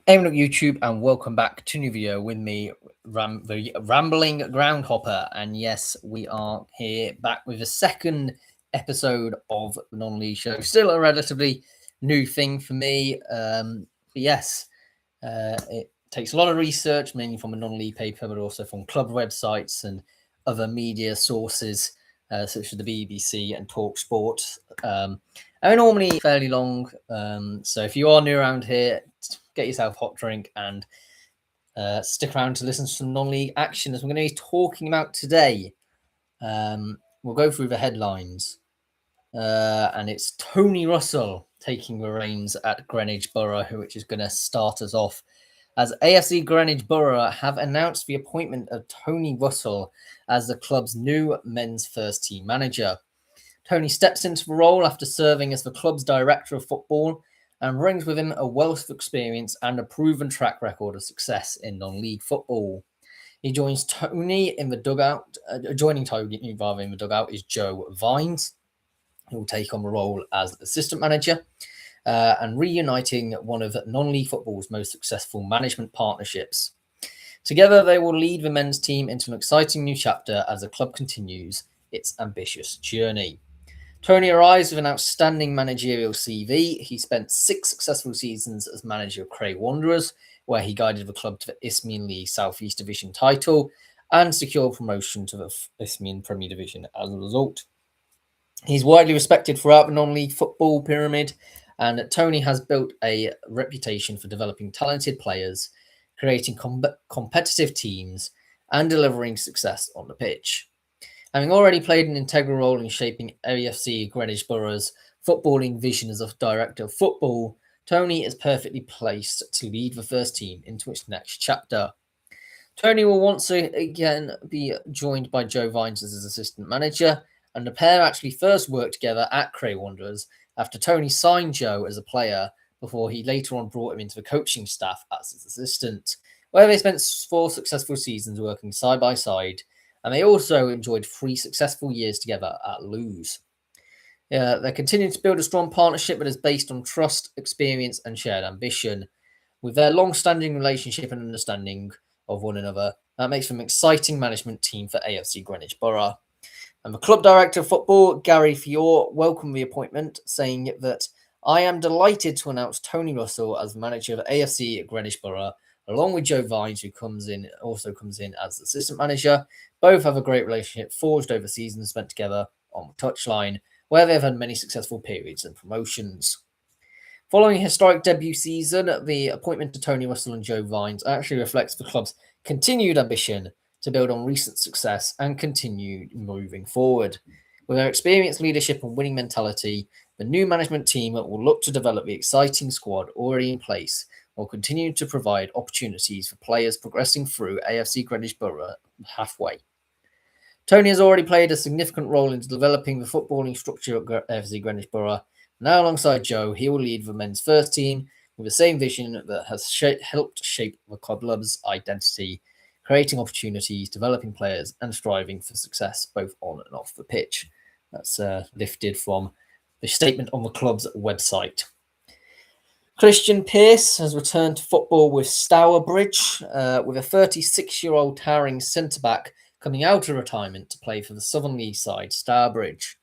Aiming up YouTube, and welcome back to a new video with me, the rambling groundhopper. And yes, we are here back with a second episode of the non-league show. Still a relatively new thing for me. But yes, it takes a lot of research, mainly from a non-league paper, but also from club websites and other media sources, such as the BBC and Talk Sport. They're normally fairly long. So if you are new around here, get yourself a hot drink and stick around to listen to some non-league action as we're going to be talking about today. We'll go through the headlines. And it's Tony Russell taking the reins at Greenwich Borough, which is going to start us off. As AFC Greenwich Borough have announced the appointment of Tony Russell as the club's new men's first team manager. Tony steps into the role after serving as the club's director of football and brings with him a wealth of experience and a proven track record of success in non-league football. He joins Tony in the dugout. Joining Tony rather in the dugout is Joe Vines, who will take on the role as assistant manager and reuniting one of non-league football's most successful management partnerships. Together, they will lead the men's team into an exciting new chapter as the club continues its ambitious journey. Tony arrives with an outstanding managerial CV. He spent 6 successful seasons as manager of Cray Wanderers, where he guided the club to the Isthmian League South East Division title and secured promotion to the Isthmian Premier Division as a result. He's widely respected throughout the non-league football pyramid, and Tony has built a reputation for developing talented players, creating competitive teams, and delivering success on the pitch. Having already played an integral role in shaping AFC Greenwich Borough's footballing vision as a director of football, Tony is perfectly placed to lead the first team into its next chapter. Tony will once again be joined by Joe Vines as his assistant manager, and the pair actually first worked together at Cray Wanderers after Tony signed Joe as a player before he later on brought him into the coaching staff as his assistant, where they spent 4 successful seasons working side by side, and they also enjoyed 3 successful years together at Lewes. They're continuing to build a strong partnership that is based on trust, experience, and shared ambition. With their long-standing relationship and understanding of one another, that makes them an exciting management team for AFC Greenwich Borough. And the club director of football, Gary Fiore, welcomed the appointment, saying that I am delighted to announce Tony Russell as manager of AFC Greenwich Borough, along with Joe Vines, who comes in as assistant manager. Both have a great relationship forged over seasons spent together on the touchline, where they've had many successful periods and promotions. Following a historic debut season, the appointment of Tony Russell and Joe Vines actually reflects the club's continued ambition to build on recent success and continue moving forward. With their experienced leadership and winning mentality, the new management team will look to develop the exciting squad already in place, while continuing to provide opportunities for players progressing through AFC Greenwich Borough halfway. Tony has already played a significant role in developing the footballing structure at AFC Greenwich Borough. Now, alongside Joe, he will lead the men's first team with the same vision that has helped shape the club's identity, creating opportunities, developing players, and striving for success both on and off the pitch. That's lifted from the statement on the club's website. Christian Pearce has returned to football with Stourbridge, with a 36-year-old towering centre-back coming out of retirement to play for the Southern League side, Stourbridge.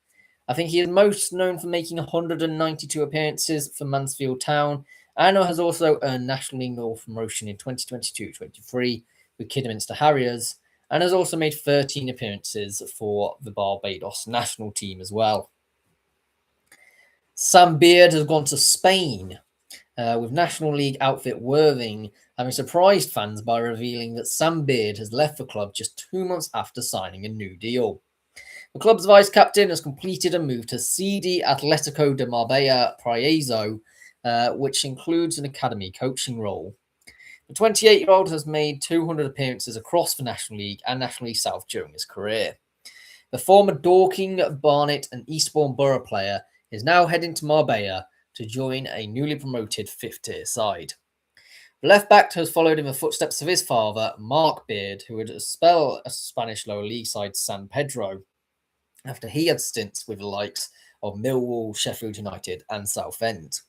I think he is most known for making 192 appearances for Mansfield Town, and has also earned National League North promotion in 2022-23 with Kidderminster Harriers, and has also made 13 appearances for the Barbados national team as well. Sam Beard has gone to Spain, with National League outfit Worthing having surprised fans by revealing that Sam Beard has left the club just 2 months after signing a new deal. The club's vice-captain has completed a move to CD Atletico de Marbella Priezo, which includes an academy coaching role. The 28-year-old has made 200 appearances across the National League and National League South during his career. The former Dorking, Barnet and Eastbourne Borough player is now heading to Marbella to join a newly promoted 5th-tier side. The left-back has followed in the footsteps of his father, Mark Beard, who would spell a Spanish lower league side San Pedro, after he had stints with the likes of Millwall, Sheffield United and Southend.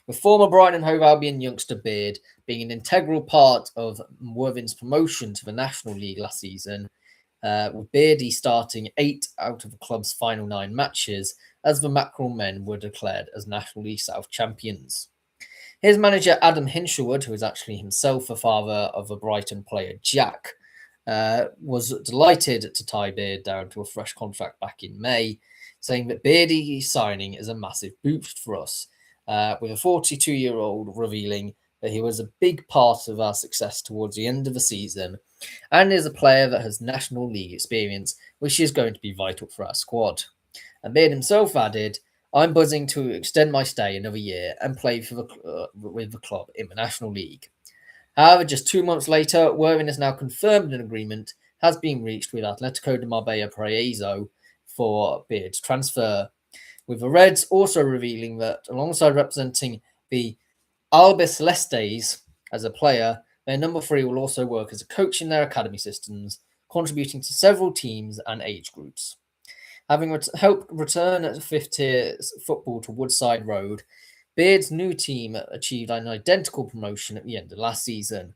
with former Brighton and Hove Albion youngster Beard being an integral part of Worthing's promotion to the National League last season, with Beardy starting 8 out of the club's final 9 matches as the Mackerel men were declared as National League South champions. His manager Adam Hinshelwood, who is actually himself the father of a Brighton player Jack, was delighted to tie Beard down to a fresh contract back in May, saying that Beardy's signing is a massive boost for us, with a 42-year-old revealing that he was a big part of our success towards the end of the season and is a player that has National League experience, which is going to be vital for our squad. And Beard himself added, "I'm buzzing to extend my stay another year and play for with the club in the National League." However, just 2 months later, Worthing has now confirmed an agreement has been reached with Atletico de Marbella Praiezo for Beard's transfer, with the Reds also revealing that alongside representing the Albicelestes as a player, their number 3 will also work as a coach in their academy systems, contributing to several teams and age groups. Having helped return at 5th-tier football to Woodside Road, Beard's new team achieved an identical promotion at the end of last season.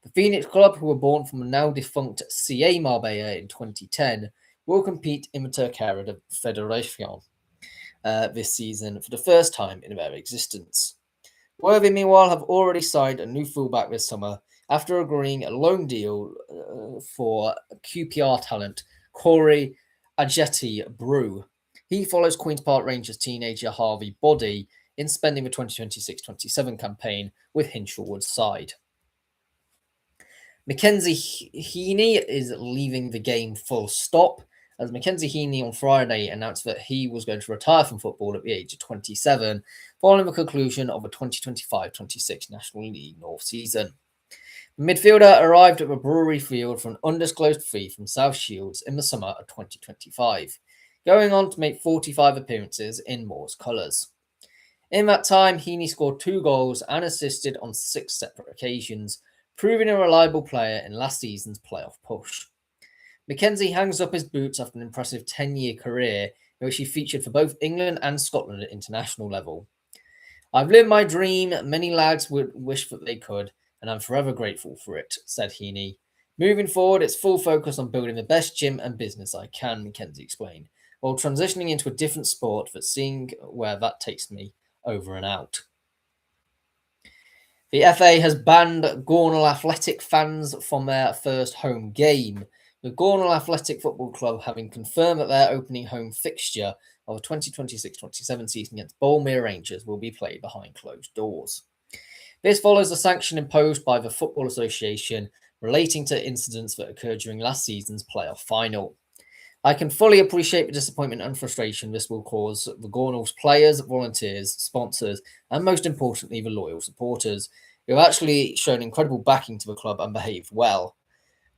The Phoenix Club, who were born from the now-defunct CA Marbella in 2010, will compete in the Tercera Federación this season for the first time in their existence. Worthing, meanwhile, have already signed a new fullback this summer after agreeing a loan deal for QPR talent Corey Ajeti Brew. He follows Queen's Park Rangers teenager Harvey Body in spending the 2026-27 campaign with Hinshelwood's side. Mackenzie Heaney is leaving the game full stop, as Mackenzie Heaney on Friday announced that he was going to retire from football at the age of 27, following the conclusion of the 2025-26 National League North season. The midfielder arrived at the Brewery Field for an undisclosed fee from South Shields in the summer of 2025, going on to make 45 appearances in Moore's colours. In that time, Heaney scored 2 goals and assisted on 6 separate occasions, proving a reliable player in last season's playoff push. Mackenzie hangs up his boots after an impressive 10-year career in which he featured for both England and Scotland at international level. "I've lived my dream, many lads would wish that they could, and I'm forever grateful for it," said Heaney. "Moving forward, it's full focus on building the best gym and business I can," Mackenzie explained, while transitioning into a different sport, but seeing where that takes me over and out. The FA has banned Gornal Athletic fans from their first home game, with Gornal Athletic Football Club having confirmed that their opening home fixture of the 2026-27 season against Boulmere Rangers will be played behind closed doors. This follows a sanction imposed by the Football Association relating to incidents that occurred during last season's playoff final. "I can fully appreciate the disappointment and frustration this will cause the Gornal's players, volunteers, sponsors, and most importantly, the loyal supporters, who have actually shown incredible backing to the club and behaved well.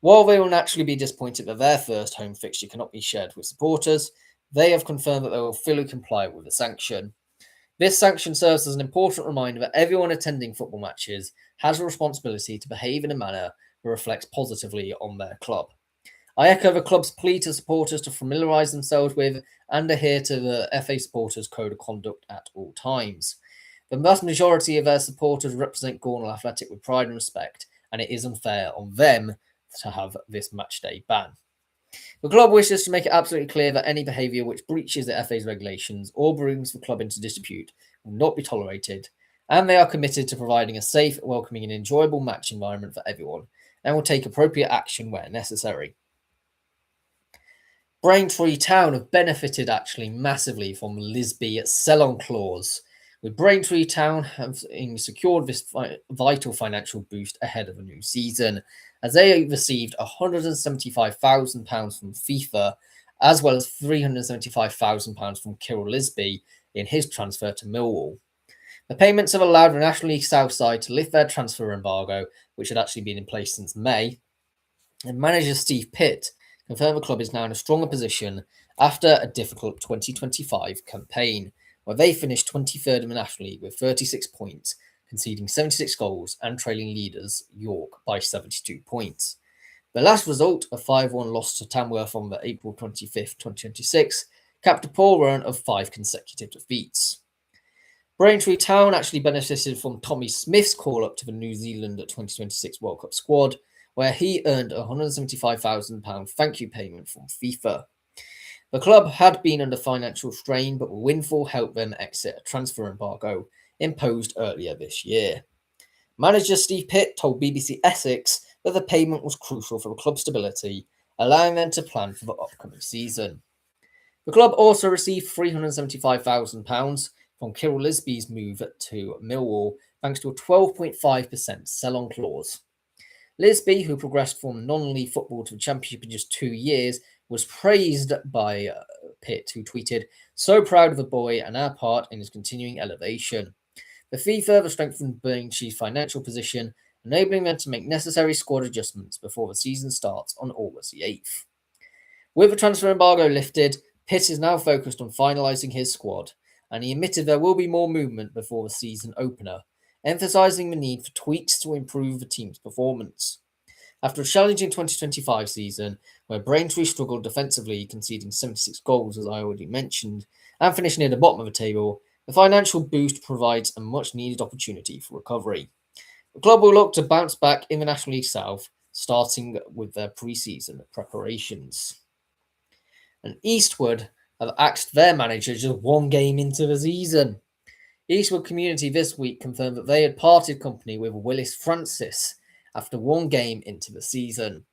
While they will naturally be disappointed that their first home fixture cannot be shared with supporters, they have confirmed that they will fully comply with the sanction. This sanction serves as an important reminder that everyone attending football matches has a responsibility to behave in a manner that reflects positively on their club. I echo the club's plea to supporters to familiarise themselves with and adhere to the FA Supporters Code of Conduct at all times. The vast majority of their supporters represent Gornal Athletic with pride and respect, and it is unfair on them to have this matchday ban. The club wishes to make it absolutely clear that any behaviour which breaches the FA's regulations or brings the club into dispute will not be tolerated, and they are committed to providing a safe, welcoming and enjoyable match environment for everyone, and will take appropriate action where necessary." Braintree Town have benefited actually massively from Lisby sell-on clause, with Braintree Town having secured this vital financial boost ahead of a new season, as they received £175,000 from FIFA, as well as £375,000 from Kirill Lisby in his transfer to Millwall. The payments have allowed the National League South side to lift their transfer embargo, which had actually been in place since May, and manager Steve Pitt confirmed the club is now in a stronger position after a difficult 2025 campaign, where they finished 23rd in the National League with 36 points, conceding 76 goals and trailing leaders York by 72 points. The last result, a 5-1 loss to Tamworth on the April 25th, 2026, capped a poor run of 5 consecutive defeats. Braintree Town actually benefited from Tommy Smith's call-up to the New Zealand 2026 World Cup squad, where he earned a £175,000 thank you payment from FIFA. The club had been under financial strain, but the windfall helped them exit a transfer embargo imposed earlier this year. Manager Steve Pitt told BBC Essex that the payment was crucial for the club's stability, allowing them to plan for the upcoming season. The club also received £375,000 from Kyril Lisby's move to Millwall, thanks to a 12.5% sell-on clause. Lisby, who progressed from non-league football to the Championship in just 2 years, was praised by Pitt, who tweeted, "So proud of the boy and our part in his continuing elevation." The fee further strengthened Braintree's financial position, enabling them to make necessary squad adjustments before the season starts on August the 8th. With the transfer embargo lifted, Pitt is now focused on finalising his squad, and he admitted there will be more movement before the season opener, emphasising the need for tweaks to improve the team's performance. After a challenging 2025 season, where Braintree struggled defensively, conceding 76 goals, as I already mentioned, and finishing near the bottom of the table, the financial boost provides a much-needed opportunity for recovery. The club will look to bounce back in the National League South, starting with their pre-season preparations. And Eastwood have axed their manager just one game into the season. Eastwood Community this week confirmed that they had parted company with Willis Francis after one game into the season.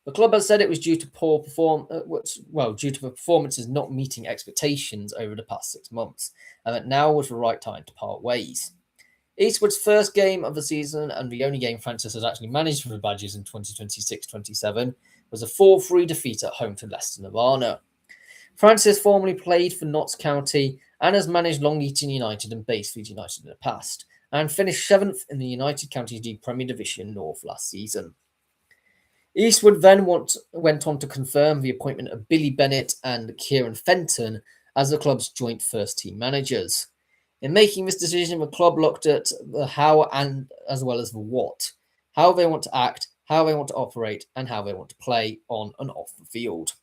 The club has said it was due to due to the performances not meeting expectations over the past 6 months, and that now was the right time to part ways. Eastwood's first game of the season, and the only game Francis has actually managed for the Badgers in 2026-27, was a 4-3 defeat at home to Leicester Nirvana. Francis formerly played for Notts County and has managed Long Eaton United and Basefleet United in the past, and finished 7th in the United Counties League Premier Division North last season. Eastwood then went on to confirm the appointment of Billy Bennett and Kieran Fenton as the club's joint first-team managers. In making this decision, the club looked at the how and as well as the what, how they want to act, how they want to operate, and how they want to play on and off the field.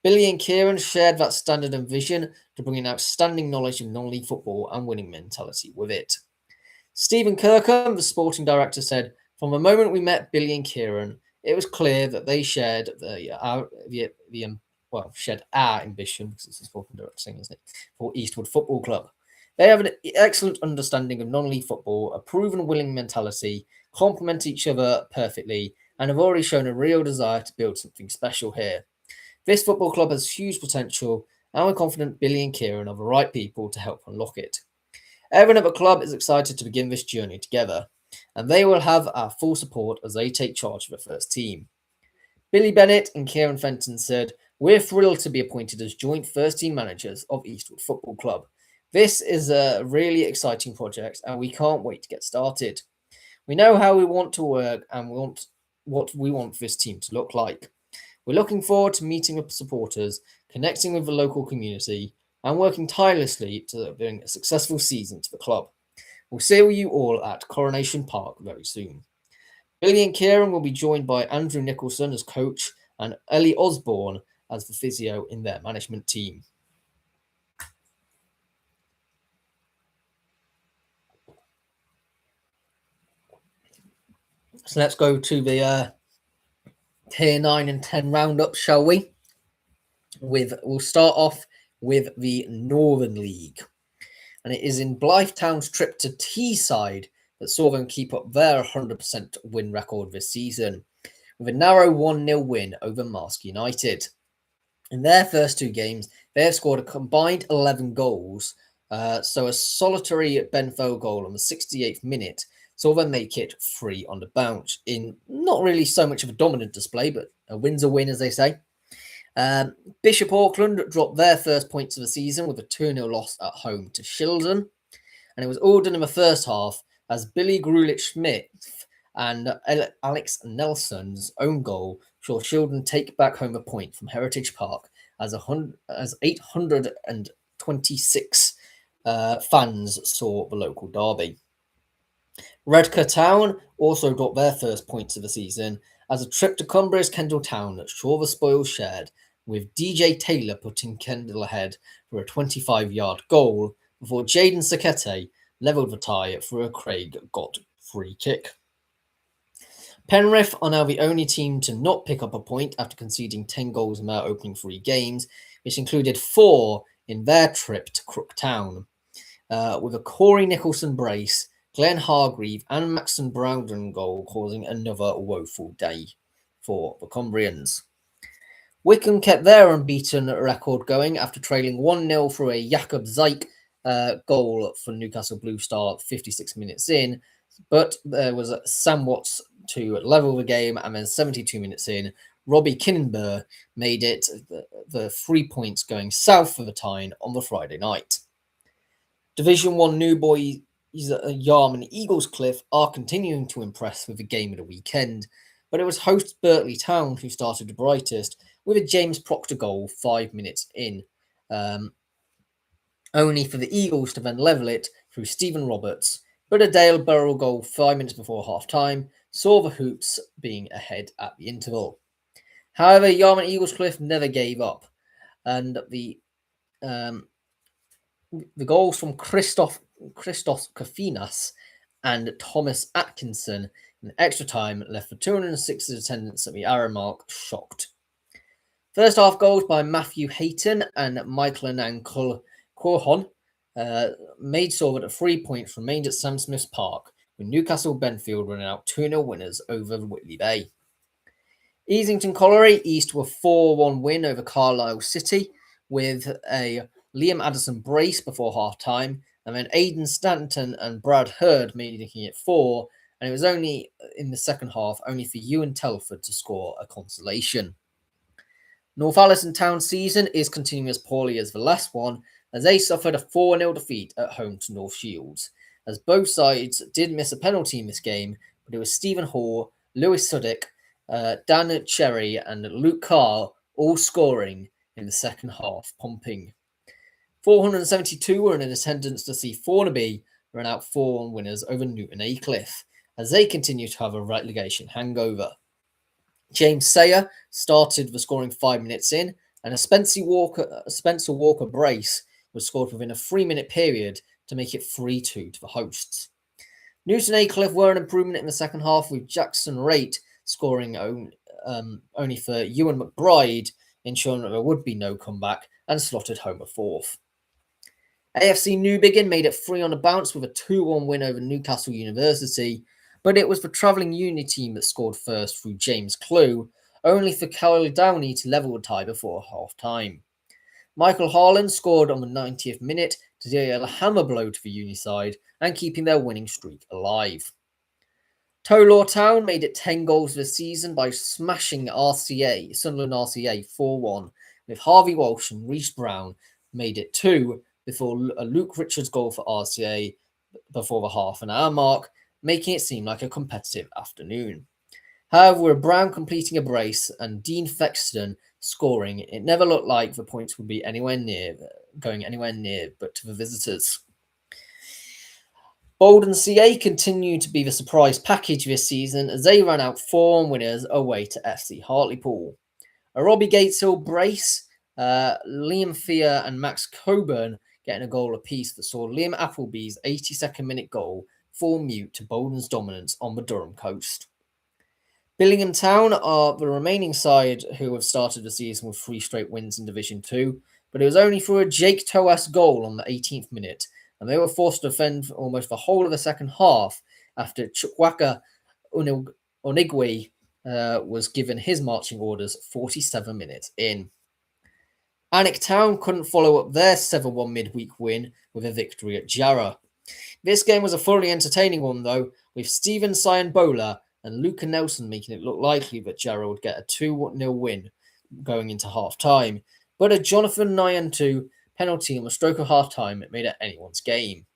Billy and Kieran shared that standard and vision to bring in outstanding knowledge of non-league football and winning mentality with it. Stephen Kirkham, the sporting director, said, "From the moment we met Billy and Kieran, it was clear that they shared shared our ambition," because it's a sporting director thing, isn't it, for Eastwood Football Club. They have an excellent understanding of non-league football, a proven winning mentality, complement each other perfectly, and have already shown a real desire to build something special here. This football club has huge potential, and we're confident Billy and Kieran are the right people to help unlock it. Everyone at the club is excited to begin this journey together, and they will have our full support as they take charge of the first team. Billy Bennett and Kieran Fenton said, "We're thrilled to be appointed as joint first-team managers of Eastwood Football Club. This is a really exciting project, and we can't wait to get started. We know how we want to work and what we want this team to look like. We're looking forward to meeting with supporters, connecting with the local community, and working tirelessly to bring a successful season to the club. We'll see you all at Coronation Park very soon." Billy and Kieran will be joined by Andrew Nicholson as coach and Ellie Osborne as the physio in their management team. So let's go to the Tier 9 and 10 roundup, shall we? We'll start off with the Northern League. And it is in Blythetown's trip to Teesside that saw them keep up their 100% win record this season, with a narrow 1-0 win over Marske United. In their first 2 games, they have scored a combined 11 goals, so a solitary Ben Foe goal on the 68th minute saw them make it 3 on the bounce, in not really so much of a dominant display, but a win's a win, as they say. Bishop Auckland dropped their first points of the season with a 2-0 loss at home to Shildon, and it was all done in the first half as Billy Grulich-Smith and Alex Nelson's own goal saw Shildon take back home a point from Heritage Park as 826 fans saw the local derby. Redcar Town also got their first points of the season as a trip to Cumbria's Kendal Town saw the spoils shared, with DJ Taylor putting Kendal ahead for a 25-yard goal before Jaden Sakete levelled the tie through a Craig Gott free kick. Penrith are now the only team to not pick up a point after conceding 10 goals in their opening 3 games, which included 4 in their trip to Crooktown. With a Corey Nicholson brace, Glenn Hargreave and Maxon Browden goal causing another woeful day for the Cumbrians. Wycombe kept their unbeaten record going after trailing 1-0 through a Jakob Zijk goal for Newcastle Blue Star 56 minutes in, but there was Sam Watts to level the game, and then 72 minutes in, Robbie Kinnenberg made it the 3 points going south for the Tyne on the Friday night. Division 1 new boys Yarman Eaglescliffe are continuing to impress with the game of the weekend, but it was host Berkeley Town who started the brightest with a James Proctor goal 5 minutes in, only for the Eagles to then level it through Stephen Roberts, but a Dale Burrell goal 5 minutes before half-time saw the Hoops being ahead at the interval. However, Yarman Eaglescliffe never gave up, and the goals from Christoph Kofinas and Thomas Atkinson in extra time left the 206 attendance at the hour mark shocked. First half goals by Matthew Hayton and Michael Anand Korhon made sure that the 3 points remained at Sam Smith's Park, with Newcastle Benfield running out 2-0 winners over Whitley Bay. Easington Colliery eased to a 4-1 win over Carlisle City with a Liam Addison brace before half-time, and then Aidan Stanton and Brad Hurd making it 4, and it was only in the second half only for Ewan Telford to score a consolation. North Allison Town season is continuing as poorly as the last one, as they suffered a 4-0 defeat at home to North Shields, as both sides did miss a penalty in this game, but it was Stephen Hall, Lewis Suddick, Dan Cherry and Luke Carr all scoring in the second half, pumping. 472 were in attendance to see Thornaby run out 4-1 winners over Newton Aycliffe, as they continue to have a relegation hangover. James Sayer started the scoring 5 minutes in, and a Spencer Walker brace was scored within a 3-minute period to make it 3-2 to the hosts. Newton Aycliffe were an improvement in the second half, with Jackson Raitt scoring only for Ewan McBride, ensuring that there would be no comeback, and slotted home a 4th. AFC Newbiggin made it 3 on the bounce with a 2-1 win over Newcastle University, but it was the travelling uni team that scored first through James Clue, only for Kyle Downey to level the tie before half-time. Michael Harlan scored on the 90th minute to deal a hammer blow to the uni side and keeping their winning streak alive. Tolaw Town made it 10 goals this season by smashing Sunderland RCA 4-1, with Harvey Walsh and Reece Brown made it 2 before a Luke Richards goal for RCA before the half-an-hour mark, making it seem like a competitive afternoon. However, with Brown completing a brace and Dean Fexton scoring, it never looked like the points would be going anywhere near but to the visitors. Bolden CA continued to be the surprise package this season as they ran out 4 winners away to FC Hartlepool. A Robbie Gateshill brace, Liam Fear and Max Coburn getting a goal apiece that saw Liam Appleby's 82nd minute goal fall mute to Bolden's dominance on the Durham coast. Billingham Town are the remaining side who have started the season with 3 straight wins in Division 2, but it was only through a Jake Toas goal on the 18th minute, and they were forced to defend almost the whole of the second half after Chukwaka Onigwe was given his marching orders 47 minutes in. Alnwick Town couldn't follow up their 7-1 midweek win with a victory at Jarrah. This game was a fully entertaining one, though, with Stephen Cyanbola and Luca Nelson making it look likely that Jarrah would get a 2-0 win going into half-time, but a Jonathan Nyantu penalty on the stroke of half-time made it anyone's game.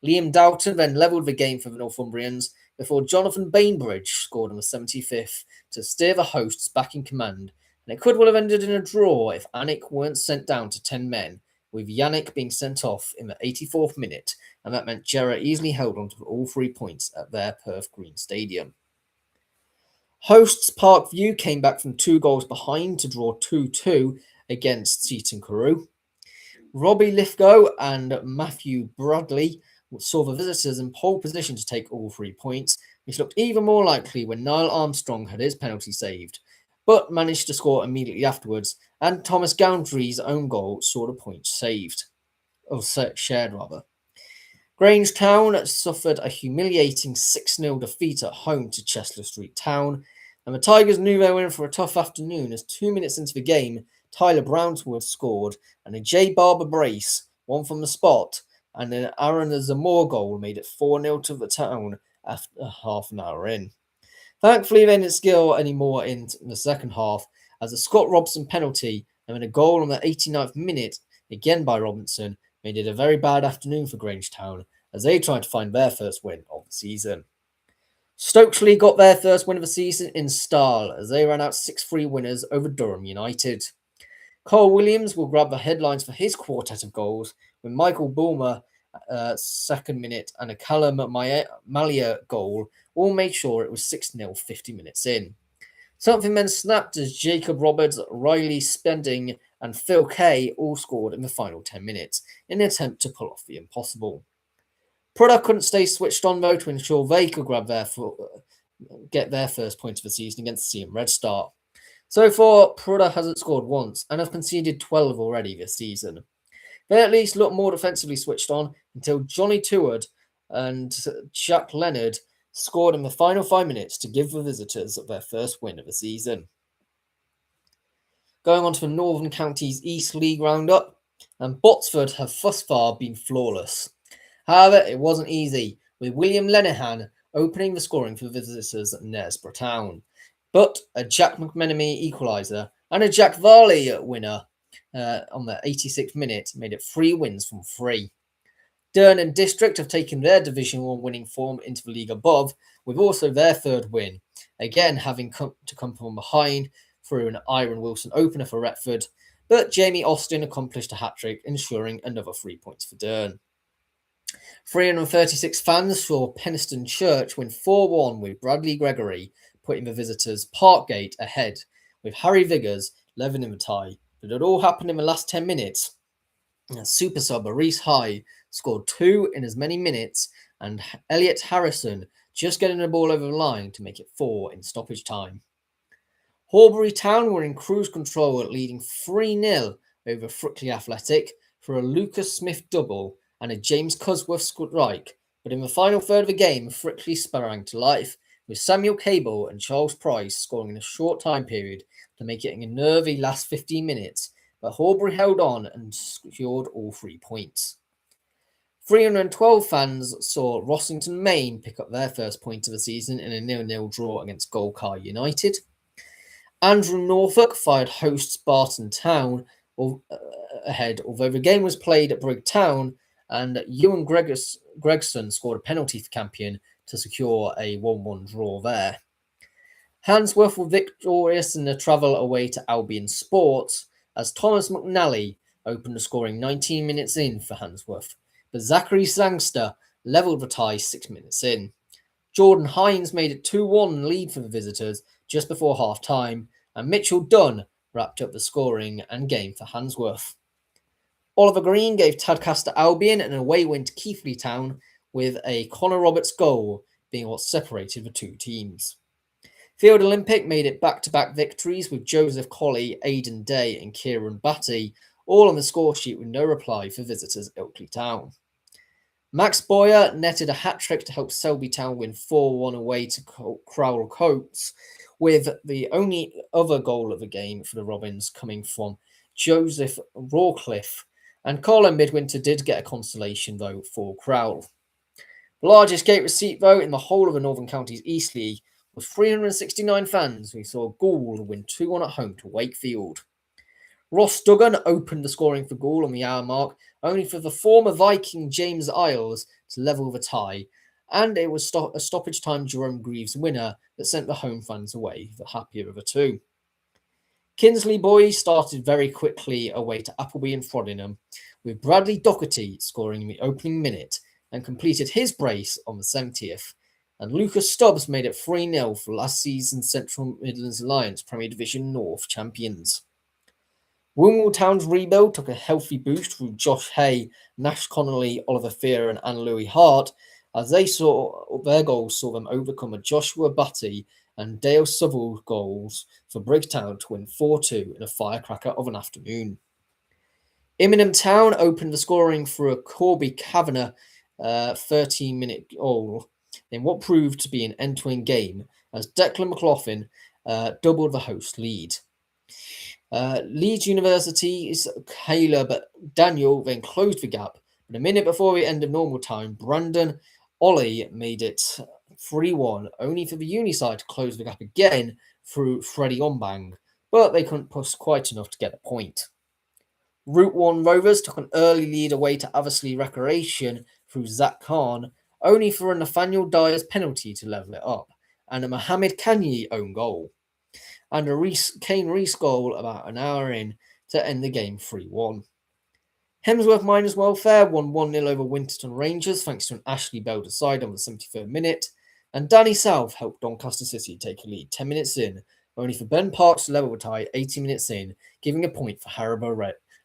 Liam Doughton then levelled the game for the Northumbrians before Jonathan Bainbridge scored on the 75th to steer the hosts back in command, and it could well have ended in a draw if Alnwick weren't sent down to 10 men, with Yannick being sent off in the 84th minute, and that meant Jarrah easily held on to all 3 points at their Perth Green Stadium. Hosts Parkview came back from 2 goals behind to draw 2-2 against Seaton Carew. Robbie Lithgow and Matthew Bradley saw the visitors in pole position to take all 3 points, which looked even more likely when Niall Armstrong had his penalty saved, but managed to score immediately afterwards, and Thomas Gowndry's own goal saw the point saved, or shared rather. Grangetown suffered a humiliating 6-0 defeat at home to Chester Street Town, and the Tigers knew they were in for a tough afternoon as 2 minutes into the game, Tyler Brownswood scored, and a J. Barber brace, one from the spot, and an Aaron Zamore goal made it 4-0 to the Town after half an hour in. Thankfully, they didn't score any more in the second half, as a Scott Robson penalty and then a goal on the 89th minute, again by Robinson, made it a very bad afternoon for Grangetown as they tried to find their first win of the season. Stokesley got their first win of the season in style as they ran out 6-3 winners over Durham United. Cole Williams will grab the headlines for his quartet of goals, with Michael Bulmer second minute and a Callum Malia goal all made sure it was 6-0 50 minutes in. Something then snapped as Jacob Roberts, Riley Spending and Phil Kay all scored in the final 10 minutes in an attempt to pull off the impossible. Prudhoe couldn't stay switched on though to ensure they could get their first point of the season against CM Red Star. So far, Prudhoe hasn't scored once and have conceded 12 already this season. They at least look more defensively switched on until Johnny Teward and Jack Leonard scored in the final 5 minutes to give the visitors their first win of the season. Going on to the Northern Counties East League roundup, and Botsford have thus far been flawless. However, it wasn't easy, with William Lenihan opening the scoring for the visitors at Knaresborough Town. But a Jack McMenemy equaliser and a Jack Varley winner on the 86th minute made it 3 wins from 3. Durham District have taken their Division 1 winning form into the league above, with also their third win, again having come from behind through an Iron Wilson opener for Retford, but Jamie Austin accomplished a hat-trick, ensuring another 3 points for Durham. 336 fans saw Penistone Church win 4-1 with Bradley Gregory putting the visitors Parkgate ahead, with Harry Viggers levelling the tie, but it all happened in the last 10 minutes. Super sub Reese High scored 2 in as many minutes, and Elliot Harrison just getting the ball over the line to make it 4 in stoppage time. Horbury Town were in cruise control, leading 3-0 over Frickley Athletic for a Lucas Smith double and a James Cusworth strike, but in the final third of the game, Frickley sprang to life, with Samuel Cable and Charles Price scoring in a short time period to make it a nervy last 15 minutes, but Horbury held on and secured all 3 points. 312 fans saw Rossington Main pick up their first point of the season in a 0-0 draw against Golcar United. Andrew Norfolk fired hosts Barton Town ahead, although the game was played at Brigg Town, and Ewan Gregson scored a penalty for Campion to secure a 1-1 draw there. Handsworth were victorious in the travel away to Albion Sports, as Thomas McNally opened the scoring 19 minutes in for Handsworth, but Zachary Sangster levelled the tie 6 minutes in. Jordan Hines made it 2-1 lead for the visitors just before half-time, and Mitchell Dunn wrapped up the scoring and game for Handsworth. Oliver Green gave Tadcaster Albion an away win to Keighley Town, with a Connor Roberts goal being what separated the two teams. Field Olympic made it back-to-back victories with Joseph Colley, Aidan Day and Kieran Batty, all on the score sheet with no reply for visitors Ilkley Town. Max Boyer netted a hat-trick to help Selby Town win 4-1 away to Crowell Coates, with the only other goal of the game for the Robins coming from Joseph Rawcliffe, and Colin Midwinter did get a consolation vote for Crowell. The largest gate receipt vote in the whole of the Northern Counties East League was 369 fans who saw Gould win 2-1 at home to Wakefield. Ross Duggan opened the scoring for Gould on the hour mark, only for the former Viking James Isles to level the tie, and it was a stoppage time Jerome Greaves winner that sent the home fans away, the happier of the two. Kinsley Boys started very quickly away to Appleby and Frodingham, with Bradley Doherty scoring in the opening minute and completed his brace on the 70th, and Lucas Stubbs made it 3-0 for last season's Central Midlands Alliance Premier Division North champions. Wimble Town's rebuild took a healthy boost through Josh Hay, Nash Connolly, Oliver Fear, and Anne Louis Hart, as they saw their goals saw them overcome a Joshua Butty and Dale Southall goals for Brigstown to win 4-2 in a firecracker of an afternoon. Immingham Town opened the scoring through a Corby Kavanagh 13-minute goal in what proved to be an end-to-end game as Declan McLaughlin doubled the host lead. Leeds University's Caleb Daniel then closed the gap, but a minute before the end of normal time, Brandon Ollie made it 3-1, only for the uni side to close the gap again through Freddie Ombang, but they couldn't push quite enough to get a point. Route 1 Rovers took an early lead away to Aversley Recreation through Zach Khan, only for a Nathaniel Dyer's penalty to level it up, and a Mohamed Kanyi own goal, and a Kane Reese goal about an hour in to end the game 3-1. Hemsworth Miners Welfare won 1-0 over Winterton Rangers thanks to an Ashley Bell decide on the 73rd minute, and Danny South helped Doncaster City take a lead 10 minutes in, only for Ben Parks to level the tie 80 minutes in, giving a point for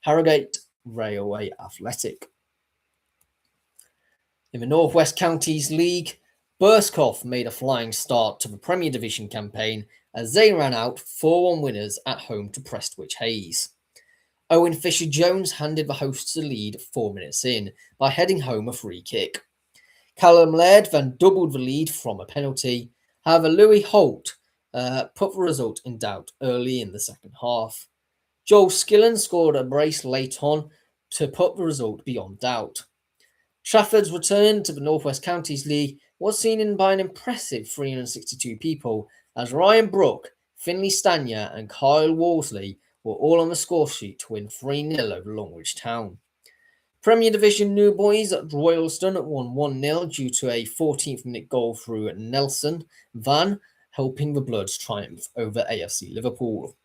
Harrogate Railway Athletic. In the North West Counties League, Burskoff made a flying start to the Premier Division campaign as they ran out 4-1 winners at home to Prestwich Hayes. Owen Fisher-Jones handed the hosts the lead 4 minutes in by heading home a free kick. Callum Laird then doubled the lead from a penalty. However, Louis Holt put the result in doubt early in the second half. Joel Skillen scored a brace late on to put the result beyond doubt. Trafford's return to the North West Counties League was seen in by an impressive 362 people as Ryan Brook, Finley Stanya and Kyle Wolseley were all on the score sheet to win 3-0 over Longridge Town. Premier Division New Boys at Royalston won 1-0 due to a 14th minute goal through Nelson Van, helping the Bloods triumph over AFC Liverpool.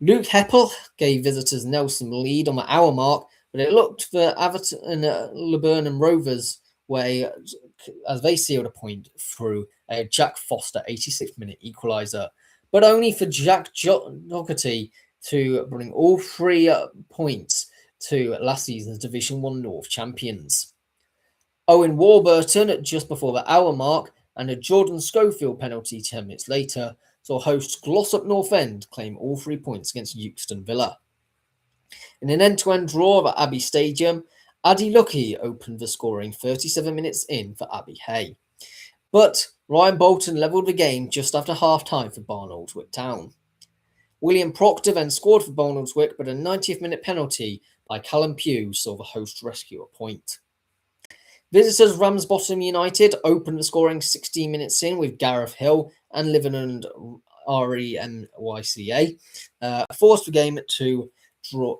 Luke Heppel gave visitors Nelson the lead on the hour mark, but it looked for Everton and Laburnum Rovers way as they sealed a point through a Jack Foster 86th minute equaliser, but only for Jack Doherty to bring all 3 points to last season's Division 1 North champions. Owen Warburton, just before the hour mark, and a Jordan Schofield penalty 10 minutes later, saw hosts Glossop North End claim all 3 points against Euxton Villa. In an end-to-end draw at Abbey Stadium, Addy Lucky opened the scoring 37 minutes in for Abbey Hay. But Ryan Bolton levelled the game just after half-time for Barnoldswick Town. William Proctor then scored for Barnoldswick, but a 90th minute penalty by Callum Pugh saw the host rescue a point. Visitors Ramsbottom United opened the scoring 16 minutes in with Gareth Hill and Liverland RENYCA, forced the game to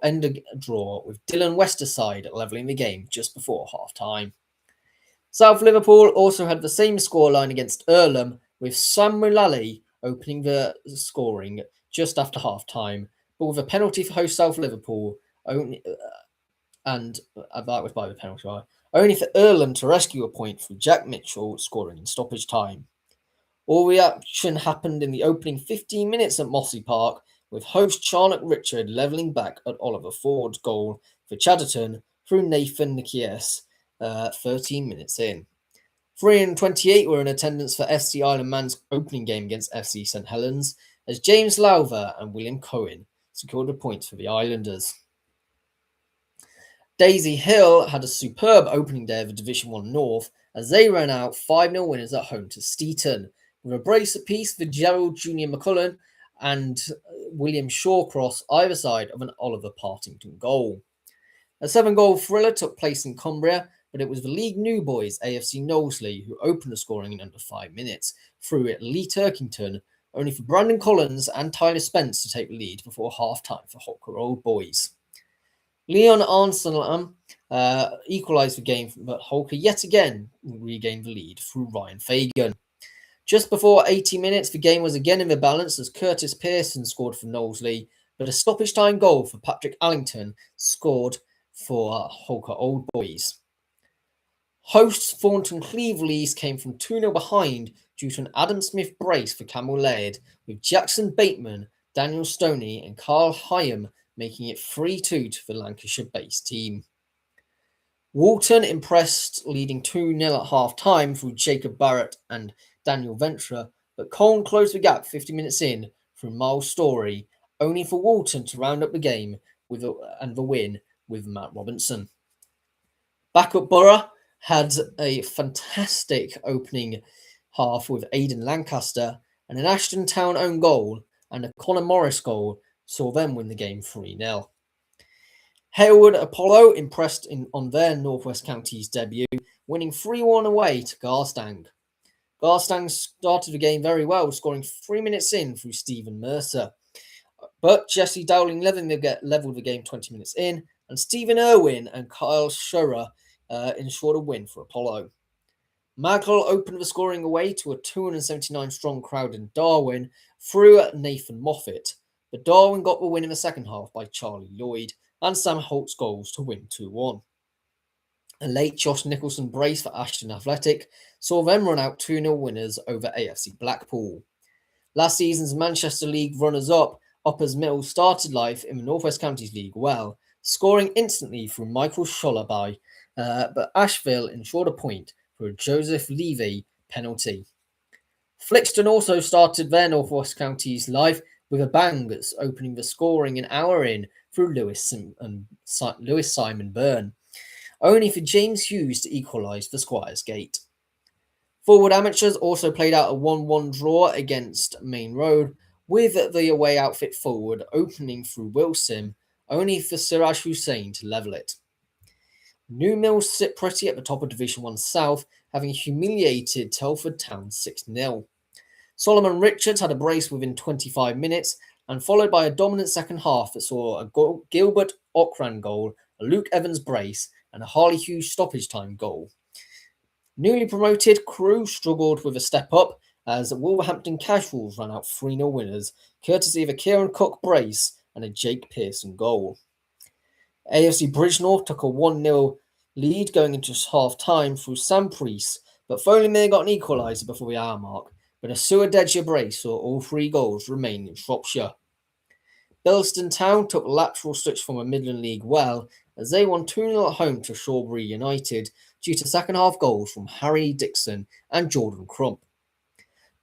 end a draw with Dylan Westerside levelling the game just before half-time. South Liverpool also had the same scoreline against Earlham, with Sam Mullally opening the scoring just after half-time, but with a penalty for host South Liverpool, only for Earlham to rescue a point from Jack Mitchell scoring in stoppage time. All the action happened in the opening 15 minutes at Mossy Park, with host Charlotte Richard levelling back at Oliver Ford's goal for Chadderton through Nathan Nikias 13 minutes in. 328 were in attendance for FC Isle Man's opening game against FC St Helens, as James Lowther and William Cohen secured the points for the Islanders. Daisy Hill had a superb opening day of the Division 1 North as they ran out 5-0 winners at home to Steeton, with a brace apiece for Gerald Jr. McCullen and William Shawcross either side of an Oliver Partington goal. A 7-goal thriller took place in Cumbria, but it was the League New Boys AFC Knowsley who opened the scoring in under 5 minutes through Lee Turkington, only for Brandon Collins and Tyler Spence to take the lead before half-time for Holker Old Boys. Leon Arnsalam equalised the game, but Holker yet again regained the lead through Ryan Fagan. Just before 80 minutes, the game was again in the balance as Curtis Pearson scored for Knowsley, but a stoppage time goal for Patrick Allington scored for Holker Old Boys. Hosts Thornton Cleveland came from 2-0 behind due to an Adam Smith brace for Camel Laird, with Jackson Bateman, Daniel Stoney and Carl Hyam making it 3-2 to the Lancashire-based team. Walton impressed, leading 2-0 at half-time through Jacob Barrett and Daniel Ventura, but Colne closed the gap 50 minutes in through Miles Story, only for Walton to round up the game and the win with Matt Robinson. Backup Borough had a fantastic opening half with Aidan Lancaster, and an Ashton Town own goal and a Connor Morris goal saw them win the game 3-0. Harewood Apollo impressed on their North West Counties debut, winning 3-1 away to Garstang. Garstang started the game very well, scoring 3 minutes in through Stephen Mercer. But Jesse Dowling levelled the game 20 minutes in, and Stephen Irwin and Kyle Shurer ensured a win for Apollo. Magley opened the scoring away to a 279-strong crowd in Darwin through Nathan Moffat, but Darwin got the win in the second half by Charlie Lloyd and Sam Holt's goals to win 2-1. A late Josh Nicholson brace for Ashton Athletic saw them run out 2-0 winners over AFC Blackpool. Last season's Manchester League runners-up, Uppers Mill started life in the North West Counties League well, scoring instantly through Michael Schollaby, but Ashville ensured a point for a Joseph Levy penalty. Flixton also started their North West Counties life with a bang, opening the scoring an hour in through Lewis Simon Byrne, only for James Hughes to equalise for Squires Gate. Forward Amateurs also played out a 1-1 draw against Main Road, with the away outfit forward opening through Wilson, only for Siraj Hussain to level it. New Mills sit pretty at the top of Division 1 South, having humiliated Telford Town 6-0. Solomon Richards had a brace within 25 minutes, and followed by a dominant second half that saw a Gilbert Okran goal, a Luke Evans brace, and a Harley Hughes stoppage time goal. Newly promoted Crewe struggled with a step up as Wolverhampton Casuals ran out 3-0 winners, courtesy of a Kieran Cook brace and a Jake Pearson goal. AFC Bridgenorth took a 1-0 lead going into half-time through Sam Priest, but Foley got an equaliser before the hour mark, but a Suadeja brace saw all 3 goals remain in Shropshire. Bilston Town took lateral switch from a Midland League well, as they won 2-0 at home to Shawbury United due to second-half goals from Harry Dixon and Jordan Crump.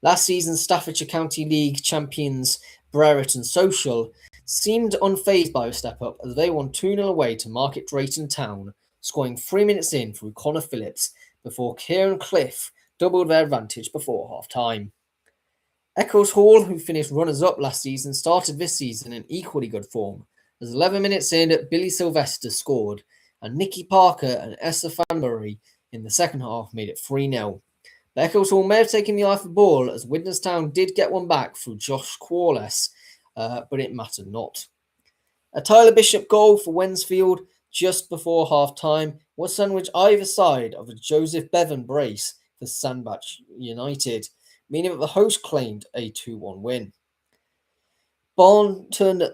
Last season's Staffordshire County League champions Brereton Social seemed unfazed by a step-up as they won 2-0 away to Market Drayton Town, scoring 3 minutes in through Connor Phillips before Kieran Cliff doubled their advantage before half-time. Eccles Hall, who finished runners-up last season, started this season in equally good form, as 11 minutes in, Billy Sylvester scored, and Nicky Parker and Esther Fanbury in the second half made it 3-0. But Eccles Hall may have taken the eye for the ball, as Widnerstown did get one back through Josh Quorless, but it mattered not. A Tyler Bishop goal for Wensfield just before half-time was sandwiched either side of a Joseph Bevan brace for Sandbach United, meaning that the host claimed a 2-1 win. Barnton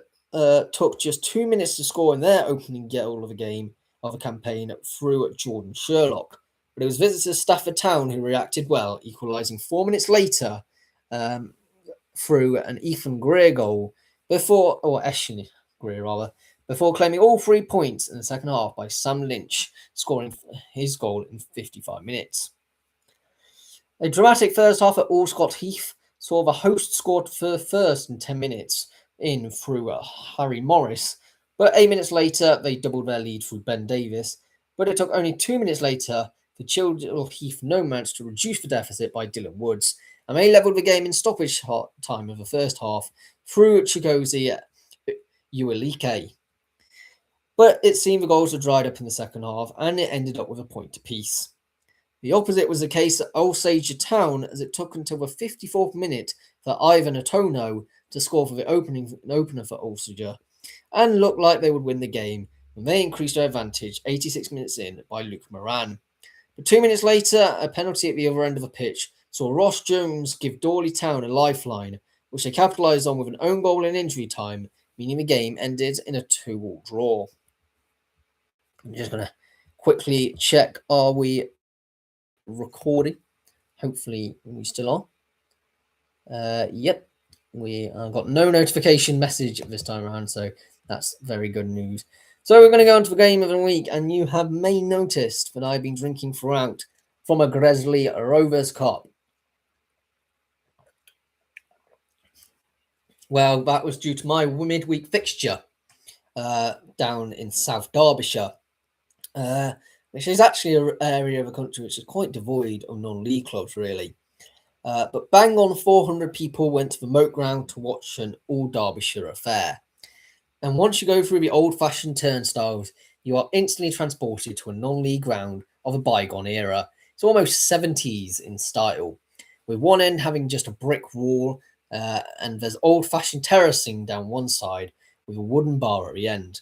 took just 2 minutes to score in their opening goal of the campaign through Jordan Sherlock, but it was visitors Stafford Town who reacted well, equalising 4 minutes later through an Ethan Greer goal before claiming all 3 points in the second half by Sam Lynch, scoring his goal in 55 minutes. A dramatic first half at Allscott Heath saw the host scored for the first in 10 minutes in through Harry Morris, but 8 minutes later they doubled their lead through Ben Davis, but it took only 2 minutes later for Childwell Heath Nomads to reduce the deficit by Dylan Woods, and they levelled the game in stoppage time of the first half through Chigozie Uelike. But it seemed the goals were dried up in the second half, and it ended up with a point apiece. The opposite was the case at Osage Town, as it took until the 54th minute for Ivan Atono to score for the opener for Osage, and looked like they would win the game when they increased their advantage 86 minutes in by Luke Moran. But 2 minutes later, a penalty at the other end of the pitch saw Ross Jones give Dawley Town a lifeline, which they capitalised on with an own goal in injury time, meaning the game ended in a 2-2 draw. I'm just going to quickly check, are we recording? Hopefully we still are. Yep, we got no notification message this time around, so That's very good news. So we're going to go on to the game of the week, and you have may noticed that I've been drinking throughout from a Grizzly Rovers cup. Well, that was due to my midweek fixture down in South Derbyshire, which is actually an area of the country which is quite devoid of non-league clubs, really. But bang on 400 people went to the moat ground to watch an all-Derbyshire affair. And once you go through the old-fashioned turnstiles, you are instantly transported to a non-league ground of a bygone era. It's almost 70s in style, with one end having just a brick wall, and there's old-fashioned terracing down one side with a wooden bar at the end.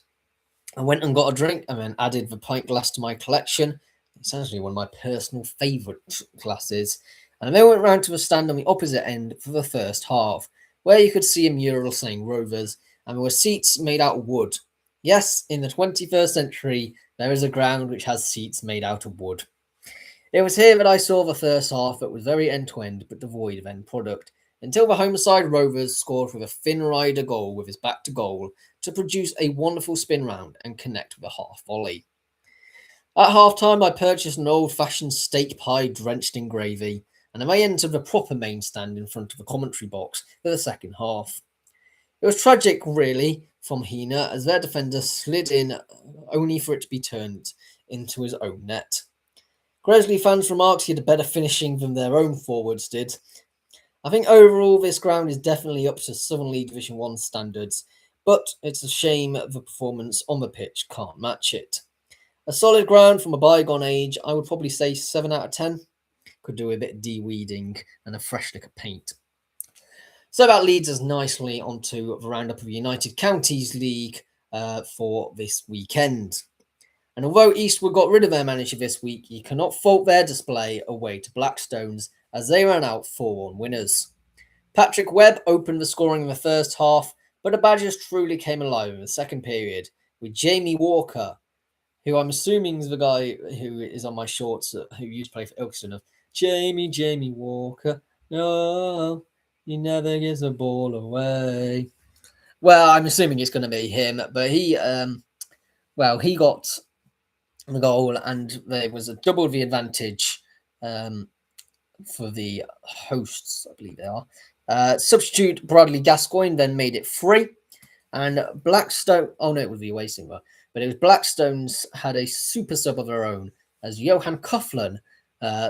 I went and got a drink and then added the pint glass to my collection. It's actually one of my personal favourite glasses. And I then went round to the stand on the opposite end for the first half, where you could see a mural saying Rovers, and there were seats made out of wood. Yes, in the 21st century, there is a ground which has seats made out of wood. It was here that I saw the first half that was very end-to-end but devoid of end product, until the home side Rovers scored with a Finn Rider goal with his back to goal to produce a wonderful spin round and connect with a half volley. At half-time, I purchased an old-fashioned steak pie drenched in gravy, and I entered the proper main stand in front of the commentary box for the second half. It was tragic, really, from Hina, as their defender slid in only for it to be turned into his own net. Grizzly fans remarked he had a better finishing than their own forwards did. I think overall this ground is definitely up to Southern League Division 1 standards, but it's a shame the performance on the pitch can't match it. A solid ground from a bygone age, I would probably say 7 out of 10. Could do a bit of de-weeding and a fresh lick of paint. So that leads us nicely onto the roundup of the United Counties League for this weekend. And although Eastwood got rid of their manager this week, you cannot fault their display away to Blackstones as they ran out 4-1 winners. Patrick Webb opened the scoring in the first half, but the Badgers truly came alive in the second period with Jamie Walker, who I'm assuming is the guy who is on my shorts who used to play for Ilkeston, of Jamie Walker. No, he never gives a ball away. Well, I'm assuming it's going to be him, but he got the goal, and there was a double the advantage for the hosts, I believe they are. Substitute Bradley Gascoigne then made it 3, and Blackstone. Oh no, it was the away singer, but it was Blackstones had a super sub of their own as Johan Coughlin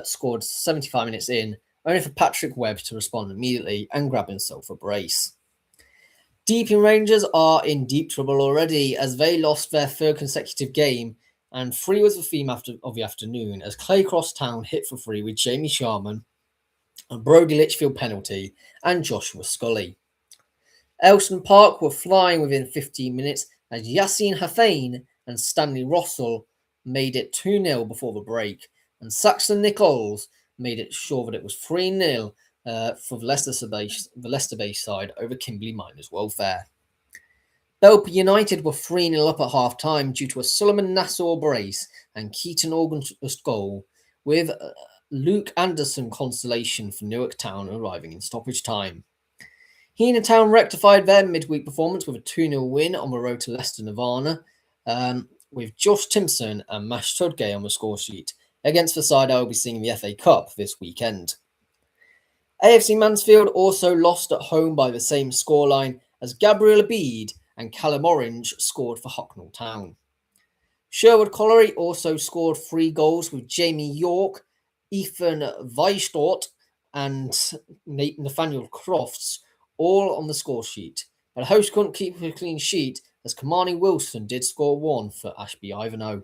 scored 75 minutes in, only for Patrick Webb to respond immediately and grab himself a brace. Deeping Rangers are in deep trouble already as they lost their third consecutive game, and 3 was the theme of the afternoon as Claycross Town hit for 3 with Jamie Sharman, a Brody Litchfield penalty, and Joshua Scully. Elston Park were flying within 15 minutes as Yassine Hafein and Stanley Rossell made it 2-0 before the break, and Saxon Nichols made it sure that it was 3-0 for the Leicester Base side over Kimberley Miners Welfare. Belper United were 3-0 up at half-time due to a Solomon Nassau brace and Keaton August goal, with Luke Anderson consolation for Newark Town arriving in stoppage time. Hena Town rectified their midweek performance with a 2-0 win on the road to Leicester Nirvana, with Josh Timpson and Mash Tudgay on the score sheet against the side I will be seeing in the FA Cup this weekend. AFC Mansfield also lost at home by the same scoreline as Gabriel Abid and Callum Orange scored for Hucknall Town. Sherwood Colliery also scored 3 goals with Jamie York, Ethan Weisdort and Nathaniel Crofts all on the score sheet, but host couldn't keep a clean sheet as Kamani Wilson did score 1 for Ashby Ivanhoe.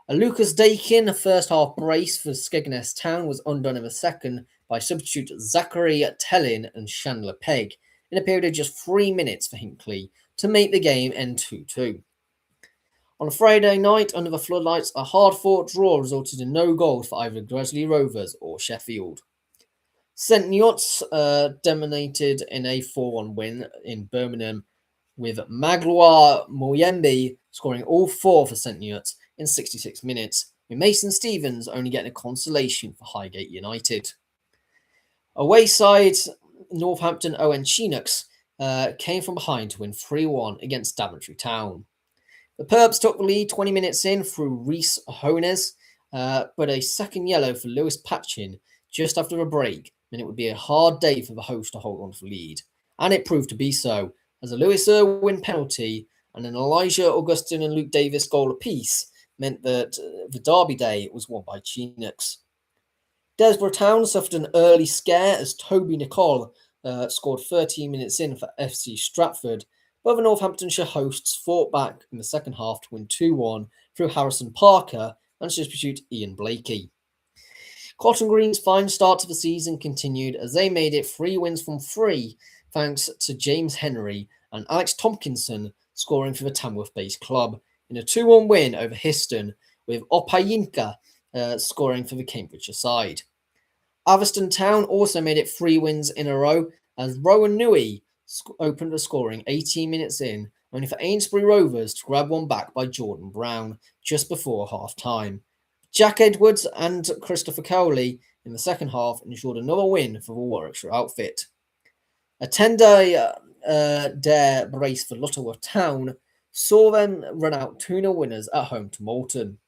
A Lucas Dakin, a first half brace for Skegness Town, was undone in the second by substitute Zachary Tellin and Chandler Pegg in a period of just 3 minutes for Hinckley to make the game end 2-2. On a Friday night under the floodlights, a hard-fought draw resulted in no goals for either Grizzly Rovers or Sheffield. St Neots dominated in a 4-1 win in Birmingham, with Magloire Moyembe scoring all 4 for St Neots in 66 minutes, with Mason Stevens only getting a consolation for Highgate United. Away side Northampton Owen Chinooks came from behind to win 3-1 against Daventry Town. The Perps took the lead 20 minutes in through Reese Hones, but a second yellow for Lewis Patchin just after a break meant it would be a hard day for the host to hold on to the lead. And it proved to be so, as a Lewis Irwin penalty and an Elijah Augustin and Luke Davis goal apiece meant that the derby day was won by Chinooks. Desborough Town suffered an early scare as Toby Nicol scored 13 minutes in for FC Stratford, but the Northamptonshire hosts fought back in the second half to win 2-1 through Harrison Parker and substitute Ian Blakey. Cotton Green's fine start to the season continued as they made it 3 wins from 3 thanks to James Henry and Alex Tompkinson scoring for the Tamworth-based club in a 2-1 win over Histon, with Opayinka scoring for the Cambridgeshire side. Atherstone Town also made it 3 wins in a row as Rowan Nui opened the scoring 18 minutes in, only for Ainsbury Rovers to grab one back by Jordan Brown just before half-time. Jack Edwards and Christopher Cowley in the second half ensured another win for the Warwickshire outfit. A 10-day dare brace for Lutterworth Town saw them run out 2-0 winners at home to Moulton.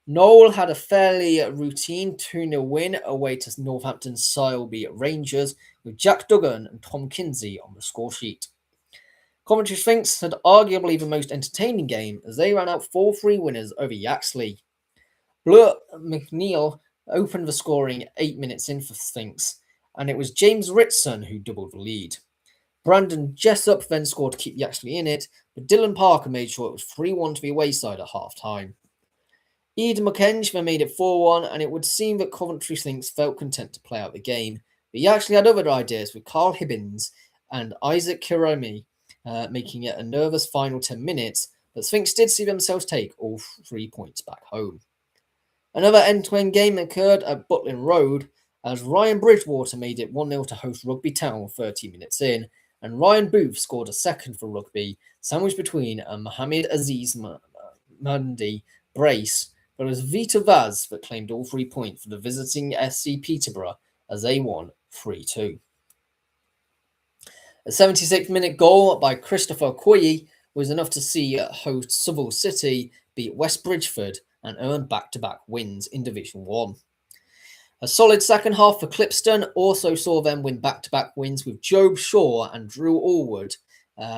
Knoll had a fairly routine 2-0 win away to Northampton Sileby Rangers with Jack Duggan and Tom Kinsey on the scoresheet. Coventry Sphinx had arguably the most entertaining game as they ran out 4-3 winners over Yaxley. Blur McNeil opened the scoring 8 minutes in for Sphinx, and it was James Ritson who doubled the lead. Brandon Jessup then scored to keep Yaxley in it, but Dylan Parker made sure it was 3-1 to the away side at half-time. Eden McKenge then made it 4-1, and it would seem that Coventry Sphinx felt content to play out the game, but he actually had other ideas with Carl Hibbins and Isaac Kirami making it a nervous final 10 minutes, but Sphinx did see themselves take all 3 points back home. Another end-to-end game occurred at Butlin Road as Ryan Bridgewater made it 1-0 to host Rugby Town 30 minutes in, and Ryan Booth scored a second for Rugby, sandwiched between a Mohamed Aziz Mandi brace, but it was Vita Vaz that claimed all 3 points for the visiting SC Peterborough as they won 3-2. A 76-minute goal by Christopher Okoye was enough to see host Southall City beat West Bridgeford and earn back-to-back wins in Division 1. A solid second half for Clipston also saw them win back-to-back wins with Job Shaw and Drew Allwood,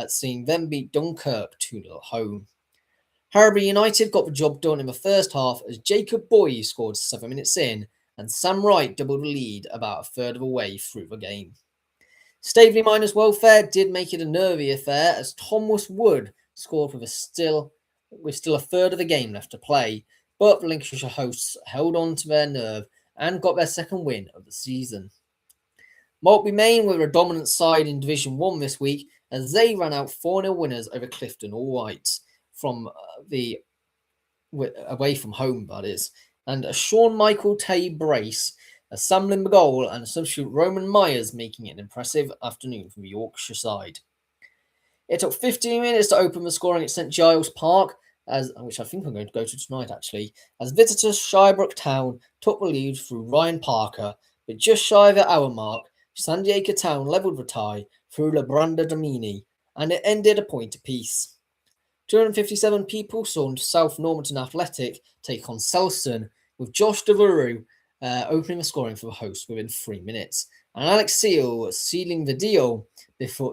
seeing them beat Dunkirk 2-0 at home. Harrowby United got the job done in the first half as Jacob Boy scored 7 minutes in and Sam Wright doubled the lead about a third of the way through the game. Staveley Miners Welfare did make it a nervy affair as Thomas Wood scored with still a third of the game left to play, but the Lincolnshire hosts held on to their nerve and got their second win of the season. Maltby Main were a dominant side in Division 1 this week as they ran out 4-0 winners over Clifton All Whites from away from home, that is, and a Sean Michael Tay brace, a Sam Limber goal, and a substitute Roman Myers making it an impressive afternoon from the Yorkshire side. It took 15 minutes to open the scoring at St Giles Park, which I think I'm going to go to tonight actually, as visitors Shirebrook Town took the lead through Ryan Parker, but just shy of the hour mark, San Diego Town levelled the tie through Labranda Domini, and it ended a point apiece. 257 people saw South Normanton Athletic take on Selson, with Josh Devereux opening the scoring for the hosts within 3 minutes, and Alex Seal sealing the deal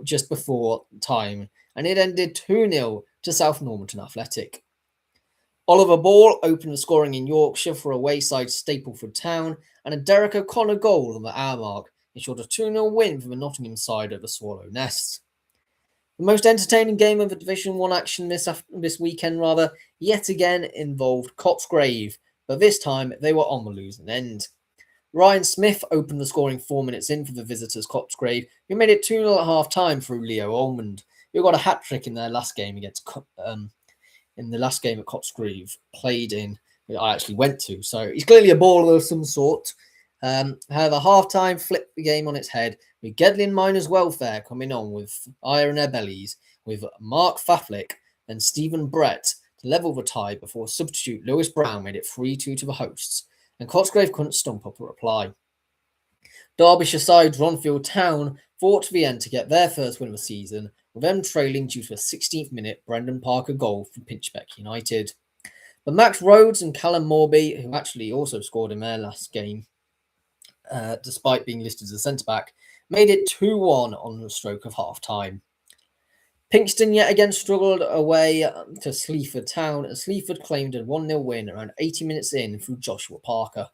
just before time, and it ended 2-0 to South Normanton Athletic. Oliver Ball opened the scoring in Yorkshire for a wayside Stapleford Town, and a Derek O'Connor goal on the hour mark ensured a 2-0 win for the Nottingham side over Swallow Nest. The most entertaining game of the Division 1 action this weekend, yet again involved Cotsgrave, but this time they were on the losing end. Ryan Smith opened the scoring 4 minutes in for the visitors Cotsgrave, who made it 2-0 at half-time through Leo Almond, who got a hat-trick in their last game at Cotsgrave played in, that I actually went to, so he's clearly a baller of some sort. However, half-time flipped the game on its head, with Gedlin Miners Welfare coming on with ire in their bellies, with Mark Faflick and Stephen Brett to level the tie before substitute Lewis Brown made it 3-2 to the hosts, and Cotsgrave couldn't stump up a reply. Derbyshire side Ronfield Town fought to the end to get their first win of the season, with them trailing due to a 16th minute Brendan Parker goal from Pinchbeck United. But Max Rhodes and Callum Morby, who actually also scored in their last game, despite being listed as a centre-back, made it 2-1 on the stroke of half-time. Pinkston yet again struggled away to Sleaford Town, as Sleaford claimed a 1-0 win around 80 minutes in through Joshua Parker.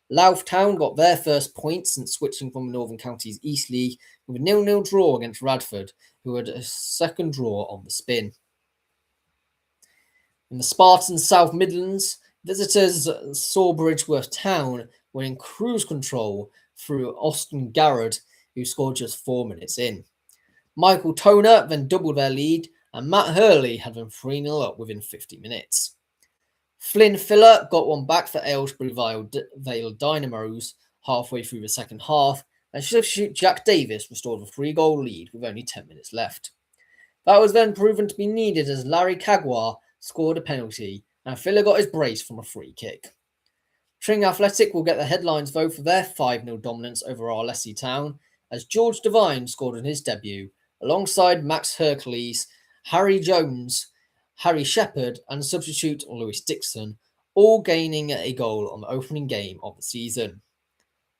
Louth Town got their first points since switching from the Northern Counties East League with a 0-0 draw against Radford, who had a second draw on the spin. In the Spartans South Midlands, visitors saw Bridgeworth Town were in cruise control through Austin Garrett, who scored just 4 minutes in. Michael Toner then doubled their lead, and Matt Hurley had them 3-0 up within 50 minutes. Flynn Filler got one back for Aylesbury Vale Dynamos halfway through the second half, and substitute Jack Davis restored the 3-goal lead with only 10 minutes left. That was then proven to be needed as Larry Kagwa scored a penalty, and Filler got his brace from a free kick. Tring Athletic will get the headlines though for their 5-0 dominance over Arlesey Town, as George Devine scored in his debut, alongside Max Hercules, Harry Jones, Harry Shepherd, and substitute Lewis Dixon, all gaining a goal on the opening game of the season.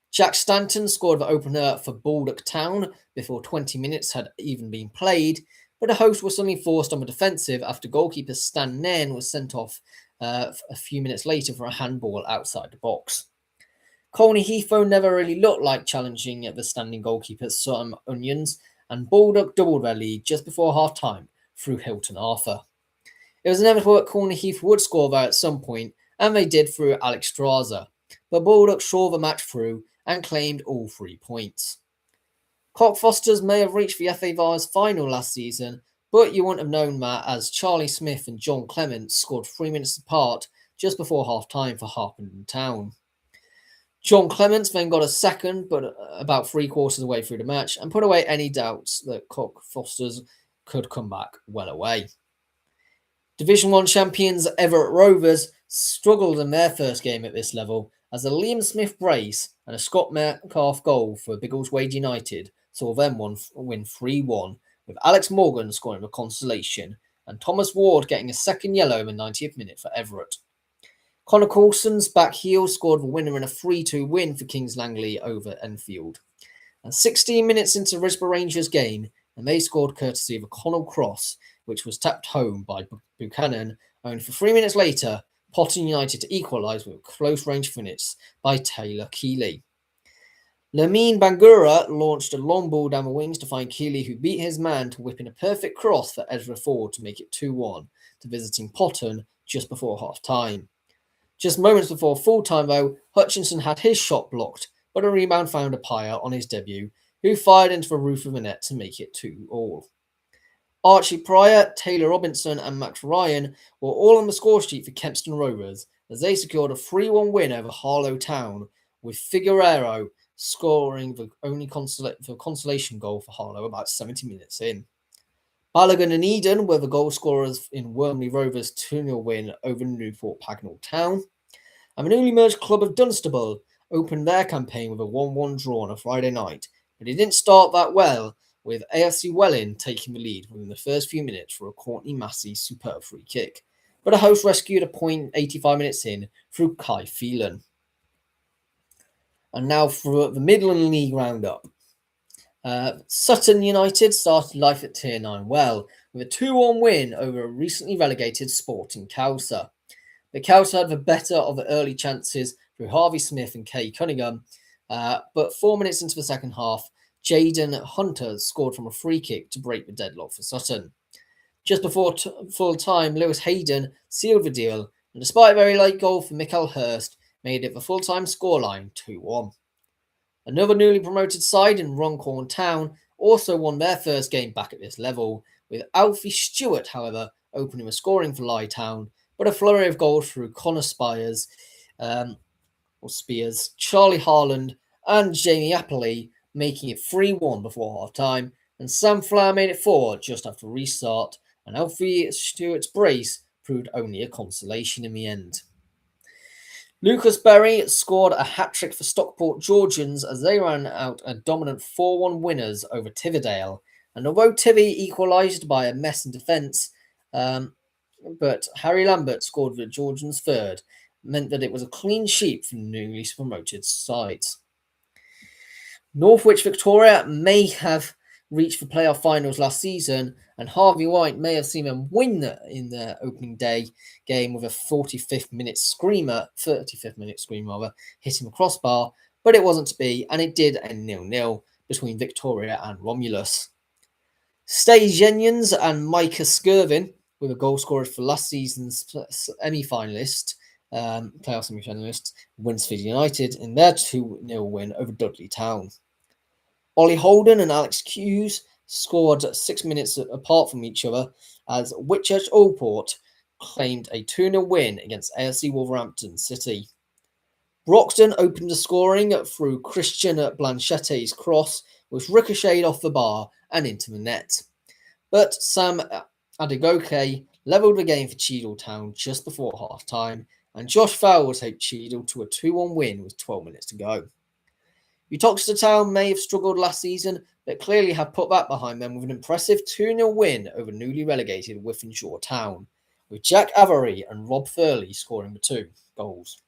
Jack Stanton scored the opener for Baldock Town before 20 minutes had even been played, but the host was suddenly forced on the defensive after goalkeeper Stan Nairn was sent off a few minutes later for a handball outside the box. Colney Heathrow never really looked like challenging the standing goalkeeper Sam Onions, and Baldock doubled their lead just before half-time through Hilton Arthur. It was inevitable that Colney Heath would score there at some point, and they did through Alex Straza, but Baldock saw the match through and claimed all 3 points. Cockfosters may have reached the FA Vars final last season, but you wouldn't have known that as Charlie Smith and John Clements scored 3 minutes apart just before half-time for Harpenden Town. John Clements then got a second, but about 3/4 away through the match, and put away any doubts that Cockfosters could come back well away. Division 1 champions Everett Rovers struggled in their first game at this level, as a Liam Smith brace and a Scott Metcalf goal for Biggleswade United saw them win 3-1, with Alex Morgan scoring a consolation and Thomas Ward getting a second yellow in the 90th minute for Everett. Connor Coulson's back heel scored the winner in a 3-2 win for Kings Langley over Enfield. And 16 minutes into the Risborough Rangers game, and they scored courtesy of a Connell cross, which was tapped home by Buchanan, only for 3 minutes later, Potton United to equalise with a close-range finish by Taylor Keeley. Lamine Bangura launched a long ball down the wings to find Keeley, who beat his man to whip in a perfect cross for Ezra Ford to make it 2-1 to visiting Potton just before half-time. Just moments before full-time, though, Hutchinson had his shot blocked, but a rebound found Appiah on his debut, who fired into the roof of the net to make it 2-2. Archie Pryor, Taylor Robinson and Max Ryan were all on the score sheet for Kempston Rovers as they secured a 3-1 win over Harlow Town, with Figueroa scoring the only consolation goal for Harlow about 70 minutes in. Balogun and Eden were the goal scorers in Wormley Rovers' 2-0 win over Newport Pagnell Town. And the newly merged club of Dunstable opened their campaign with a 1-1 draw on a Friday night, but it didn't start that well, with AFC Welling taking the lead within the first few minutes for a Courtney Massey superb free kick. But the host rescued a point 85 minutes in through Kai Phelan. And now for the Midland League roundup. Sutton United started life at Tier 9 well, with a 2-1 win over a recently relegated Sporting Cowser. The Cowser had the better of the early chances through Harvey Smith and Kay Cunningham, but 4 minutes into the second half, Jaden Hunter scored from a free kick to break the deadlock for Sutton. Just before full time, Lewis Hayden sealed the deal, and despite a very late goal from Michael Hurst, made it the full-time scoreline 2-1. Another newly promoted side in Runcorn Town also won their first game back at this level, with Alfie Stewart, however, opening the scoring for Lye Town, but a flurry of goals through Connor Spears, Charlie Harland, and Jamie Appley, making it 3-1 before half-time, and Sam Flower made it 4 just after restart, and Alfie Stewart's brace proved only a consolation in the end. Lucas Berry scored a hat-trick for Stockport Georgians as they ran out a dominant 4-1 winners over Tividale. And although Tivy equalised by a mess in defence, but Harry Lambert scored the Georgians' third, meant that it was a clean sheet for the newly promoted sides. Northwich Victoria may have reached the playoff finals last season, and Harvey White may have seen them win in their opening day game with a 35th minute screamer hitting the crossbar, but it wasn't to be, and it did end 0-0 between Victoria and Romulus. Stagenians and Micah Skirvin were the goal scorers for last season's playoff semi-finalist, Winsford United, in their 2-0 win over Dudley Town. Ollie Holden and Alex Hughes scored 6 minutes apart from each other as Whitchurch Allport claimed a 2-0 win against AFC Wolverhampton City. Broxton opened the scoring through Christian Blanchette's cross, which ricocheted off the bar and into the net. But Sam Adegoke levelled the game for Cheadle Town just before half-time, and Josh Fowler take Cheadle to a 2-1 win with 12 minutes to go. Uttoxeter Town may have struggled last season, but clearly have put that behind them with an impressive 2-0 win over newly relegated Wythenshawe Town, with Jack Avery and Rob Furley scoring the 2 goals.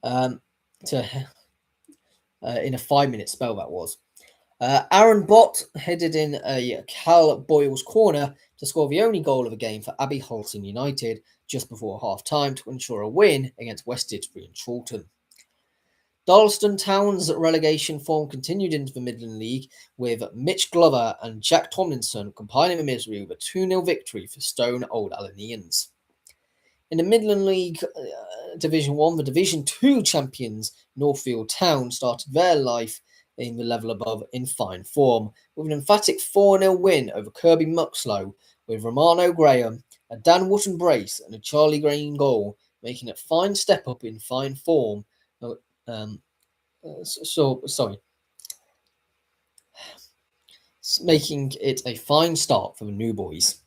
In a 5-minute spell that was. Aaron Bott headed in a Cal Boyle's corner to score the only goal of the game for Abbey Halton United just before half-time to ensure a win against West Didsbury and Chorlton. Darlaston Town's relegation form continued into the Midland League with Mitch Glover and Jack Tomlinson compiling the misery with a 2-0 victory for Stone Old Alleghenians. In the Midland League Division 1, the Division 2 champions Northfield Town started their life in the level above in fine form with an emphatic 4-0 win over Kirby Muxloe with Romano Graham, a Dan Wotton brace and a Charlie Green goal, making it a fine step up in fine form. Making it a fine start for the new boys.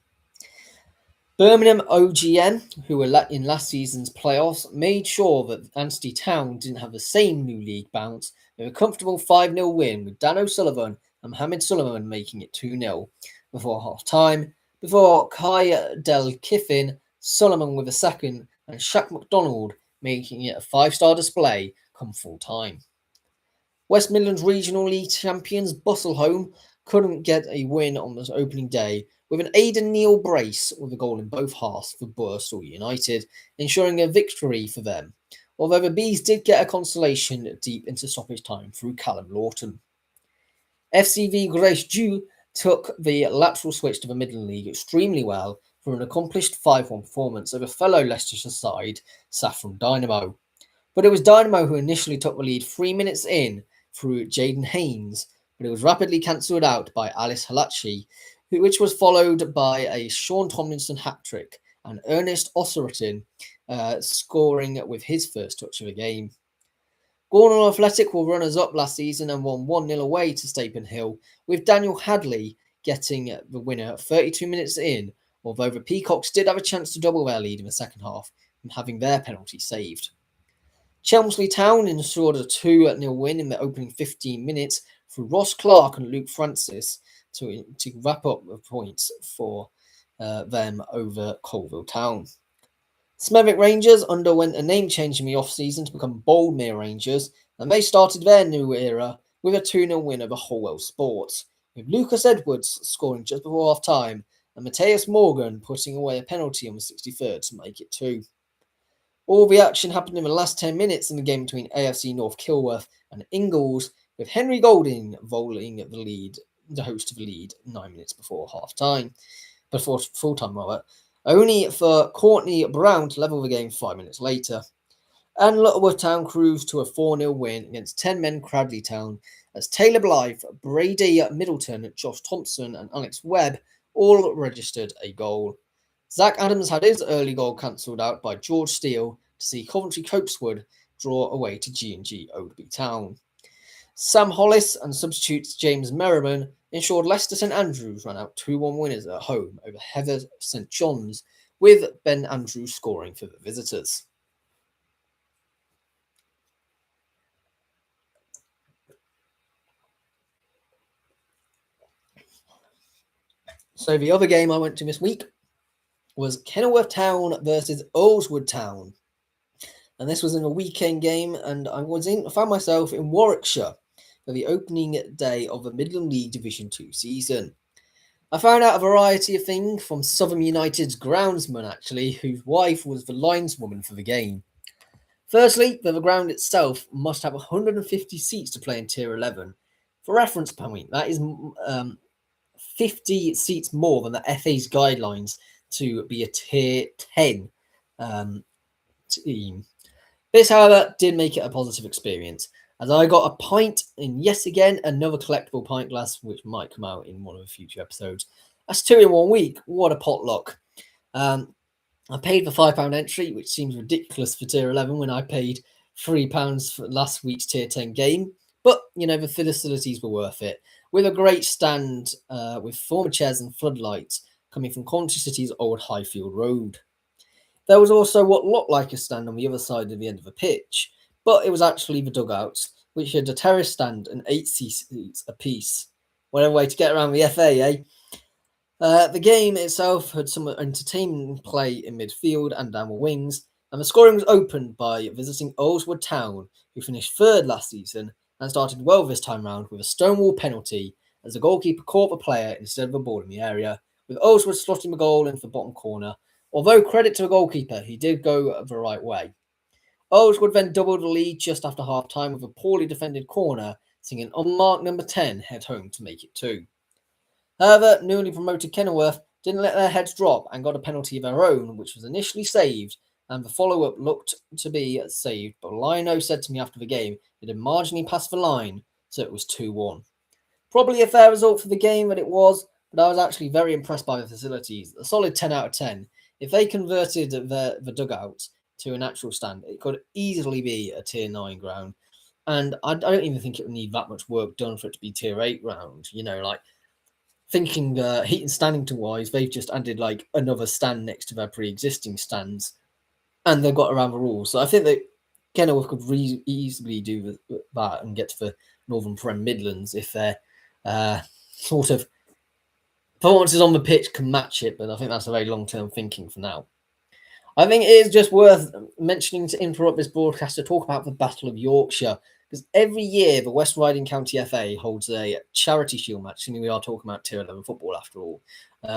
Birmingham OGN, who were in last season's playoffs, made sure that Anstey Town didn't have the same new league bounce with a comfortable 5-0 win with Dan O'Sullivan and Mohamed Sullivan making it 2-0 before half-time, before Kai Del Kiffin, Sullivan with a second, and Shaq McDonald making it a 5-star display come full-time. West Midlands Regional League champions Busselholme couldn't get a win on this opening day with an Aidan Neal brace with a goal in both halves for Bristol United, ensuring a victory for them, although the Bees did get a consolation deep into stoppage time through Callum Lawton. FCV Grace Dew took the lateral switch to the Midland League extremely well for an accomplished 5-1 performance over fellow Leicestershire side Saffron Dynamo. But it was Dynamo who initially took the lead 3 minutes in through Jaden Haynes, but it was rapidly cancelled out by Alice Halachi, which was followed by a Sean Tomlinson hat-trick and Ernest Osserton scoring with his first touch of the game. Gornal Athletic were runners-up last season and won 1-0 away to Stapen Hill, with Daniel Hadley getting the winner 32 minutes in, although the Peacocks did have a chance to double their lead in the second half and having their penalty saved. Chelmsley Town ensured a 2-0 win in the opening 15 minutes through Ross Clark and Luke Francis to wrap up the points for them over Colville Town. Smethwick Rangers underwent a name change in the off-season to become Boldmere Rangers, and they started their new era with a 2-0 win over Holwell Sports, with Lucas Edwards scoring just before half-time and Matthias Morgan putting away a penalty on the 63rd to make it 2. All the action happened in the last 10 minutes in the game between AFC North Kilworth and Ingalls, with Henry Golding bowling the host of the lead 9 minutes before full-time, only for Courtney Brown to level the game 5 minutes later. And Lutterworth Town cruised to a 4-0 win against 10-men Cradley Town as Taylor Blythe, Brady Middleton, Josh Thompson and Alex Webb all registered a goal. Zach Adams had his early goal cancelled out by George Steele to see Coventry Copeswood draw away to G&G Oadby Town. Sam Hollis and substitutes James Merriman ensured Leicester St Andrews ran out 2-1 winners at home over Heather St John's, with Ben Andrews scoring for the visitors. So the other game I went to this week was Kenilworth Town versus Earlswood Town. And this was in a weekend game, and I found myself in Warwickshire for the opening day of the Midland League Division 2 season. I found out a variety of things from Southern United's groundsman, actually, whose wife was the lineswoman for the game. Firstly, the ground itself must have 150 seats to play in Tier 11. For reference point, that is 50 seats more than the FA's guidelines to be a Tier 10 team. This, however, did make it a positive experience, as I got a pint in, yet again, another collectible pint glass, which might come out in one of the future episodes. That's 2 in 1 week. What a potluck. I paid the £5 entry, which seems ridiculous for Tier 11 when I paid £3 for last week's Tier 10 game. But, the facilities were worth it, with a great stand with former chairs and floodlights coming from Coventry City's old Highfield Road. There was also what looked like a stand on the other side of the end of the pitch, but it was actually the dugouts, which had a terrace stand and 8 seats apiece. What a way to get around the FA, eh? The game itself had some entertaining play in midfield and down the wings, and the scoring was opened by visiting Earlswood Town, who finished third last season and started well this time round with a stonewall penalty as the goalkeeper caught the player instead of a ball in the area, with Earlswood slotting the goal into the bottom corner. Although credit to the goalkeeper, he did go the right way. Earlswood then doubled the lead just after half-time with a poorly defended corner, seeing an unmarked number 10 head home to make it 2. However, newly promoted Kenilworth didn't let their heads drop and got a penalty of their own, which was initially saved, and the follow-up looked to be saved, but Lino said to me after the game it had marginally passed the line, so it was 2-1. Probably a fair result for the game that it was, but I was actually very impressed by the facilities. A solid 10 out of 10. If they converted the dugout to an actual stand, it could easily be a Tier 9 ground. And I don't even think it would need that much work done for it to be Tier 8 ground. Thinking heat and standing wise, they've just added another stand next to their pre-existing stands, and they've got around the rules. So I think that Kenilworth could easily do that and get to the Northern Prem Midlands if their sort of performances on the pitch can match it, but I think that's a very long-term thinking for now. I think it is just worth mentioning to interrupt this broadcast to talk about the Battle of Yorkshire, because every year the West Riding County FA holds a charity shield match, we are talking about Tier 11 football after all,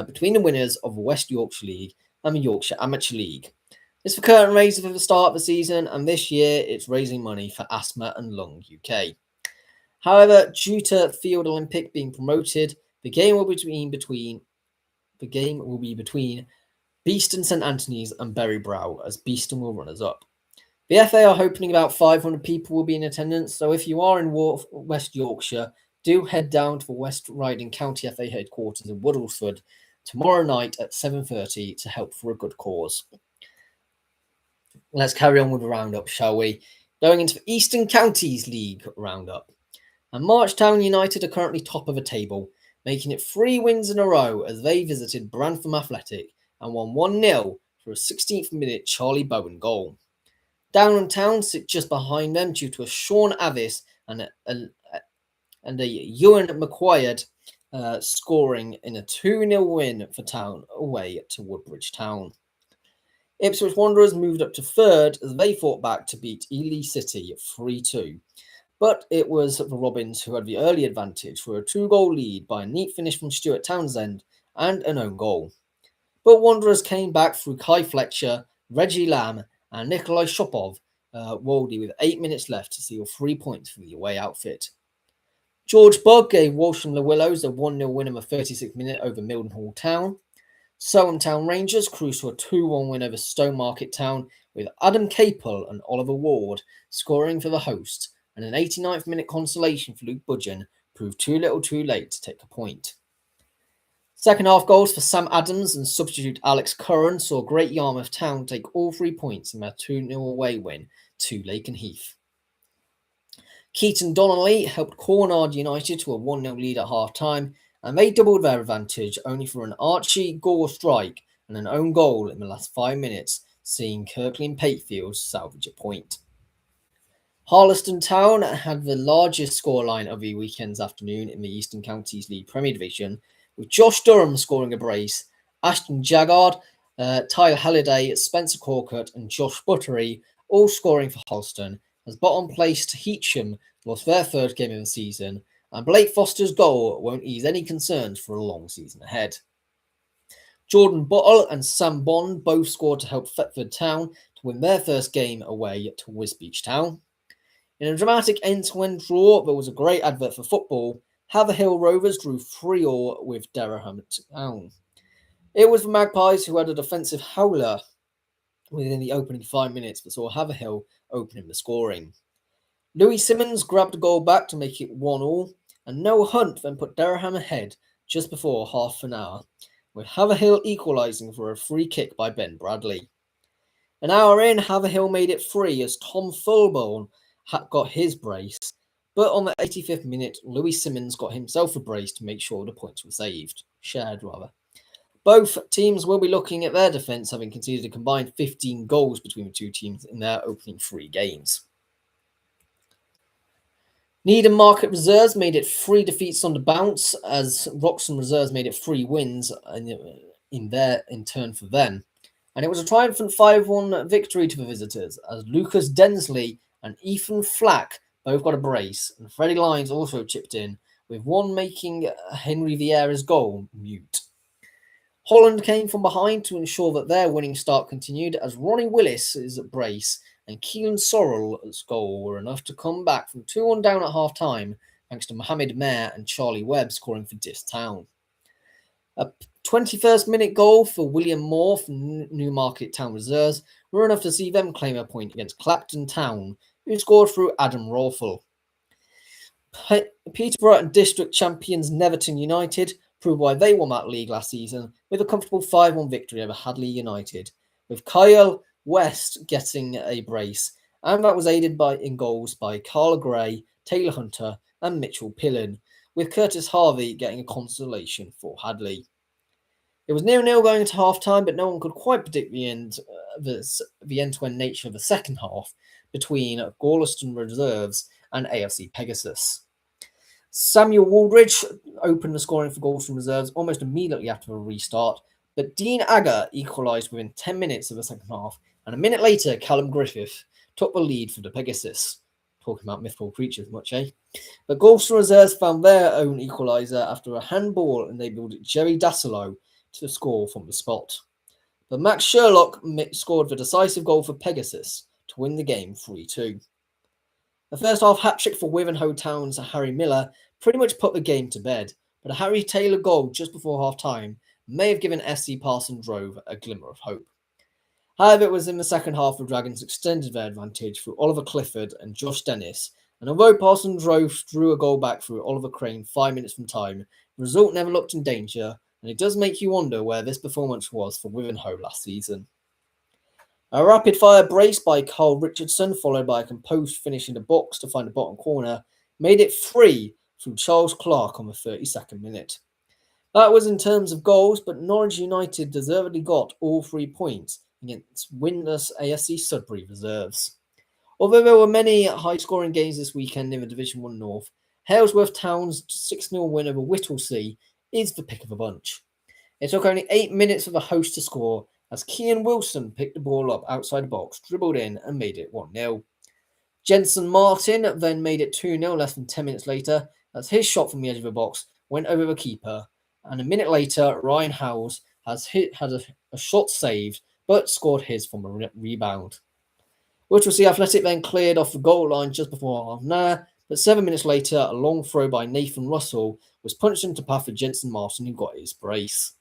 between the winners of the West Yorkshire League and the Yorkshire Amateur League. It's the curtain raiser for the start of the season, and this year it's raising money for Asthma and Lung UK. However, due to Field Olympic being promoted, the game will be between Beeston St Anthony's and Bury Brow, as Beeston will runners up. The FA are hoping about 500 people will be in attendance, so if you are in West Yorkshire, do head down to the West Riding County FA headquarters in Woodlesford tomorrow night at 7:30 to help for a good cause. Let's carry on with the roundup, shall we? Going into the Eastern Counties League roundup. And Marchtown United are currently top of the table, making it 3 wins in a row as they visited Brantham Athletic and won 1-0 for a 16th minute Charlie Bowen goal. Downham Town sit just behind them due to a Sean Avis and a Ewan McQuaid scoring in a 2-0 win for Town away to Woodbridge Town. Ipswich Wanderers moved up to third as they fought back to beat Ely City 3-2. But it was the Robins who had the early advantage for a 2-goal lead by a neat finish from Stuart Townsend and an own goal. But Wanderers came back through Kai Fletcher, Reggie Lamb and Nikolai Shopov Woldy with 8 minutes left to seal 3 points for the away outfit. George Bugg gave Walsham the Willows a 1-0 win in the 36th minute over Mildenhall Town. Soham Town Rangers cruised to a 2-1 win over Stowmarket Town with Adam Capel and Oliver Ward scoring for the host, and an 89th minute consolation for Luke Budgeon proved too little too late to take a point. Second half goals for Sam Adams and substitute Alex Curran saw Great Yarmouth Town take all 3 points in their 2-0 away win to Lakenheath. Keaton Donnelly helped Cornard United to a 1-0 lead at half-time, and they doubled their advantage only for an Archie Gore strike and an own goal in the last 5 minutes, seeing Kirkland Patefield salvage a point. Harleston Town had the largest scoreline of the weekend's afternoon in the Eastern Counties League Premier Division, with Josh Durham scoring a brace, Ashton Jaggard, Tyler Halliday, Spencer Corcutt and Josh Buttery all scoring for Holston, as bottom placed Heacham lost their third game of the season, and Blake Foster's goal won't ease any concerns for a long season ahead. Jordan Bottle and Sam Bond both scored to help Thetford Town to win their first game away to Wisbech Town. In a dramatic end-to-end draw that was a great advert for football, Haverhill Rovers drew 3-3 with Dereham Town. It was the Magpies who had a defensive howler within the opening 5 minutes that saw Haverhill opening the scoring. Louis Simmons grabbed a goal back to make it 1-1, and Noah Hunt then put Dereham ahead just before half an hour, with Haverhill equalising for a free kick by Ben Bradley. An hour in, Haverhill made it 3 as Tom Fulborn got his brace, but on the 85th minute, Louis Simmons got himself a brace to make sure the points were shared. Both teams will be looking at their defence, having conceded a combined 15 goals between the two teams in their opening 3 games. Needham Market Reserves made it 3 defeats on the bounce, as Wroxham Reserves made it 3 wins in turn for them. And it was a triumphant 5-1 victory to the visitors, as Lucas Densley and Ethan Flack both got a brace, and Freddie Lyons also chipped in, with one making Henry Vieira's goal mute. Holland came from behind to ensure that their winning start continued, as Ronnie Willis's brace and Keelan Sorrell's goal were enough to come back from 2-1 down at half-time, thanks to Mohamed Mayer and Charlie Webb scoring for Diss Town. A 21st minute goal for William Moore from Newmarket Town Reserves were enough to see them claim a point against Clapton Town, who scored through Adam Rawful. Peterborough and district champions Netherton United proved why they won that league last season with a comfortable 5-1 victory over Hadley United, with Kyle West getting a brace, and that was aided in goals by Carl Gray, Taylor Hunter and Mitchell Pillen, with Curtis Harvey getting a consolation for Hadley. It was 0-0 going into half-time, but no one could quite predict the end-to-end nature of the second half between Gorleston Reserves and AFC Pegasus. Samuel Waldridge opened the scoring for Gorleston Reserves almost immediately after a restart, but Dean Agger equalised within 10 minutes of the second half, and a minute later, Callum Griffith took the lead for the Pegasus. Talking about mythical creatures much, eh? But Gorleston Reserves found their own equaliser after a handball enabled Jerry Dassolo to score from the spot. But Max Sherlock scored the decisive goal for Pegasus to win the game 3-2. The first half hat-trick for Wivenhoe Town's Harry Miller pretty much put the game to bed, but a Harry Taylor goal just before half-time may have given SC Parson Drove a glimmer of hope. However, it was in the second half the Dragons extended their advantage through Oliver Clifford and Josh Dennis, and although Parson Drove drew a goal back through Oliver Crane 5 minutes from time, the result never looked in danger, and it does make you wonder where this performance was for Wivenhoe last season. A rapid-fire brace by Carl Richardson, followed by a composed finish in the box to find the bottom corner, made it 3 through Charles Clark on the 32nd minute. That was in terms of goals, but Norwich United deservedly got all 3 points against winless AFC Sudbury Reserves. Although there were many high-scoring games this weekend in the Division 1 North, Halesworth Town's 6-0 win over Whittlesea is the pick of the bunch. It took only 8 minutes for the host to score, as Kean Wilson picked the ball up outside the box, dribbled in and made it 1-0. Jensen Martin then made it 2-0 less than 10 minutes later, as his shot from the edge of the box went over the keeper, and a minute later Ryan Howes had a shot saved but scored his from a rebound. Whittlesea Athletic then cleared off the goal line just before half an hour, but 7 minutes later a long throw by Nathan Russell was punched into path for Jensen Martin, who got his brace.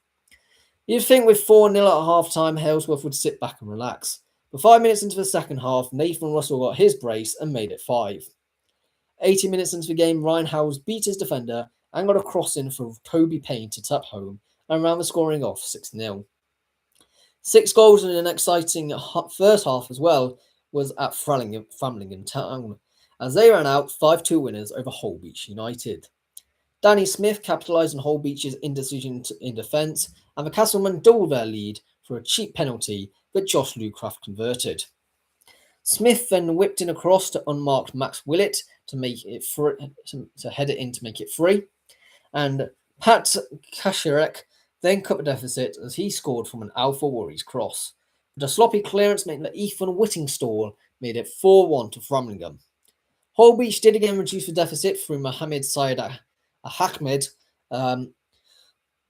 You'd think with 4-0 at half-time, Halesworth would sit back and relax. But 5 minutes into the second half, Nathan Russell got his brace and made it 5. 80 minutes into the game, Ryan Howes beat his defender and got a cross in for Toby Payne to tap home and round the scoring off 6-0. 6 goals in an exciting first half as well was at Framlingham Town, as they ran out 5-2 winners over Holbeach United. Danny Smith capitalised on Holbeach's indecision in defence, and the Castlemen doubled their lead for a cheap penalty that Josh Lucraft converted. Smith then whipped in a cross to unmarked Max Willett to make it to head it in to make it 3, and Pat Kasharek then cut the deficit as he scored from an Alpha Warriors cross. But a sloppy clearance meant that Ethan Whittingstall made it 4-1 to Framlingham. Holbeach did again reduce the deficit through Mohamed Syed Ahmed,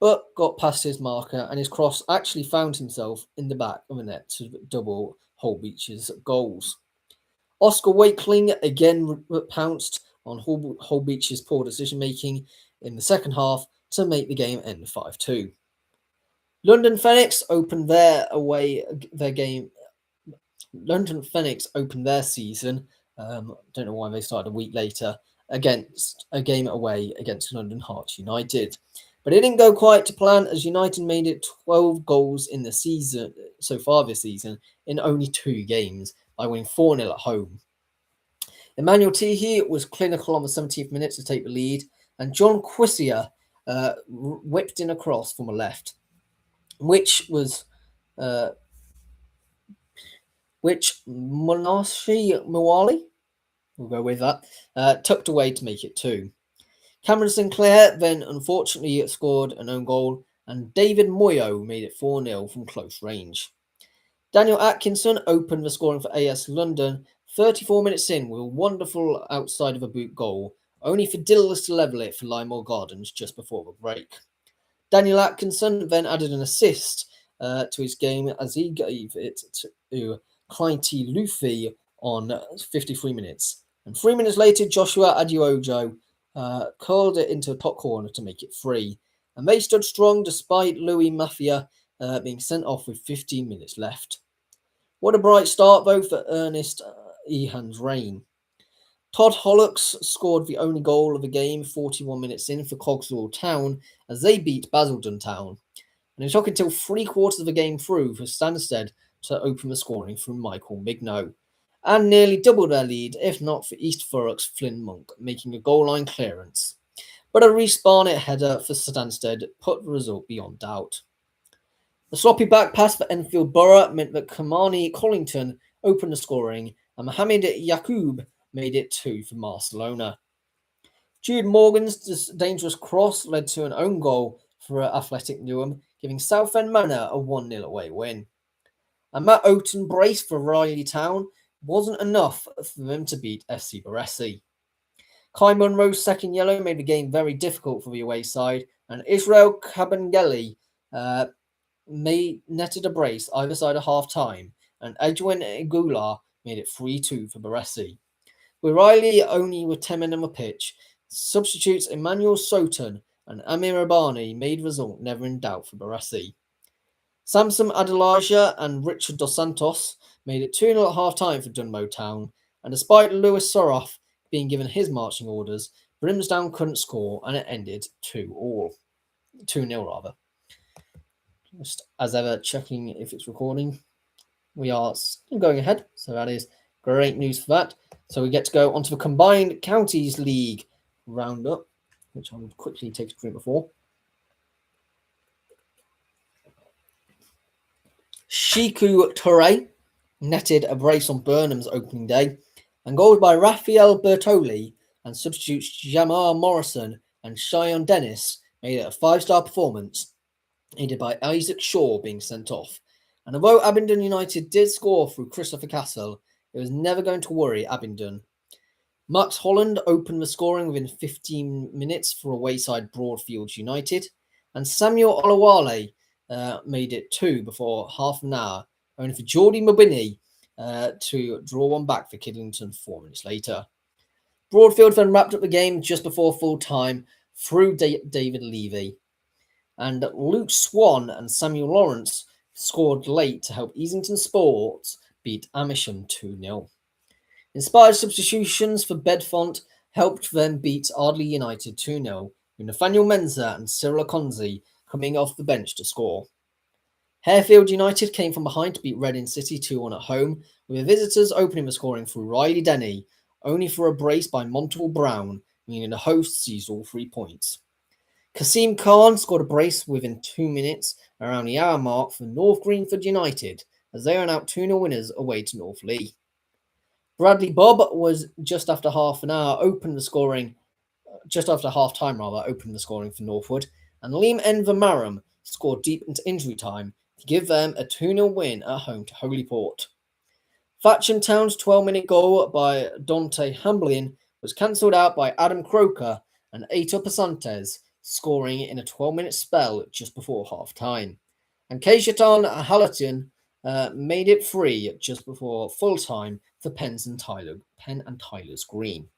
but got past his marker, and his cross actually found himself in the back of the net to double Holbeach's goals. Oscar Wakeling again pounced on Holbeach's poor decision-making in the second half to make the game end 5-2. London Phoenix opened their season. Don't know why they started a week later against a game away against London Hearts United. But it didn't go quite to plan, as United made it 12 goals in the season so far this season in only 2 games by winning 4-0 at home. Emmanuel Teehee was clinical on the 17th minute to take the lead, and John Quissier whipped in a cross from a left, which Monashi Mwali, we'll go with that, tucked away to make it 2. Cameron Sinclair then unfortunately scored an own goal, and David Moyo made it 4-0 from close range. Daniel Atkinson opened the scoring for AS London 34 minutes in with a wonderful outside of a boot goal, only for Dillis to level it for Lymore Gardens just before the break. Daniel Atkinson then added an assist to his game as he gave it to Clytie Luffy on 53 minutes. And 3 minutes later, Joshua Adiojo curled it into a top corner to make it 3. And they stood strong despite Louis Mafia being sent off with 15 minutes left. What a bright start, though, for Ernest Ehan's reign. Todd Hollocks scored the only goal of the game 41 minutes in for Cogswell Town as they beat Basildon Town. And it took until 3/4 of the game through for Stansted to open the scoring through Michael Migno, and nearly doubled their lead, if not for East Thurrock's Flynn Monk making a goal line clearance. But a Reece Barnett header for Stansted put the result beyond doubt. The sloppy back pass for Enfield Borough meant that Kamani Collington opened the scoring, and Mohamed Yacoub made it 2 for Barcelona. Jude Morgan's dangerous cross led to an own goal for Athletic Newham, giving Southend Manor a 1-0 away win. And Matt Oaten brace for Riley Town wasn't enough for them to beat FC Baresi. Kai Munro's second yellow made the game very difficult for the away side, and Israel Kabengeli netted a brace either side of half-time, and Edwin Igula made it 3-2 for Baresi. With Riley only with 10 men on the pitch, substitutes Emmanuel Soton and Amir Abani made the result never in doubt for Baresi. Samson Adelaja and Richard Dos Santos made it 2-0 at half-time for Dunmow Town, and despite Lewis Soroff being given his marching orders, Brimsdown couldn't score and it ended 2-0 rather. Just as ever, checking if it's recording. We are still going ahead, so that is great news for that. So we get to go onto the Combined Counties League roundup, which I will quickly take a drink before. Shiku Toure netted a brace on Burnham's opening day, and goals by Raphael Bertoli and substitutes Jamar Morrison and Cheyenne Dennis made it a 5-star performance, aided by Isaac Shaw being sent off. And although Abingdon United did score through Christopher Castle, it was never going to worry Abingdon. Max Holland opened the scoring within 15 minutes for Wayside Broadfields United, and Samuel Olawale made it 2 before half an hour, only for Geordie Mabini to draw one back for Kidlington 4 minutes later. Broadfield then wrapped up the game just before full time through David Levy, and Luke Swan and Samuel Lawrence scored late to help Easington Sports beat Amersham 2-0. Inspired substitutions for Bedfont helped them beat Ardley United 2-0, with Nathaniel Menza and Cyril Akonzi coming off the bench to score. Harefield United came from behind to beat Reading City 2-1 at home, with the visitors opening the scoring through Riley Denny, only for a brace by Montal Brown, meaning the hosts seized all 3 points. Kasim Khan scored a brace within 2 minutes around the hour mark for North Greenford United, as they are now 2-0 winners away to North Lee. Bradley Bob was just after half an hour opened the scoring just after half-time opened the scoring for Northwood, and Liam Envermarum scored deep into injury time to give them a 2-0 win at home to Holyport. Thatcham Town's 12-minute goal by Dante Hamblin was cancelled out by Adam Croker and Aitor Pasantes, scoring in a 12-minute spell just before half-time. And Keishatan Halatin made it free just before full-time for Penn and Tyler's Green.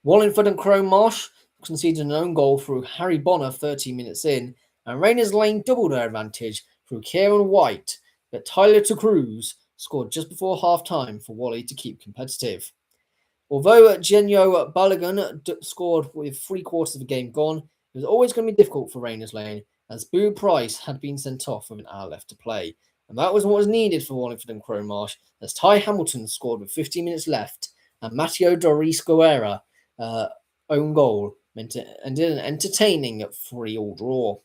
Wallingford and Cromarsh conceded an own goal through Harry Bonner 13 minutes in, and Rayners Lane doubled their advantage through Kieran White, but Tyler Cruz scored just before half-time for Wally to keep competitive. Although Genyo Balogun scored with 3/4 of the game gone, it was always going to be difficult for Rayners Lane, as Boo Price had been sent off with an hour left to play. And that was what was needed for Wallingford and Cromarsh, as Ty Hamilton scored with 15 minutes left, and Matteo Doris Guerra own goal ended an entertaining 3-3 draw.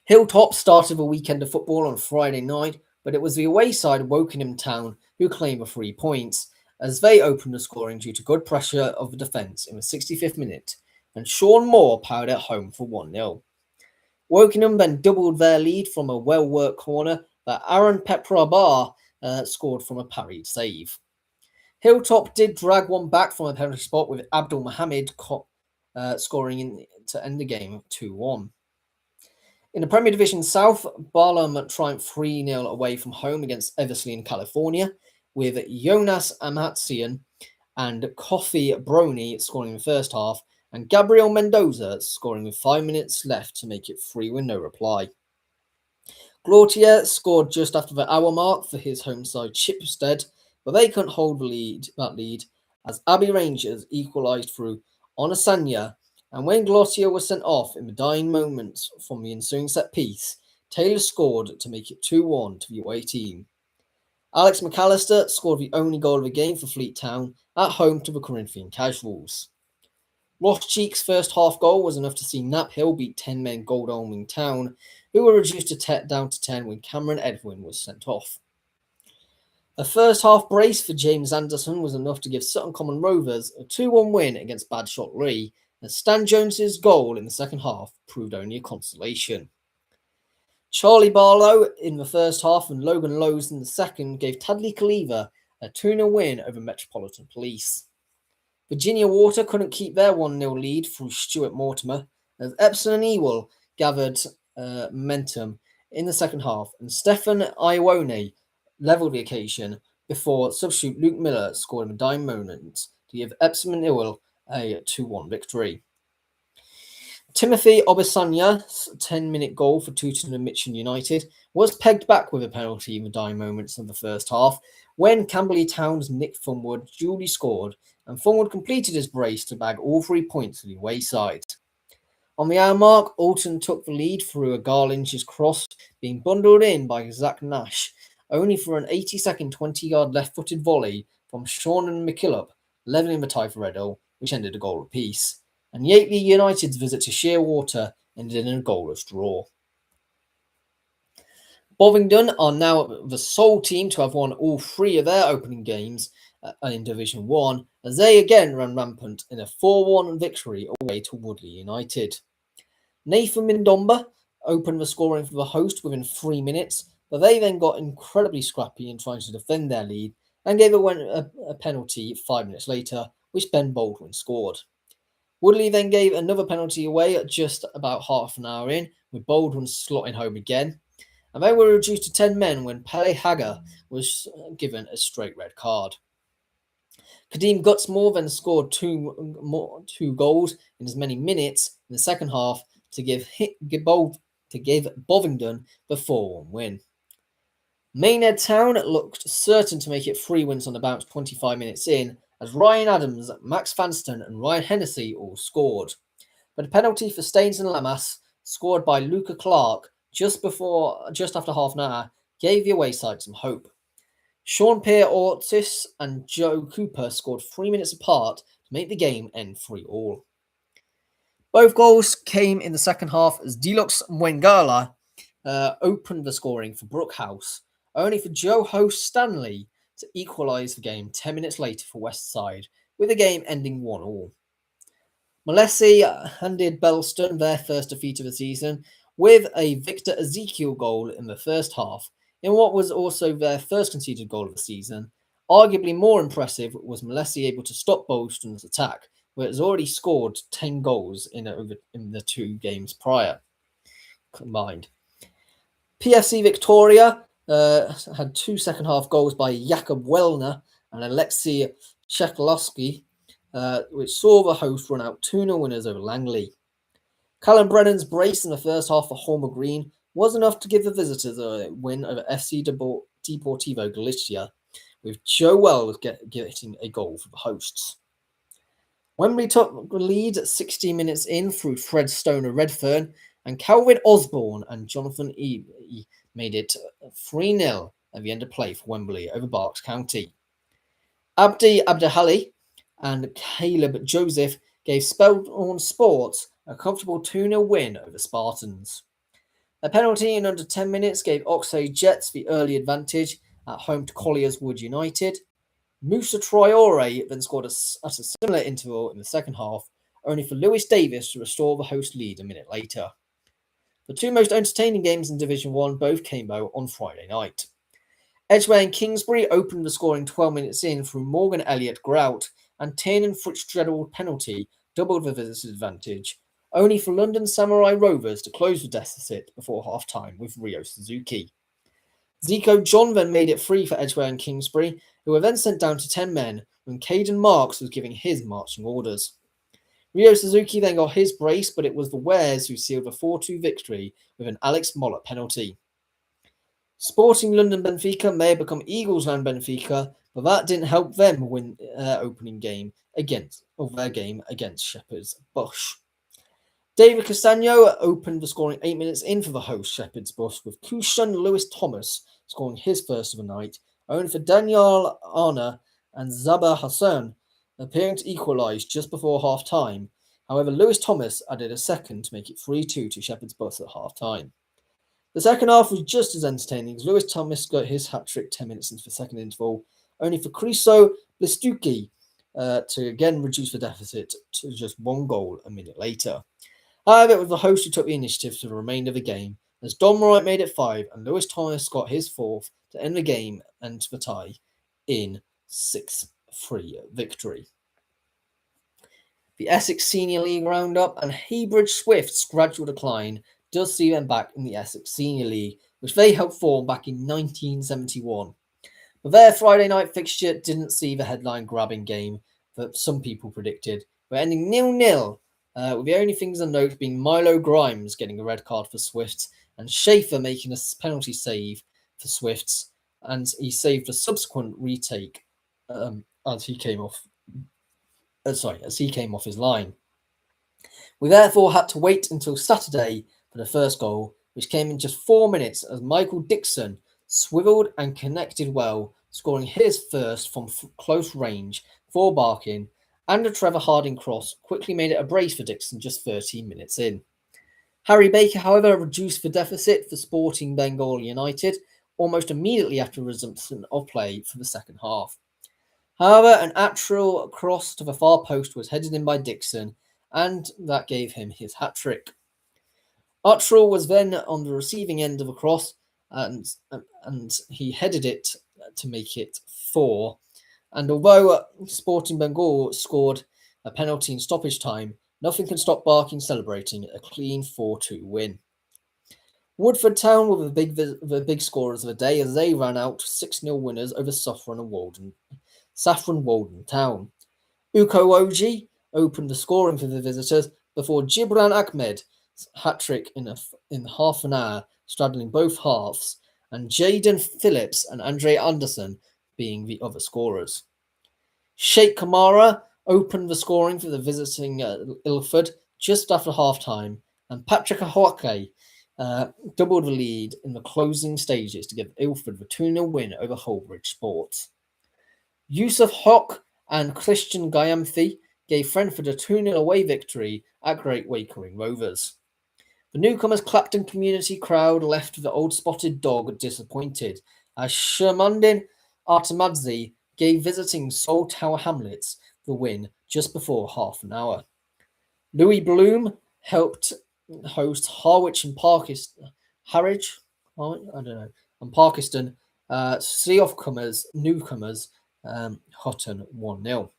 Hilltop started the weekend of football on Friday night, but it was the away side Wokingham Town who claimed the 3 points, as they opened the scoring due to good pressure of the defence in the 65th minute, and Sean Moore powered it home for 1-0. Wokingham then doubled their lead from a well-worked corner that Aaron Peprabar scored from a parried save. Hilltop did drag one back from a penalty spot with Abdul Mohammed scoring to end the game 2-1. In the Premier Division South, Barlam triumphed 3-0 away from home against Eversley in California, with Jonas Amatsian and Kofi Brony scoring in the first half, and Gabriel Mendoza scoring with 5 minutes left to make it 3 with no reply. Glautier scored just after the hour mark for his home side Chipstead, but they couldn't hold that lead as Abbey Rangers equalised through Onasanya, and when Glautier was sent off in the dying moments from the ensuing set piece, Taylor scored to make it 2-1 to the away team. Alex McAllister scored the only goal of the game for Fleet Town at home to the Corinthian Casuals. Ross Cheek's first half goal was enough to see Knapp Hill beat 10-men Godalming Town, who were reduced down to 10 when Cameron Edwin was sent off. A first half brace for James Anderson was enough to give Sutton Common Rovers a 2-1 win against Badshot Lee, and Stan Jones's goal in the second half proved only a consolation. Charlie Barlow in the first half and Logan Lowe's in the second gave Tadley Cleaver a 2-0 win over Metropolitan Police. Virginia Water couldn't keep their 1-0 lead through Stuart Mortimer, as Epsom and Ewell gathered momentum in the second half, and Stefan Iwone levelled the occasion before substitute Luke Miller scored in a dying moment to give Epsom and Ewell a 2-1 victory. Timothy Obasanya's 10-minute goal for Tooting and Mitchell United was pegged back with a penalty in the dying moments of the first half when Camberley Town's Nick Funwood duly scored, and Funwood completed his brace to bag all 3 points to the away side. On the hour mark, Alton took the lead through a Garlinge's cross being bundled in by Zach Nash, only for an 82nd 20-yard left-footed volley from Sean and McKillop, levelling the tie for Redhill, which ended a goal apiece. And Yateley United's visit to Shearwater ended in a goalless draw. Bovingdon are now the sole team to have won all 3 of their opening games in Division 1, as they again ran rampant in a 4-1 victory away to Woodley United. Nathan Mindomba opened the scoring for the host within 3 minutes, but they then got incredibly scrappy in trying to defend their lead and gave a penalty 5 minutes later, which Ben Baldwin scored. Woodley then gave another penalty away at just about half an hour in, with Baldwin slotting home again. And they were reduced to 10 men when Pele Hager was given a straight red card. Kadeem Gutsmore then scored two goals in as many minutes in the second half to give Bovingdon the 4-1 win. Maynard Town looked certain to make it 3 wins on the bounce 25 minutes in, as Ryan Adams, Max Fanston and Ryan Hennessy all scored. But a penalty for Staines and Lamas, scored by Luca Clark just after half an hour, gave the away side some hope. Sean Pierre Ortiz and Joe Cooper scored 3 minutes apart to make the game end 3-3. Both goals came in the second half as Deluxe Mwengala opened the scoring for Brookhouse, only for Joe Host Stanley to equalise the game 10 minutes later for West Side, with the game ending 1-1. Molessi handed Bellston their first defeat of the season with a Victor Ezekiel goal in the first half, in what was also their first conceded goal of the season. Arguably more impressive was Molessi able to stop Bellston's attack, where it has already scored 10 goals in the 2 games prior combined. PFC Victoria had 2 second half goals by Jakub Welner and Alexei Chekolowski, which saw the host run out 2-0 winners over Langley. Callum Brennan's brace in the first half for Holmer Green was enough to give the visitors a win over FC Deportivo Galicia, with Joe Wells getting a goal for the hosts. Wembley took the lead at 16 minutes in through Fred Stoner Redfern, and Calvin Osborne and Jonathan Eby made it 3-0 at the end of play for Wembley over Berks County. Abdi Abdihali and Caleb Joseph gave Spellhorn Sports a comfortable 2-0 win over Spartans. A penalty in under 10 minutes gave Oxley Jets the early advantage at home to Colliers Wood United. Musa Traore then scored at a similar interval in the second half, only for Lewis Davis to restore the host lead a minute later. The 2 most entertaining games in Division 1 both came out on Friday night. Edgware and Kingsbury opened the scoring 12 minutes in through Morgan Elliott grout, and Tiernan Fitzgerald penalty doubled the visitors' advantage, only for London Samurai Rovers to close the deficit before half-time with Rio Suzuki. Zico John then made it free for Edgware and Kingsbury, who were then sent down to 10 men when Caden Marks was giving his marching orders. Rio Suzuki then got his brace, but it was the Wares who sealed a 4-2 victory with an Alex Mollett penalty. Sporting London Benfica may have become Eagles Land Benfica, but that didn't help them win their opening game against Shepherd's Bush. David Castagno opened the scoring 8 minutes in for the host Shepherd's Bush, with Kushan Lewis Thomas scoring his first of the night, only for Daniel Arna and Zaba Hassan appearing to equalise just before half-time. However, Lewis Thomas added a second to make it 3-2 to Shepherd's Bush at half-time. The second half was just as entertaining as Lewis Thomas got his hat-trick 10 minutes into the second interval, only for Chriso Blistuki to again reduce the deficit to just 1 goal a minute later. However, it was the host who took the initiative for the remainder of the game, as Don Wright made it 5 and Lewis Thomas got his 4th to end the game and the tie in 6-3 victory. The Essex Senior League roundup and Heybridge Swift's gradual decline does see them back in the Essex Senior League, which they helped form back in 1971. But their Friday night fixture didn't see the headline-grabbing game that some people predicted. We're ending 0-0, with the only things of note being Milo Grimes getting a red card for Swifts and Schaefer making a penalty save for Swifts, and he saved a subsequent retake as he came off his line. We therefore had to wait until Saturday for the first goal, which came in just 4 minutes as Michael Dixon swiveled and connected well, scoring his first from close range for Barking, and a Trevor Harding cross quickly made it a brace for Dixon just 13 minutes in. Harry Baker, however, reduced the deficit for Sporting Bengal United almost immediately after resumption of play for the second half. However, an actual cross to the far post was headed in by Dixon, and that gave him his hat-trick. Uttrell was then on the receiving end of a cross, and he headed it to make it 4. And although Sporting Bengal scored a penalty in stoppage time, nothing can stop Barking celebrating a clean 4-2 win. Woodford Town were the big scorers of the day as they ran out 6-0 winners over Saffron Walden Town. Uko Oji opened the scoring for the visitors before Gibran Ahmed hat-trick in half an hour, straddling both halves, and Jaden Phillips and Andre Anderson being the other scorers. Sheikh Kamara opened the scoring for the visiting Ilford just after half-time, and Patrick Ahwake doubled the lead in the closing stages to give Ilford the 2-0 win over Holbridge Sports. Yusuf Hock and Christian Gayamthi gave Brentford a 2-0 away victory at Great Wakering Rovers. The newcomers' Clapton community crowd left the old spotted dog disappointed as Shermundin Artemadze gave visiting Seoul Tower Hamlets the win just before half an hour. Louis Bloom helped host Harwich and Harwich, I don't know, and Parkiston see off newcomers, Hutton 1-0.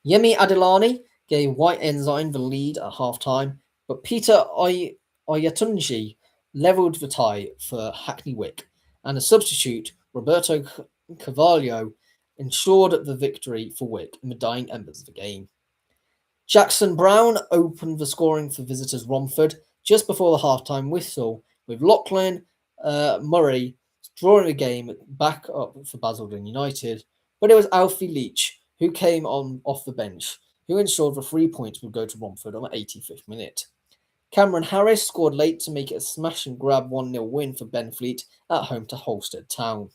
Yemi Adelani gave White Ensign the lead at half-time, but Peter Oyatunji levelled the tie for Hackney Wick, and a substitute, Roberto Carvalho, ensured the victory for Wick in the dying embers of the game. Jackson Brown opened the scoring for visitors Romford just before the half-time whistle, with Lachlan Murray drawing the game back up for Basildon United, but it was Alfie Leach who came on off the bench, who ensured the 3 points would go to Romford on the 85th minute. Cameron Harris scored late to make it a smash-and-grab 1-0 win for Benfleet at home to Holstead Town.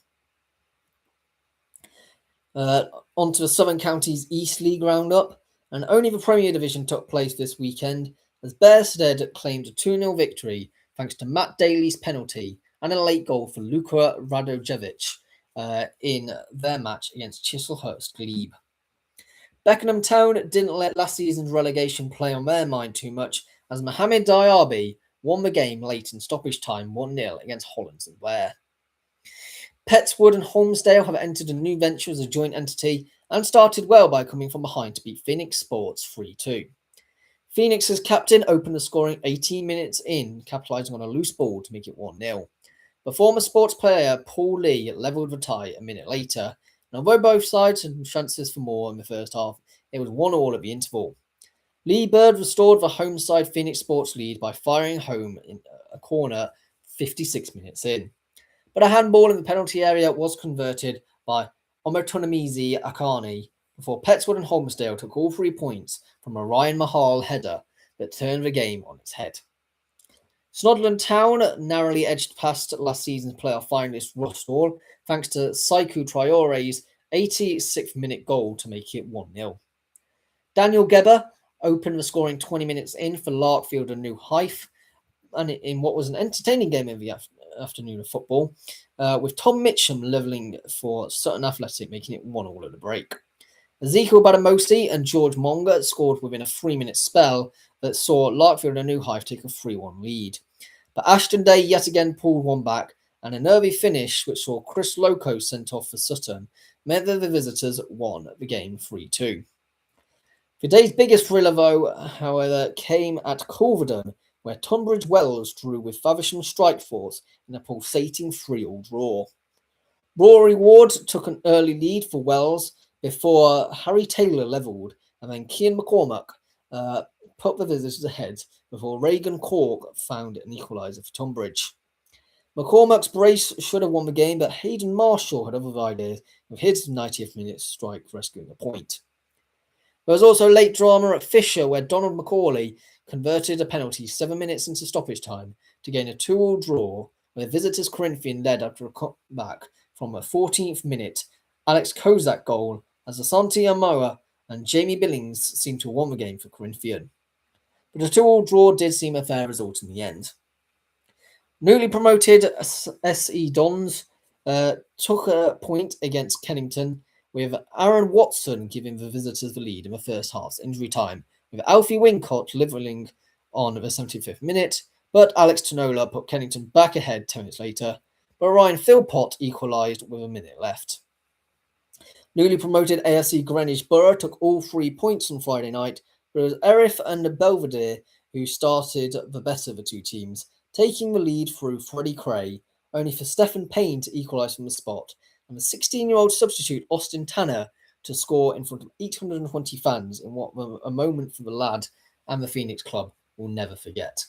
Onto the Southern Counties East League roundup, and only the Premier Division took place this weekend as Bearsted claimed a 2-0 victory thanks to Matt Daly's penalty and a late goal for Luka Radojevic in their match against Chislehurst Glebe. Beckenham Town didn't let last season's relegation play on their mind too much as Mohamed Diaby won the game late in stoppage time 1-0 against Hollands and Ware. Pettswood and Holmesdale have entered a new venture as a joint entity and started well by coming from behind to beat Phoenix Sports 3-2. Phoenix's captain opened the scoring 18 minutes in, capitalising on a loose ball to make it 1-0. The former Sports player Paul Lee levelled the tie a minute later, and although both sides had chances for more in the first half, it was 1-1 at the interval. Lee Bird restored the home side Phoenix Sports lead by firing home in a corner 56 minutes in. But a handball in the penalty area was converted by Omertunamizi Akani before Pettswood and Holmesdale took all 3 points from a Ryan Mahal header that turned the game on its head. Snodland Town narrowly edged past last season's playoff finalist Rostall thanks to Saiku Traore's 86th minute goal to make it 1-0. Daniel Gebber opened the scoring 20 minutes in for Larkfield and New Hythe, and in what was an entertaining game of the afternoon of football, with Tom Mitcham levelling for Sutton Athletic, making it 1-1 at the break. Ezekiel Badamosi and George Monga scored within a 3-minute spell that saw Larkfield and New Hythe take a 3-1 lead. But Ashton Day yet again pulled one back, and a nervy finish, which saw Chris Loco sent off for Sutton, meant that the visitors won the game 3-2. The day's biggest thriller, though, however, came at Culverden, where Tunbridge Wells drew with Faversham Strikeforce in a pulsating 3-3 draw. Rory Ward took an early lead for Wells before Harry Taylor levelled, and then Cian McCormack put the visitors ahead before Reagan Cork found an equaliser for Tunbridge. McCormack's brace should have won the game, but Hayden Marshall had other ideas with his 90th minute strike rescuing a point. There was also late drama at Fisher, where Donald McCauley converted a penalty 7 minutes into stoppage time to gain a 2-2 draw, where visitors Corinthian led after a cutback from a 14th minute Alex Kozak goal as Asante Amoa and Jamie Billings seemed to have won the game for Corinthian. But a 2-2 draw did seem a fair result in the end. Newly promoted SE Dons took a point against Kennington, with Aaron Watson giving the visitors the lead in the first half's injury time, with Alfie Wincott levelling on the 75th minute, but Alex Tanola put Kennington back ahead 10 minutes later, but Ryan Philpott equalised with a minute left. Newly promoted AFC Greenwich Borough took all 3 points on Friday night, but it was Erith and Belvedere who started the better of the two teams, taking the lead through Freddie Cray, only for Stephen Payne to equalise from the spot, and the 16-year-old substitute Austin Tanner to score in front of 820 fans in what a moment for the lad and the Phoenix club will never forget.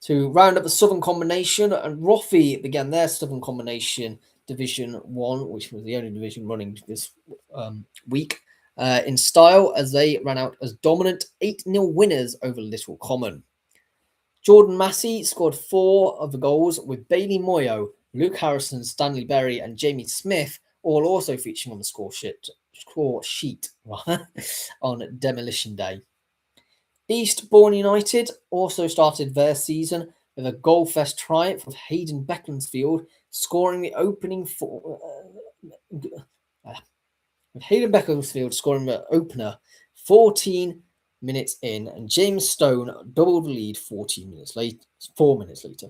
To round up the Southern Combination, and Roffey began their Southern Combination Division 1, which was the only division running this week, in style as they ran out as dominant 8-0 winners over Little Common. Jordan Massey scored 4 of the goals, with Bailey Moyo, Luke Harrison, Stanley Berry and Jamie Smith all also featuring on the score sheet on Demolition Day. Eastbourne United also started their season with a goal-fest triumph of Hayden Beaconsfield scoring the opening with Hayden Beaconsfield scoring the opener 14 minutes in, and James Stone doubled the lead 4 minutes later.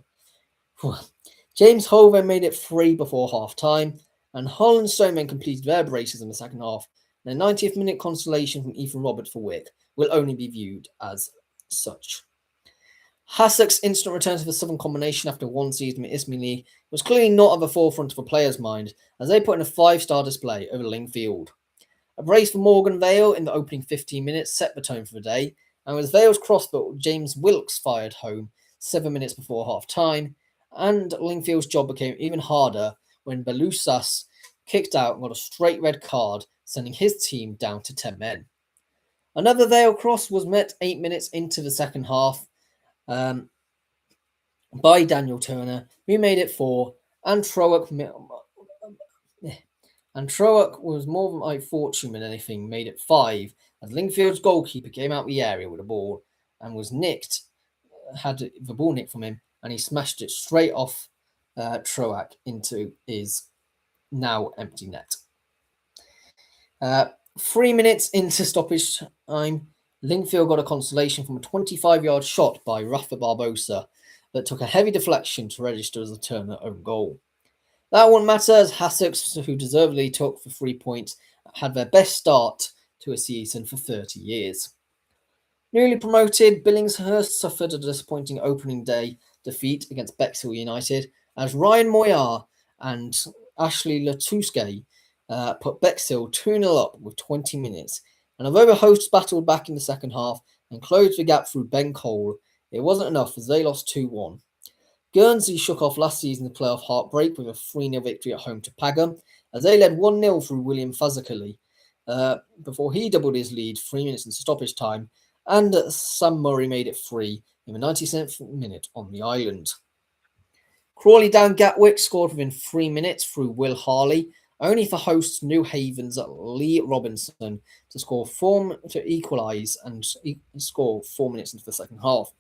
James Hover made it 3 before half time, and Hull and Stoneman completed their braces in the second half. And a 90th minute consolation from Ethan Roberts for Wick will only be viewed as such. Hassock's instant return to the Southern combination after one season with Ismaili was clearly not at the forefront of a player's mind, as they put in a 5-star display over Lingfield. A brace for Morgan Vale in the opening 15 minutes set the tone for the day, and with Vale's crossbar, James Wilkes fired home 7 minutes before half time, and Lingfield's job became even harder when Belusas kicked out and got a straight red card, sending his team down to 10 men. Another Vale cross was met 8 minutes into the second half by Daniel Turner, who made it 4, and Trowick was more than my fortune than anything, made it 5, as Lingfield's goalkeeper came out the area with the ball and had the ball nicked from him, and he smashed it straight off Trowick into his now empty net. 3 minutes into stoppage time, Lingfield got a consolation from a 25-yard shot by Rafa Barbosa that took a heavy deflection to register as a Turner own goal. That wouldn't matter, as Hassocks, who deservedly took the 3 points, had their best start to a season for 30 years. Newly promoted, Billingshurst suffered a disappointing opening day defeat against Bexhill United, as Ryan Moyar and Ashley Latuske put Bexhill 2-0 up with 20 minutes. And although the hosts battled back in the second half and closed the gap through Ben Cole, it wasn't enough as they lost 2-1. Guernsey shook off last season's playoff heartbreak with a 3-0 victory at home to Pagham, as they led 1-0 through William Fazakerley before he doubled his lead 3 minutes into stoppage time, and Sam Murray made it 3 in the 97th minute on the island. Crawley Down Gatwick scored within 3 minutes through Will Harley, only for hosts New Haven's Lee Robinson to equalise and score 4 minutes into the second half.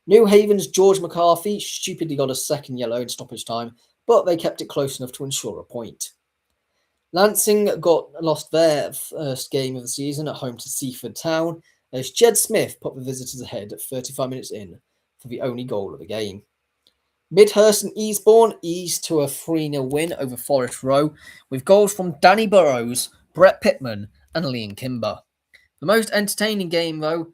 New Haven's George McCarthy stupidly got a second yellow in stoppage time, but they kept it close enough to ensure a point. Lancing lost their first game of the season at home to Seaford Town, as Jed Smith put the visitors ahead at 35 minutes in for the only goal of the game. Midhurst and Eastbourne eased to a 3-0 win over Forest Row, with goals from Danny Burrows, Brett Pittman and Liam Kimber. The most entertaining game, though,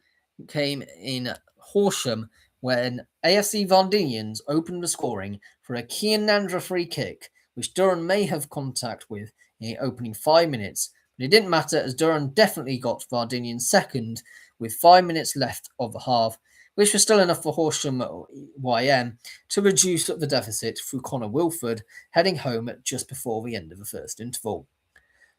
came in Horsham, when AFC Vardinians opened the scoring for a Kian Nandra free kick, which Durham may have contact with in the opening 5 minutes, but it didn't matter, as Durham definitely got Vardinians second with 5 minutes left of the half, which was still enough for Horsham YM to reduce the deficit through Connor Wilford heading home just before the end of the first interval.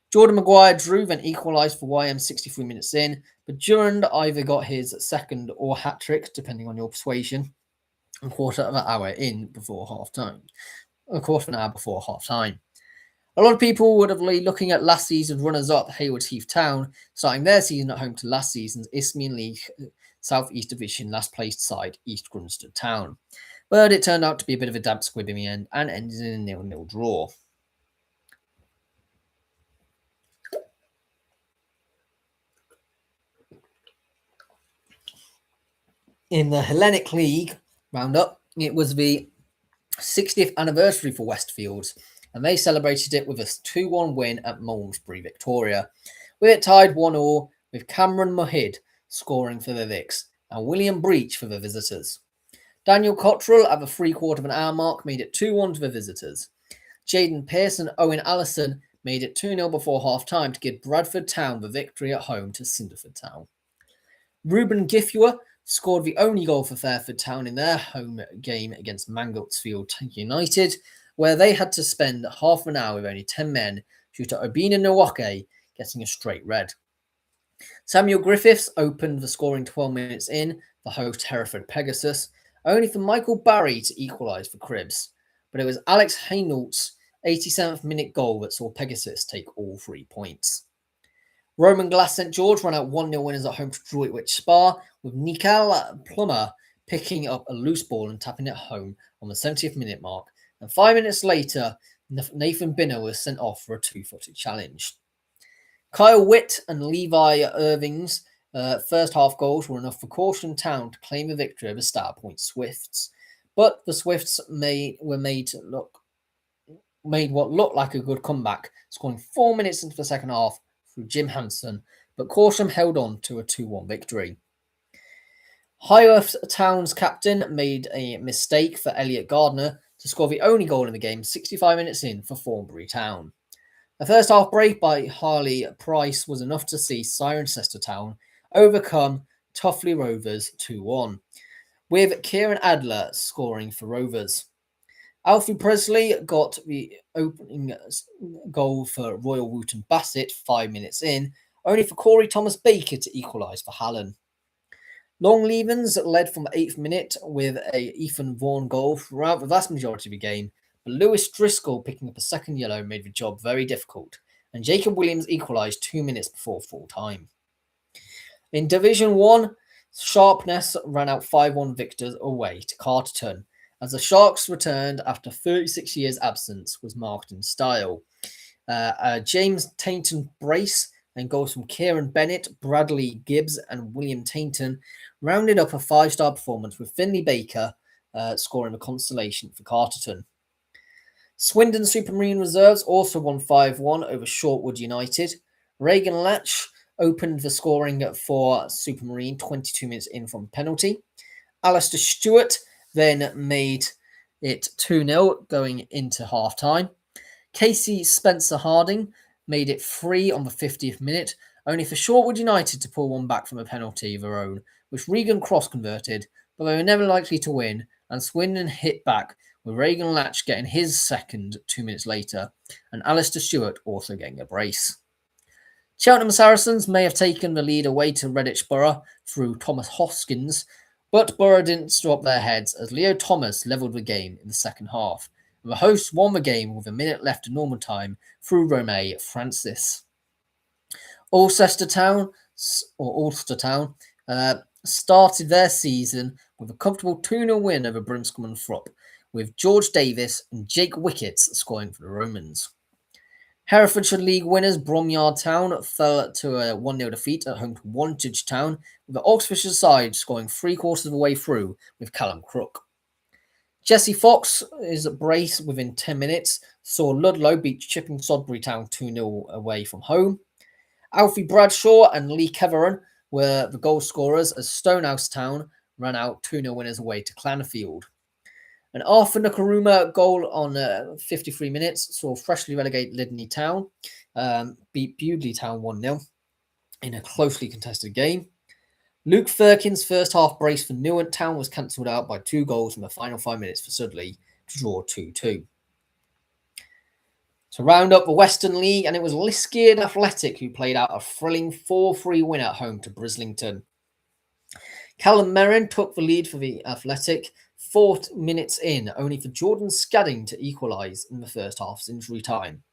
Jordan Maguire drew, then equalised for YM 63 minutes in, but Durand either got his second or hat-trick, depending on your persuasion, a quarter of an hour before half-time. A lot of people would have been looking at last season's runners-up, Hayward Heath Town, starting their season at home to last season's Isthmian League South East Division last-placed side, East Grinstead Town. But it turned out to be a bit of a damp squib in the end and ended in a 0-0 draw. In the Hellenic League roundup, it was the 60th anniversary for Westfields, and they celebrated it with a 2-1 win at Malmesbury, Victoria, with it tied 1-1 with Cameron Mohid scoring for the Vicks and William Breach for the visitors. Daniel Cottrell at the 3/4 of an hour mark made it 2-1 to the visitors. Jaden Pearce and Owen Allison made it 2-0 before half-time to give Bradford Town the victory at home to Cinderford Town. Ruben Gifua scored the only goal for Fairford Town in their home game against Mangotsfield United, where they had to spend half an hour with only 10 men due to Obina Nwake getting a straight red. Samuel Griffiths opened the scoring 12 minutes in, the host Hereford Pegasus, only for Michael Barry to equalise for Cribs, but it was Alex Hainault's 87th minute goal that saw Pegasus take all 3 points. Roman Glass St George ran out 1-0 winners at home to Droitwich Spa, with Nikal Plummer picking up a loose ball and tapping it home on the 70th minute mark, and 5 minutes later, Nathan Binner was sent off for a 2-footed challenge. Kyle Witt and Levi Irving's first half goals were enough for Caution Town to claim a victory over Star Point Swifts. But the Swifts made what looked like a good comeback, scoring 4 minutes into the second half through Jim Hansen, but Caution held on to a 2-1 victory. Highworth Town's captain made a mistake for Elliot Gardner to score the only goal in the game 65 minutes in for Thornbury Town. The first half break by Harley Price was enough to see Cirencester Town overcome Tuffley Rovers 2-1, with Kieran Adler scoring for Rovers. Alfie Presley got the opening goal for Royal Wootton Bassett 5 minutes in, only for Corey Thomas Baker to equalise for Hallen. Longlevens led from the 8th minute with a Ethan Vaughan goal throughout the vast majority of the game, but Lewis Driscoll picking up a second yellow made the job very difficult, and Jacob Williams equalised 2 minutes before full time. In Division 1, Sharpness ran out 5-1 victors away to Carterton, as the Sharks returned after 36 years' absence was marked in style. James Tainton brace and goals from Kieran Bennett, Bradley Gibbs and William Tainton rounded up a 5-star performance, with Finley Baker scoring a consolation for Carterton. Swindon Supermarine Reserves also won 5-1 over Shortwood United. Reagan Latch opened the scoring for Supermarine 22 minutes in from penalty. Alistair Stewart then made it 2-0 going into half-time. Casey Spencer Harding made it 3 on the 50th minute, only for Shortwood United to pull one back from a penalty of their own, which Regan Cross converted, but they were never likely to win, and Swindon hit back, with Reagan Latch getting his second 2 minutes later, and Alistair Stewart also getting a brace. Cheltenham Saracens may have taken the lead away to Redditch Borough through Thomas Hoskins, but Borough didn't stop their heads as Leo Thomas levelled the game in the second half. The hosts won the game with a minute left of normal time through Romeo Francis. Ulster Town started their season with a comfortable 2-0 win over Brimscombe and Thrupp, with George Davis and Jake Wickets scoring for the Romans. Herefordshire League winners Bromyard Town fell to a 1-0 defeat at home to Wantage Town, with the Oxfordshire side scoring 3/4 of the way through with Callum Crook. Jesse Fox's brace within 10 minutes saw Ludlow beat Chipping Sodbury Town 2-0 away from home. Alfie Bradshaw and Lee Keveran were the goal scorers as Stonehouse Town ran out 2-0 winners away to Clanfield. An Arthur Nakaruma goal on 53 minutes saw freshly relegated Lydney Town beat Bewdley Town 1-0 in a closely contested game. Luke Firkin's first half brace for Newent Town was cancelled out by 2 goals in the final 5 minutes for Sudley to draw 2-2. To round up the Western League, and it was Liskeard Athletic who played out a thrilling 4-3 win at home to Brislington. Callum Merrin took the lead for the Athletic 4 minutes in, only for Jordan Scadding to equalise in the first half's injury time.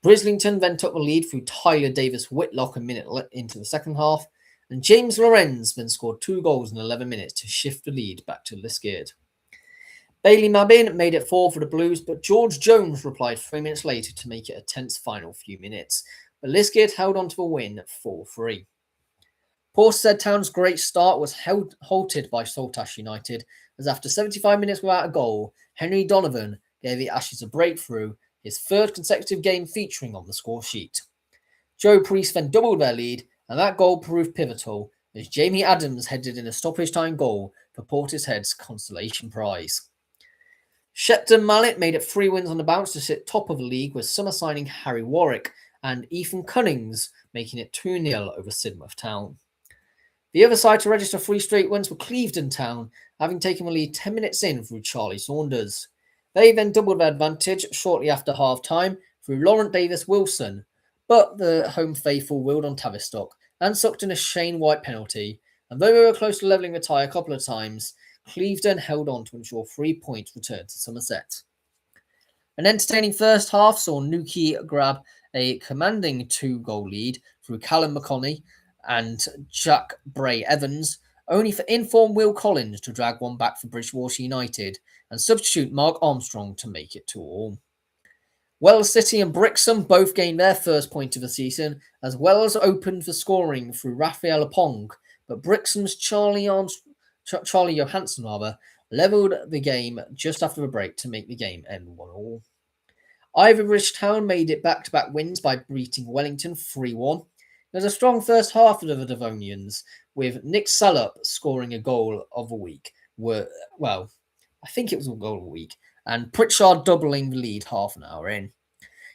Brislington then took the lead through Tyler Davis-Whitlock a minute into the second half, and James Lorenz then scored 2 goals in 11 minutes to shift the lead back to Liskeard. Bailey Mabin made it 4 for the Blues, but George Jones replied 3 minutes later to make it a tense final few minutes. But Liskeard held on to the win 4-3. Portishead Town's great start was halted by Saltash United, as after 75 minutes without a goal, Henry Donovan gave the Ashes a breakthrough, his 3rd consecutive game featuring on the score sheet. Joe Priest then doubled their lead, and that goal proved pivotal as Jamie Adams headed in a stoppage time goal for Portishead's consolation prize. Shepton Mallet made it 3 wins on the bounce to sit top of the league, with summer signing Harry Warwick and Ethan Cunnings making it 2-0 over Sidmouth Town. The other side to register 3 straight wins were Clevedon Town, having taken the lead 10 minutes in through Charlie Saunders. They then doubled their advantage shortly after half-time through Laurent Davis-Wilson, but the home faithful willed on Tavistock and sucked in a Shane White penalty, and though they were close to levelling the tie a couple of times, Clevedon held on to ensure 3 points returned to Somerset. An entertaining first half saw Nuki grab a commanding 2-goal lead through Callum McConney and Jack Bray Evans, only for informed Will Collins to drag one back for Bridgewater United and substitute Mark Armstrong to make it 2-2. Wells City and Brixham both gained their first point of the season, as Wells opened the scoring through Raphael Apong, but Brixham's Charlie Johansson levelled the game just after the break to make the game end 1-1. Ivybridge Town made it back-to-back wins by beating Wellington 3-1. It was a strong first half of the Devonians, with Nick Salop scoring a goal of the week. I think it was a goal of the week, and Pritchard doubling the lead half an hour in.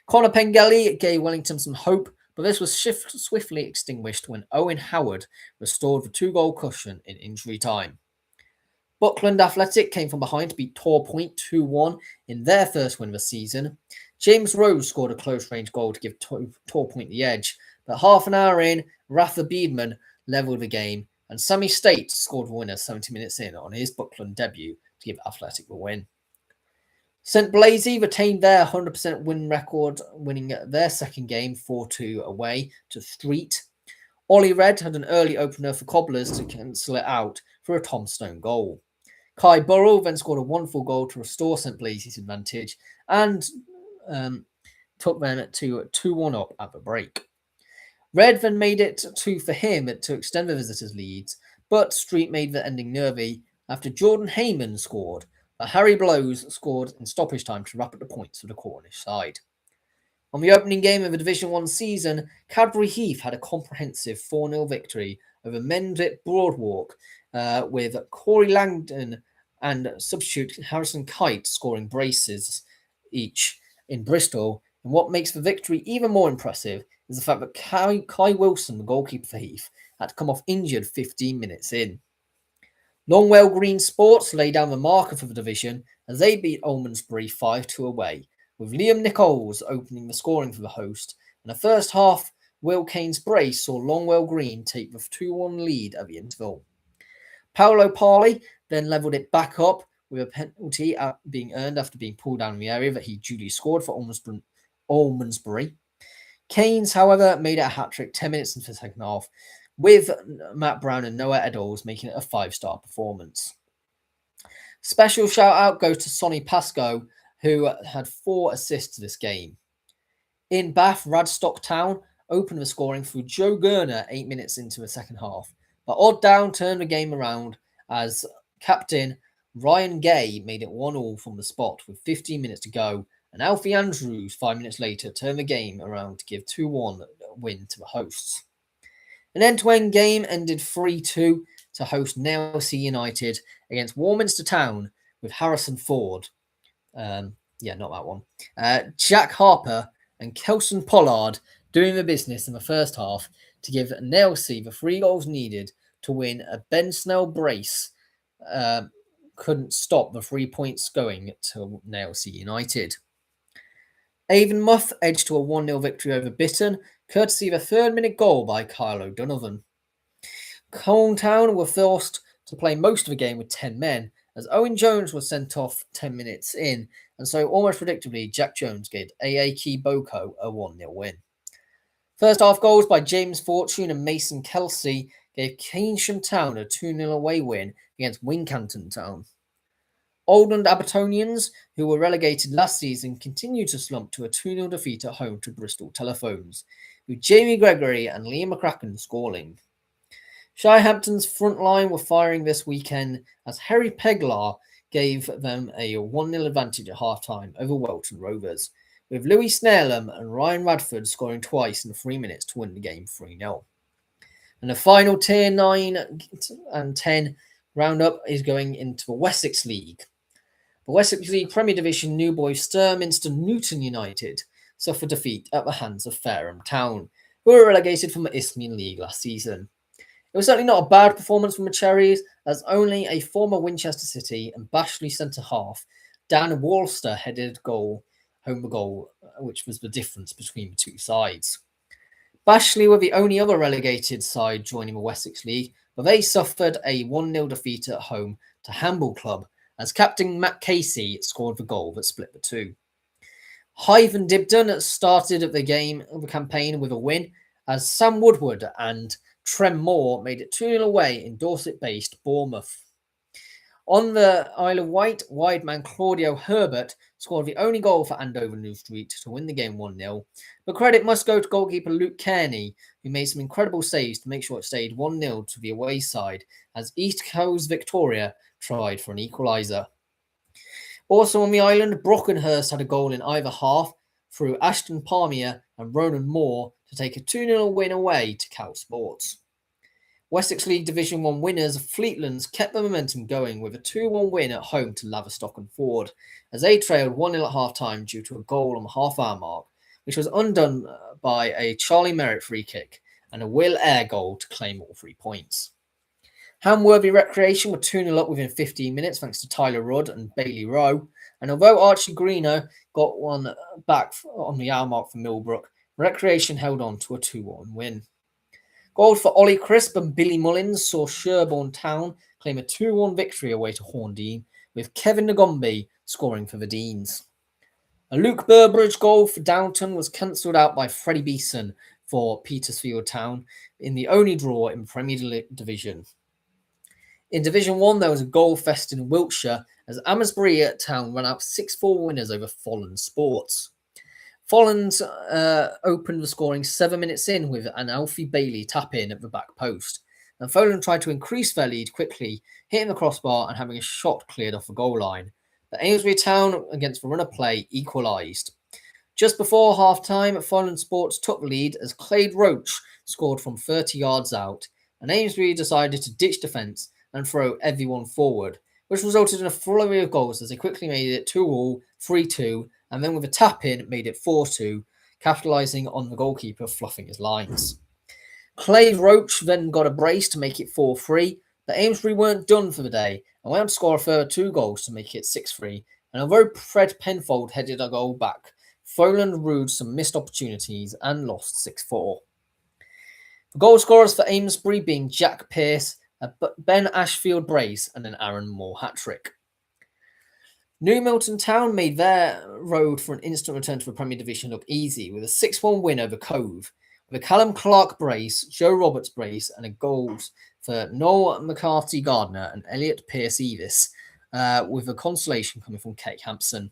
Conor Pengelly gave Wellington some hope, but this was swiftly extinguished when Owen Howard restored the 2-goal cushion in injury time. Buckland Athletic came from behind to beat Tor Point 2-1 in their first win of the season. James Rose scored a close-range goal to give Tor Point the edge, but half an hour in, Rafa Beedman levelled the game, and Sammy State scored the winner 70 minutes in on his Buckland debut to give Athletic the win. St Blasey retained their 100% win record, winning their second game 4-2 away to Street. Ollie Red had an early opener for Cobblers to cancel it out for a Tom Stone goal. Kai Burrell then scored a wonderful goal to restore St Blasey's advantage and took them to 2-1 up at the break. Red then made it 2 for him to extend the visitors' leads, but Street made the ending nervy after Jordan Heyman scored, but Harry Blows scored in stoppage time to wrap up the points for the Cornish side. On the opening game of the Division 1 season, Cadbury Heath had a comprehensive 4-0 victory over Mendip Broadwalk, with Corey Langdon and substitute Harrison Kite scoring braces each in Bristol. And what makes the victory even more impressive is the fact that Kai Wilson, the goalkeeper for Heath, had to come off injured 15 minutes in. Longwell Green Sports lay down the marker for the division as they beat Almondsbury 5-2 away, with Liam Nichols opening the scoring for the host. In the first half, Will Kane's brace saw Longwell Green take the 2-1 lead at the interval. Paolo Parley then levelled it back up with a penalty being earned after being pulled down in the area that he duly scored for Almondsbury. Keynes, however, made it a hat-trick 10 minutes into the second half, with Matt Brown and Noah Eddles making it a 5-star performance. Special shout-out goes to Sonny Pascoe, who had 4 assists this game. In Bath, Radstock Town opened the scoring through Joe Gurner 8 minutes into the second half, but Odd Down turned the game around as captain Ryan Gay made it 1-1 from the spot with 15 minutes to go, and Alfie Andrews 5 minutes later turned the game around to give 2-1 win to the hosts. An end-to-end game ended 3-2 to host Nailsea United against Warminster Town with Harrison Ford. Not that one. Jack Harper and Kelson Pollard doing the business in the first half to give Nailsea the 3 goals needed to win. A Ben Snell brace couldn't stop the 3 points going to Nailsea United. Avonmouth edged to a 1-0 victory over Bitton, courtesy of a 3rd-minute goal by Kyle O'Donovan. Colne Town were forced to play most of the game with 10 men, as Owen Jones was sent off 10 minutes in, and so almost predictably, Jack Jones gave Aaki Boko a 1-0 win. First half goals by James Fortune and Mason Kelsey gave Keynsham Town a 2-0 away win against Wincanton Town. Oldland Abertonians, who were relegated last season, continued to slump to a 2-0 defeat at home to Bristol Telephones, with Jamie Gregory and Liam McCracken scoring. Shirehampton's front line were firing this weekend as Harry Peglar gave them a 1-0 advantage at half-time over Welton Rovers, with Louis Snellham and Ryan Radford scoring twice in 3 minutes to win the game 3-0. And the final Tier 9 and 10 roundup is going into the Wessex League. The Wessex League Premier Division new boys Sturminster Newton United suffered defeat at the hands of Fareham Town, who were relegated from the Isthmian League last season. It was certainly not a bad performance from the Cherries, as only a former Winchester City and Bashley centre-half, Dan Walster, headed home the goal, which was the difference between the two sides. Bashley were the only other relegated side joining the Wessex League, but they suffered a 1-0 defeat at home to Hamble Club, as captain Matt Casey scored the goal that split the two. Hythe and Dibden started the campaign with a win, as Sam Woodward and Trem Moore made it 2-0 away in Dorset-based Bournemouth. On the Isle of Wight, wide man Claudio Herbert scored the only goal for Andover New Street to win the game 1-0. But credit must go to goalkeeper Luke Kearney, who made some incredible saves to make sure it stayed 1-0 to the away side, as East Coast Victoria tried for an equaliser. Also on the island, Brockenhurst had a goal in either half through Ashton Palmier and Ronan Moore to take a 2-0 win away to Cal Sports. Wessex League Division 1 winners Fleetlands kept the momentum going with a 2-1 win at home to Laverstock and Ford, as they trailed 1-0 at half-time due to a goal on the half-hour mark, which was undone by a Charlie Merritt free kick and a Will Eyre goal to claim all 3 points. Hamworthy Recreation were 2-0 up within 15 minutes thanks to Tyler Rudd and Bailey Rowe, and although Archie Greeno got one back on the hour mark for Millbrook, Recreation held on to a 2-1 win. Goals for Ollie Crisp and Billy Mullins saw Sherborne Town claim a 2-1 victory away to Horndean, with Kevin Nagombe scoring for the Deans. A Luke Burbridge goal for Downton was cancelled out by Freddie Beeson for Petersfield Town in the only draw in Premier Division. In Division 1, there was a goal fest in Wiltshire as Amesbury Town ran out 6-4 winners over Folland Sports. Folland opened the scoring 7 minutes in with an Alfie Bailey tap-in at the back post, and Folland tried to increase their lead quickly, hitting the crossbar and having a shot cleared off the goal line. But Amesbury Town, against the run of play, equalised. Just before half-time, Folland Sports took the lead as Clade Roach scored from 30 yards out, and Amesbury decided to ditch defence and throw everyone forward, which resulted in a flurry of goals as they quickly made it 2-2, 3-2, and then with a tap-in made it 4-2, capitalising on the goalkeeper fluffing his lines. Clade Roach then got a brace to make it 4-3, but Amesbury weren't done for the day and went on to score a further 2 goals to make it 6-3, and although Fred Penfold headed a goal back, Folland rued some missed opportunities and lost 6-4. The goal scorers for Amesbury being Jack Pearce, a Ben Ashfield brace, and an Aaron Moore hat-trick. New Milton Town made their road for an instant return to the Premier Division look easy with a 6-1 win over Cove, with a Callum Clark brace, Joe Roberts brace, and a goals for Noel McCarthy Gardner and Elliot Pearce-Evis, with a consolation coming from Kate Hampson.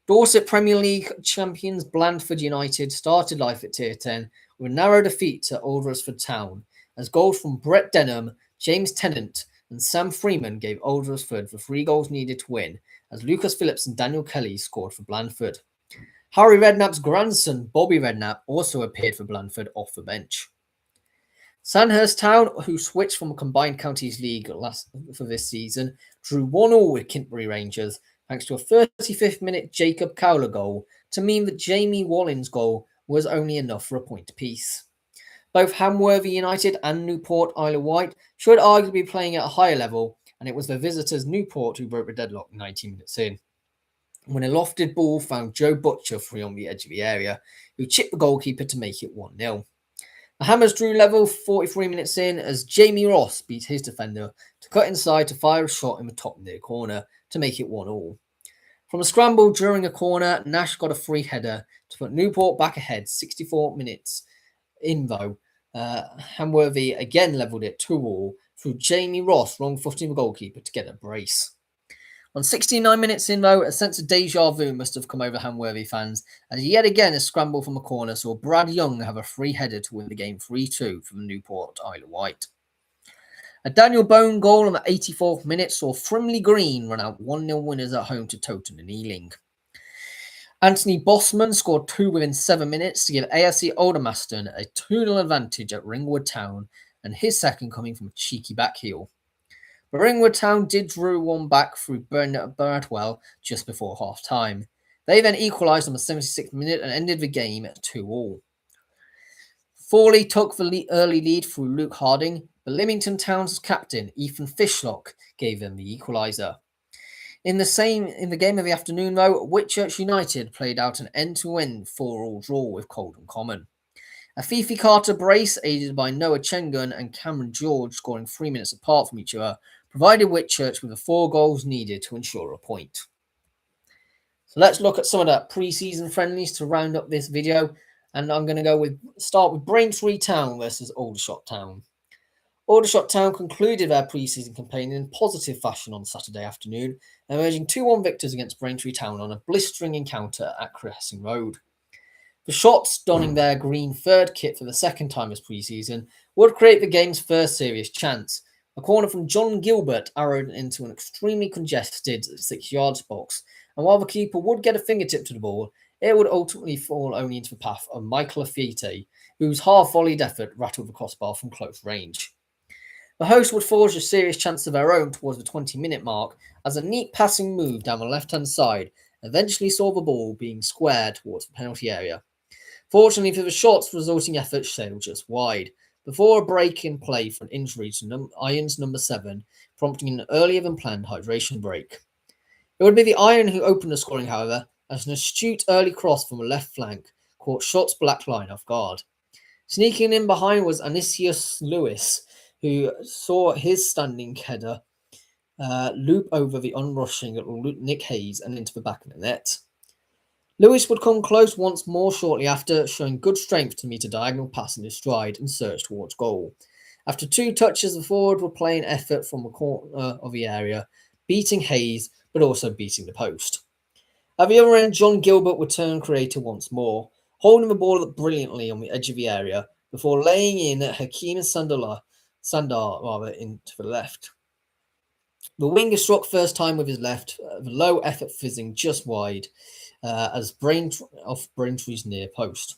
Dorset Premier League champions Blandford United started life at Tier 10 with a narrow defeat to Aldersford Town, as goals from Brett Denham, James Tennant, and Sam Freeman gave Aldersford the 3 goals needed to win, as Lucas Phillips and Daniel Kelly scored for Blandford. Harry Redknapp's grandson, Bobby Redknapp, also appeared for Blandford off the bench. Sandhurst Town, who switched from a combined counties league for this season, drew 1-1 with Kintbury Rangers, thanks to a 35th minute Jacob Cowler goal, to mean that Jamie Wallins' goal was only enough for a point apiece. Both Hamworthy United and Newport Isle of Wight should arguably be playing at a higher level, and it was the visitors Newport who broke the deadlock 19 minutes in, when a lofted ball found Joe Butcher free on the edge of the area, who chipped the goalkeeper to make it 1-0. The Hammers drew level 43 minutes in as Jamie Ross beat his defender to cut inside to fire a shot in the top near corner to make it 1-1. From a scramble during a corner, Nash got a free header to put Newport back ahead 64 minutes in, though. Hamworthy again levelled it 2-2 through Jamie Ross wrong-footing the goalkeeper to get a brace. On 69 minutes in, though, a sense of deja vu must have come over Hamworthy fans, as yet again a scramble from a corner saw Brad Young have a free header to win the game 3-2 from Newport Isle of Wight. A Daniel Bone goal on the 84th minute saw Frimley Green run out 1-0 winners at home to Toton and Ealing. Anthony Bossman scored 2 within 7 minutes to give AFC Aldermaston a 2-0 advantage at Ringwood Town, and his second coming from a cheeky backheel. But Ringwood Town did draw 1 back through Bradwell just before half-time. They then equalised on the 76th minute and ended the game at 2-2. Forley took the early lead through Luke Harding, but Lymington Town's captain, Ethan Fishlock, gave them the equaliser. In the game of the afternoon, though, Whitchurch United played out an end-to-end 4-4 draw with Coldham Common. A Fifi Carter brace, aided by Noah Chengun and Cameron George scoring 3 minutes apart from each other, provided Whitchurch with the 4 goals needed to ensure a point. So let's look at some of the pre-season friendlies to round up this video, and I'm going to start with Braintree Town versus Aldershot Town. Aldershot Town concluded their pre-season campaign in positive fashion on Saturday afternoon, emerging 2-1 victors against Braintree Town on a blistering encounter at Cressing Road. The Shots, donning their green third kit for the second time this pre-season, would create the game's first serious chance. A corner from John Gilbert arrowed into an extremely congested 6-yard box, and while the keeper would get a fingertip to the ball, it would ultimately fall only into the path of Michael Lafitte, whose half-volleyed effort rattled the crossbar from close range. The hosts would forge a serious chance of their own towards the 20-minute mark as a neat passing move down the left-hand side eventually saw the ball being squared towards the penalty area. Fortunately for the Shots, the resulting effort sailed just wide, before a break in play for an injury to Irons number 7, prompting an earlier than planned hydration break. It would be the Iron who opened the scoring, however, as an astute early cross from the left flank caught Shots' black line off guard. Sneaking in behind was Anisius Lewis, who saw his standing header loop over the unrushing Nick Hayes and into the back of the net. Lewis would come close once more shortly after, showing good strength to meet a diagonal pass in his stride and surge towards goal. After 2 touches, the forward would play an effort from the corner of the area, beating Hayes, but also beating the post. At the other end, John Gilbert would turn creator once more, holding the ball up brilliantly on the edge of the area, before laying in Hakeem Sandar into the left. The winger struck first time with his left, the low effort fizzing just wide, as off Braintree's near post.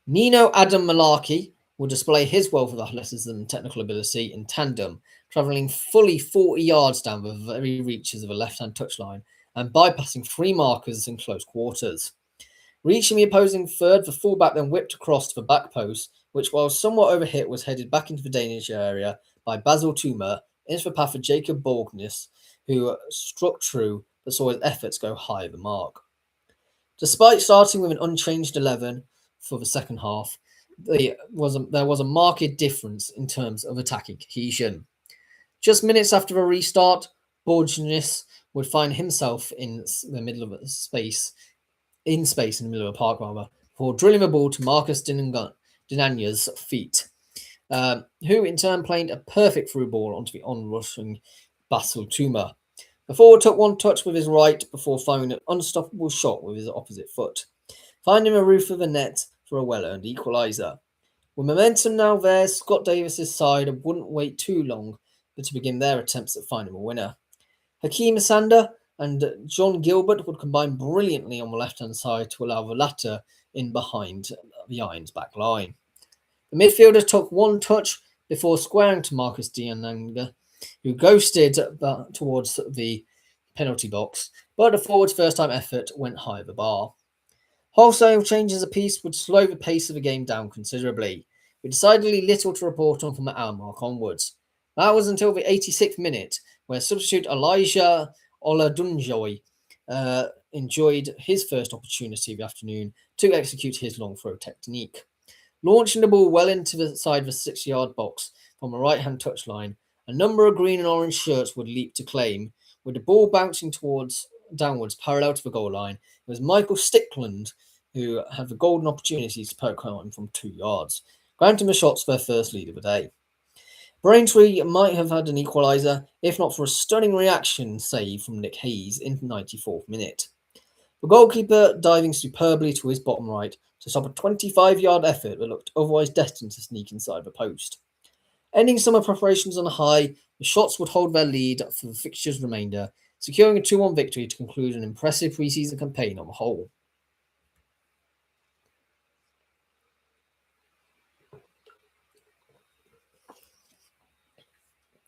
Nino Adam Malarkey will display his wealth of athleticism and technical ability in tandem, travelling fully 40 yards down the very reaches of a left-hand touchline and bypassing 3 markers in close quarters. Reaching the opposing third, the fullback then whipped across to the back post, which, while somewhat overhit, was headed back into the Danish area by Basil Tuma into the path of Jacob Borgness, who struck true but saw his efforts go high of the mark. Despite starting with an unchanged 11 for the second half, there was a marked difference in terms of attacking cohesion. Just minutes after the restart, Borgness would find himself in the middle of space in the middle of a park, before drilling the ball to Marcus Dinanya's feet, who in turn played a perfect through ball onto the onrushing Basil Tuma. The forward took 1 touch with his right before firing an unstoppable shot with his opposite foot, finding the roof of the net for a well-earned equaliser. With momentum now there, Scott Davis's side wouldn't wait too long to begin their attempts at finding a winner. Hakeem Sander and John Gilbert would combine brilliantly on the left-hand side to allow the latter in behind the Irons' back line. The midfielder took 1 touch before squaring to Marcus Dinanya, who ghosted towards the penalty box, but the forward's first-time effort went high of the bar. Wholesale changes apiece would slow the pace of the game down considerably, with decidedly little to report on from the hour mark onwards. That was until the 86th minute, where substitute Elijah Oladunjoy enjoyed his first opportunity of the afternoon to execute his long throw technique. Launching the ball well into the side of the 6-yard box from a right-hand touchline, a number of green and orange shirts would leap to claim, with the ball bouncing downwards parallel to the goal line. It was Michael Stickland who had the golden opportunity to poke on from 2 yards, granting the Shots their first lead of the day. Braintree might have had an equaliser, if not for a stunning reaction save from Nick Hayes in the 94th minute. The goalkeeper diving superbly to his bottom right to stop a 25-yard effort that looked otherwise destined to sneak inside the post. Ending summer preparations on a high, the Shots would hold their lead for the fixture's remainder, securing a 2-1 victory to conclude an impressive pre-season campaign on the whole.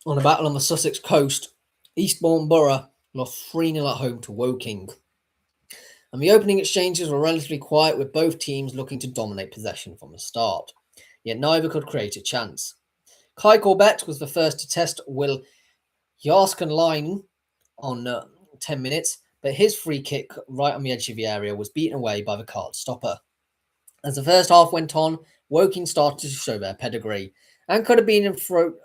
On a battle on the Sussex coast, Eastbourne Borough lost 3-0 at home to Woking, and the opening exchanges were relatively quiet, with both teams looking to dominate possession from the start, yet neither could create a chance. Kai Corbett was the first to test Will Jarskenlein on 10 minutes, but his free kick right on the edge of the area was beaten away by the card stopper. As the first half went on, Woking started to show their pedigree and could have been in front.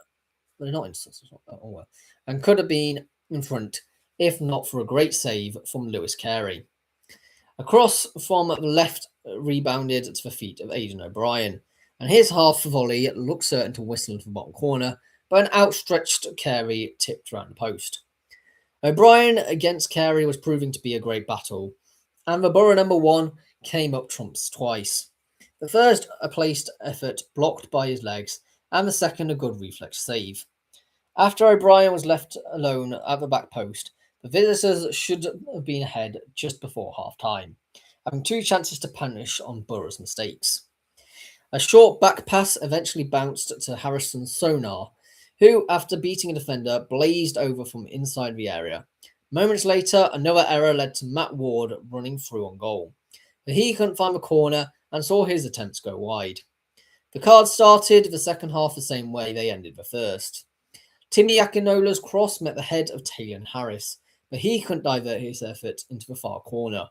And could have been in front if not for a great save from Lewis Carey. A cross from the left rebounded to the feet of Aidan O'Brien, and his half volley looked certain to whistle into the bottom corner, but an outstretched Carey tipped round the post. O'Brien against Carey was proving to be a great battle, and the Borough number 1 came up trumps twice. The first a placed effort blocked by his legs, and the second a good reflex save. After O'Brien was left alone at the back post, the visitors should have been ahead just before half-time, having 2 chances to punish on Borough's mistakes. A short back pass eventually bounced to Harrison Sonar, who, after beating a defender, blazed over from inside the area. Moments later, another error led to Matt Ward running through on goal, but he couldn't find the corner and saw his attempts go wide. The Cards started the second half the same way they ended the first. Timmy Akinola's cross met the head of Taylor Harris, but he couldn't divert his effort into the far corner.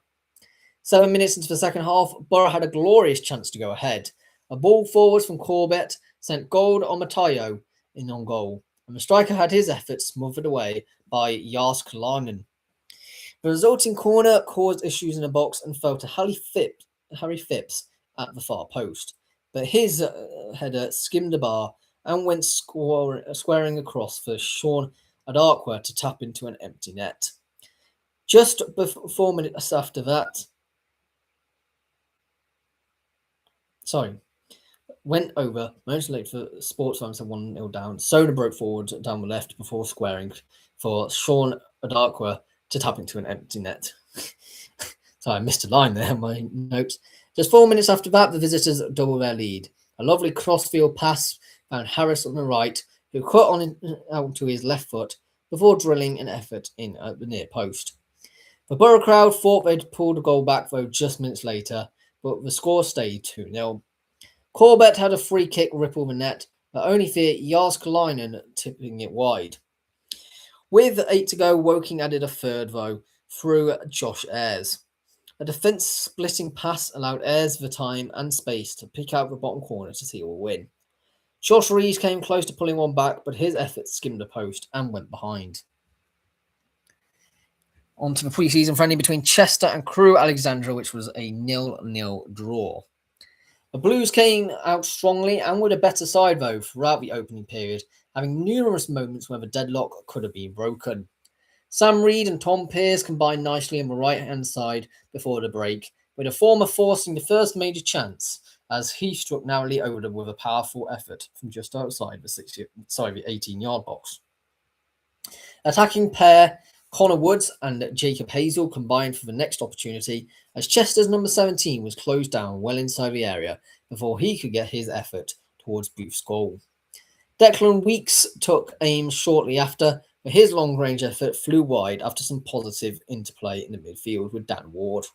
7 minutes into the second half, Borough had a glorious chance to go ahead. A ball forwards from Corbett sent Gold on Matayo in on goal, and the striker had his efforts smothered away by Jask Larnen. The resulting corner caused issues in the box and fell to Harry Phipps at the far post, but his header skimmed the bar and went squaring across for Sean Adarkwa to tap into an empty net. Just 4 minutes after that, went over, moments late for Sports Fans 1-0 down. Sona broke forward down the left before squaring for Sean Adarkwa to tap into an empty net. Sorry, I missed a line there in my notes. Just 4 minutes after that, the visitors doubled their lead. A lovely crossfield pass found Harris on the right, who cut on out to his left foot before drilling an effort in at the near post. The Borough crowd thought they'd pulled the goal back, though, just minutes later, but the score stayed 2-0. Corbett had a free kick ripple the net, but only for Jarskalainen tipping it wide. With 8 to go, Woking added a third, though, through Josh Ayres. A defence-splitting pass allowed Ayres the time and space to pick out the bottom corner to seal a win. Josh Rees came close to pulling one back, but his efforts skimmed the post and went behind. On to the pre-season friendly between Chester and Crewe Alexandra, which was a 0-0 draw. The Blues came out strongly and with a better side, though, throughout the opening period, having numerous moments where the deadlock could have been broken. Sam Reed and Tom Pearce combined nicely on the right-hand side before the break, with the former forcing the first major chance as he struck narrowly over with a powerful effort from just outside the 18-yard box. Attacking pair Connor Woods and Jacob Hazel combined for the next opportunity as Chester's number 17 was closed down well inside the area before he could get his effort towards Booth's goal. Declan Weeks took aim shortly after, but his long-range effort flew wide after some positive interplay in the midfield with Dan Ward.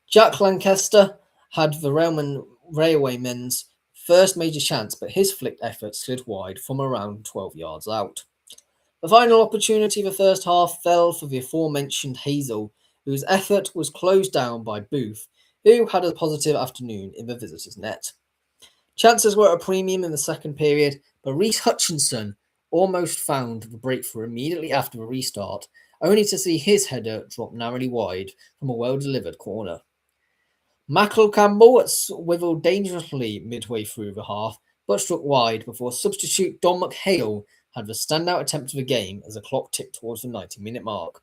Jack Lancaster had the Railwaymen's first major chance, but his flicked effort slid wide from around 12 yards out. The final opportunity of the first half fell for the aforementioned Hazel, whose effort was closed down by Booth, who had a positive afternoon in the visitors' net. Chances were at a premium in the second period, but Reece Hutchinson almost found the breakthrough immediately after the restart, only to see his header drop narrowly wide from a well-delivered corner. Michael Campbell swiveled dangerously midway through the half, but struck wide before substitute Don McHale had the standout attempt of the game as the clock ticked towards the 90-minute mark.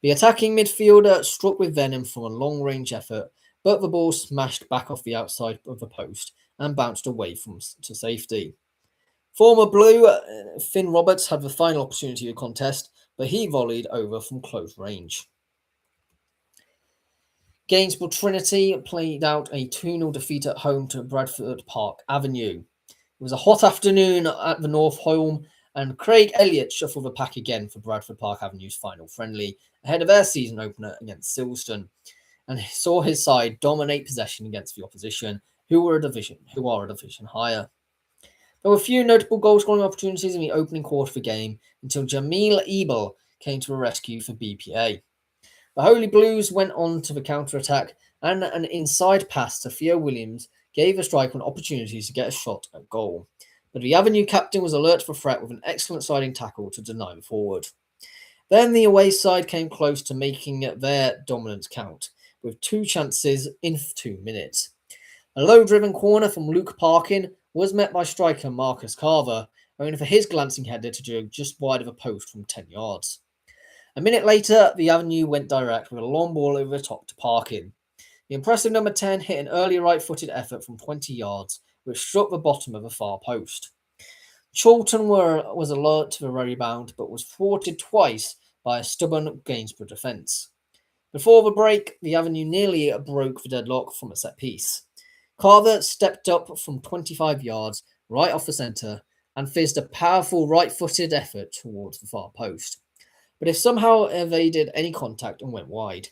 The attacking midfielder struck with venom from a long-range effort, but the ball smashed back off the outside of the post and bounced away to safety. Former Blue Finn Roberts had the final opportunity of the contest, but he volleyed over from close range. Gainsborough Trinity played out a 2-0 defeat at home to Bradford Park Avenue. It was a hot afternoon at the North Home, and Craig Elliott shuffled the pack again for Bradford Park Avenue's final friendly ahead of their season opener against Silverstone, and saw his side dominate possession against the opposition, who are a division higher. There were few notable goal-scoring opportunities in the opening quarter of the game until Jamil Ebel came to the rescue for BPA. The Holy Blues went on to the counter-attack, and an inside pass to Theo Williams gave the striker an opportunity to get a shot at goal. But the Avenue captain was alert for threat with an excellent sliding tackle to deny the forward. Then the away side came close to making their dominance count, with 2 chances in 2 minutes. A low-driven corner from Luke Parkin was met by striker Marcus Carver, only for his glancing header to go just wide of a post from 10 yards. A minute later, the Avenue went direct with a long ball over the top to Parkin. The impressive number 10 hit an early right-footed effort from 20 yards, which struck the bottom of the far post. Charlton was alert to the rebound, but was thwarted twice by a stubborn Gainsborough defence. Before the break, the Avenue nearly broke the deadlock from a set piece. Carver stepped up from 25 yards, right off the centre, and fizzed a powerful right-footed effort towards the far post. But it somehow evaded any contact and went wide.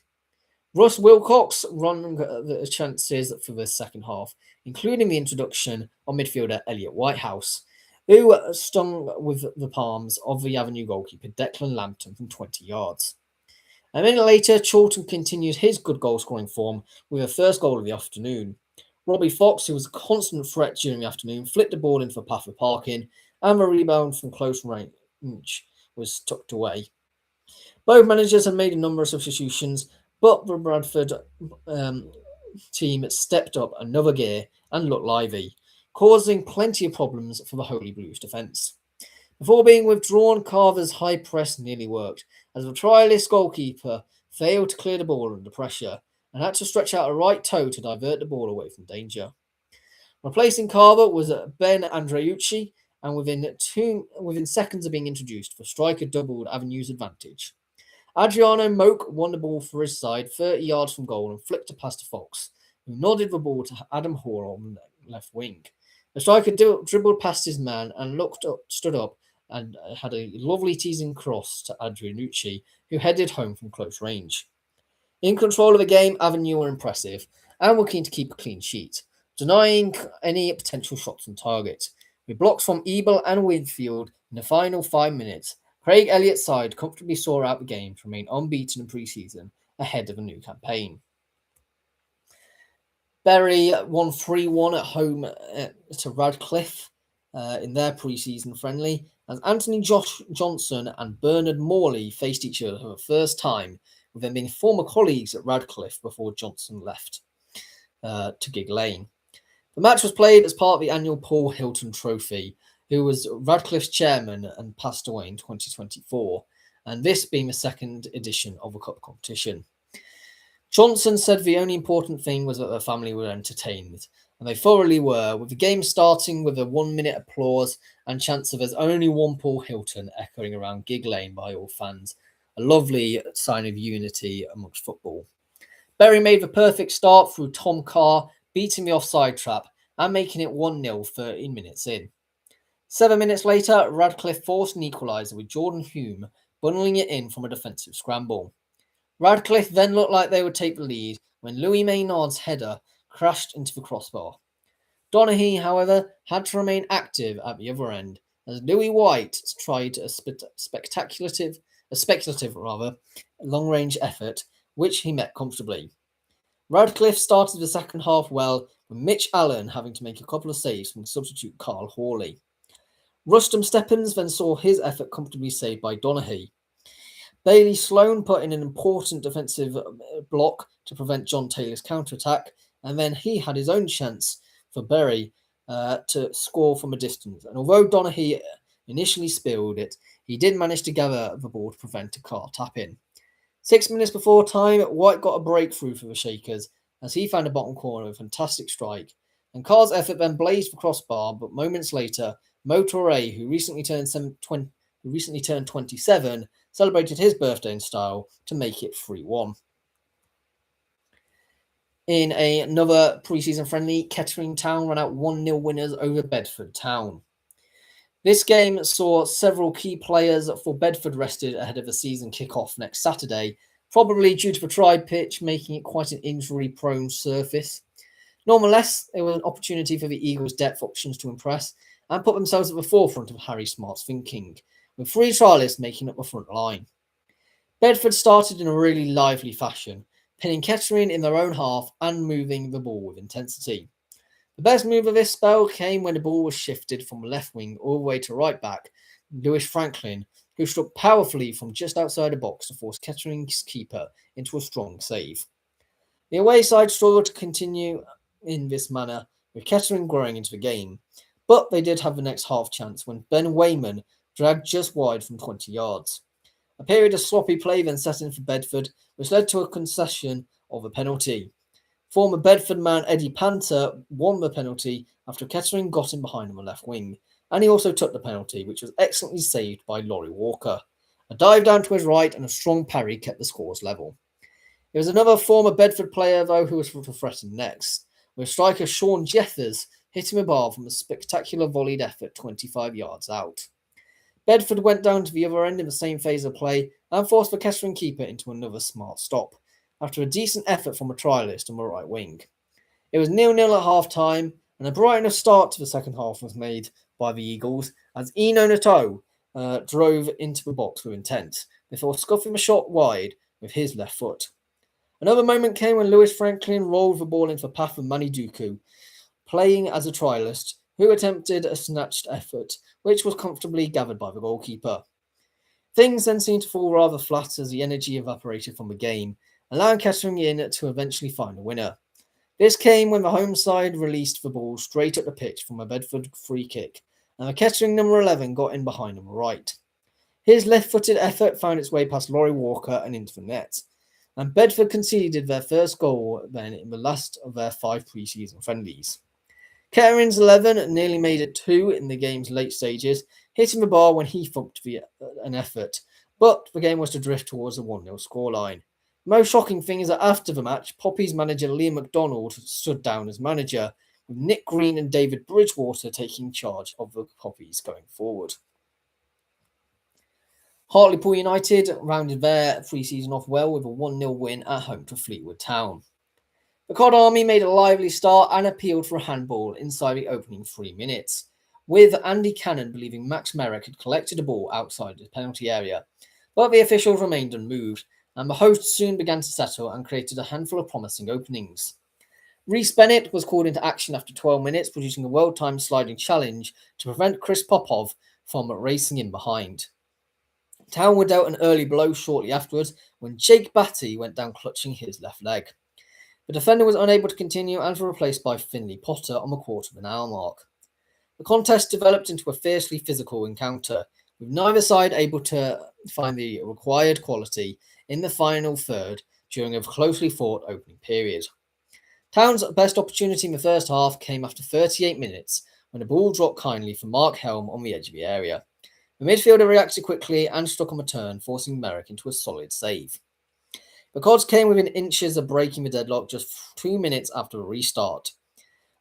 Russ Wilcox ran the chances for the second half, including the introduction of midfielder Elliot Whitehouse, who stung with the palms of the Avenue goalkeeper Declan Lampton from 20 yards. A minute later, Charlton continued his good goal-scoring form with a first goal of the afternoon. Robbie Fox, who was a constant threat during the afternoon, flicked the ball into the path of Parkin, and the rebound from close range was tucked away. Both managers had made a number of substitutions, but the Bradford team stepped up another gear and looked lively, causing plenty of problems for the Holy Blues defence. Before being withdrawn, Carver's high press nearly worked, as the trialist goalkeeper failed to clear the ball under pressure and had to stretch out a right toe to divert the ball away from danger. Replacing Carver was Ben Andreucci, and within seconds of being introduced, the striker doubled Avenue's advantage. Adriano Moak won the ball for his side 30 yards from goal and flicked a pass to Fox, who nodded the ball to Adam Hall on the left wing. The striker dribbled past his man and stood up and had a lovely teasing cross to Adrianucci, who headed home from close range. In control of the game, Avenue were impressive and were keen to keep a clean sheet, denying any potential shots on target. With blocks from Ebel and Winfield in the final 5 minutes, Craig Elliott's side comfortably saw out the game to remain unbeaten in pre-season ahead of a new campaign. Bury won 3-1 at home to Radcliffe in their pre-season friendly, as Anthony Johnson and Bernard Morley faced each other for the first time, with them being former colleagues at Radcliffe before Johnson left to Gig Lane. The match was played as part of the annual Paul Hilton Trophy, who was Radcliffe's chairman and passed away in 2024, and this being the second edition of the cup competition. Johnson said the only important thing was that the family were entertained, and they thoroughly were, with the game starting with a 1-minute applause and chants of "There's only one Paul Hilton" echoing around Gig Lane by all fans, a lovely sign of unity amongst football. Bury made the perfect start through Tom Carr, beating the offside trap and making it 1-0 13 minutes in. 7 minutes later, Radcliffe forced an equaliser with Jordan Hume bundling it in from a defensive scramble. Radcliffe then looked like they would take the lead when Louis Maynard's header crashed into the crossbar. Donaghy, however, had to remain active at the other end, as Louis White tried a speculative long-range effort, which he met comfortably. Radcliffe started the second half well, with Mitch Allen having to make a couple of saves from substitute Carl Hawley. Rustum Steppens then saw his effort comfortably saved by Donaghy. Bailey Sloan put in an important defensive block to prevent John Taylor's counter-attack, and then he had his own chance for Bury to score from a distance. And although Donaghy initially spilled it, he did manage to gather the ball to prevent a Carr tap-in. 6 minutes before time, White got a breakthrough for the Shakers as he found a bottom corner with a fantastic strike, and Carr's effort then blazed the crossbar, but moments later, Mo Touré, who recently turned 27, celebrated his birthday in style to make it 3-1. In another pre-season friendly, Kettering Town ran out 1-0 winners over Bedford Town. This game saw several key players for Bedford rested ahead of the season kick-off next Saturday, probably due to the tried pitch making it quite an injury-prone surface. Nonetheless, it was an opportunity for the Eagles' depth options to impress and put themselves at the forefront of Harry Smart's thinking, with 3 trialists making up the front line. Bedford started in a really lively fashion, pinning Kettering in their own half and moving the ball with intensity. The best move of this spell came when the ball was shifted from left wing all the way to right back, Lewis Franklin, who struck powerfully from just outside the box to force Kettering's keeper into a strong save. The away side struggled to continue in this manner, with Kettering growing into the game, but they did have the next half chance when Ben Wayman dragged just wide from 20 yards. A period of sloppy play then set in for Bedford, which led to a concession of a penalty. Former Bedford man Eddie Panther won the penalty after Kettering got in behind him on the left wing, and he also took the penalty, which was excellently saved by Laurie Walker. A dive down to his right and a strong parry kept the scores level. There was another former Bedford player, though, who was for threatened next, with striker Sean Jeffers hitting a bar from a spectacular volleyed effort 25 yards out. Bedford went down to the other end in the same phase of play and forced the Kettering keeper into another smart stop, after a decent effort from a trialist on the right wing. It was 0-0 at half-time, and a bright enough start to the second half was made by the Eagles as Eno Nato drove into the box with intent, before scuffing the shot wide with his left foot. Another moment came when Lewis Franklin rolled the ball into the path of Manny Duku, playing as a trialist, who attempted a snatched effort, which was comfortably gathered by the goalkeeper. Things then seemed to fall rather flat as the energy evaporated from the game, allowing Kettering in to eventually find a winner. This came when the home side released the ball straight up the pitch from a Bedford free kick, and the Kettering number 11 got in behind on the right. His left-footed effort found its way past Laurie Walker and into the net, and Bedford conceded their first goal then in the last of their 5 pre-season friendlies. Kettering's 11 nearly made it 2 in the game's late stages, hitting the bar when he funked an effort, but the game was to drift towards a 1-0 scoreline. The most shocking thing is that after the match, Poppy's manager Liam MacDonald stood down as manager, with Nick Green and David Bridgewater taking charge of the Poppies going forward. Hartlepool United rounded their pre-season off well with a 1-0 win at home to Fleetwood Town. The Cod Army made a lively start and appealed for a handball inside the opening 3 minutes, with Andy Cannon believing Max Merrick had collected a ball outside the penalty area, but the officials remained unmoved, and the hosts soon began to settle and created a handful of promising openings. Rhys Bennett was called into action after 12 minutes, producing a well-timed sliding challenge to prevent Chris Popov from racing in behind. Town were dealt an early blow shortly afterwards when Jake Batty went down clutching his left leg. The defender was unable to continue and was replaced by Finley Potter on the quarter of an hour mark. The contest developed into a fiercely physical encounter, with neither side able to find the required quality in the final third during a closely fought opening period. Town's best opportunity in the first half came after 38 minutes when a ball dropped kindly for Mark Helm on the edge of the area. The midfielder reacted quickly and struck on the turn, forcing Merrick into a solid save. The Cods came within inches of breaking the deadlock just 2 minutes after a restart.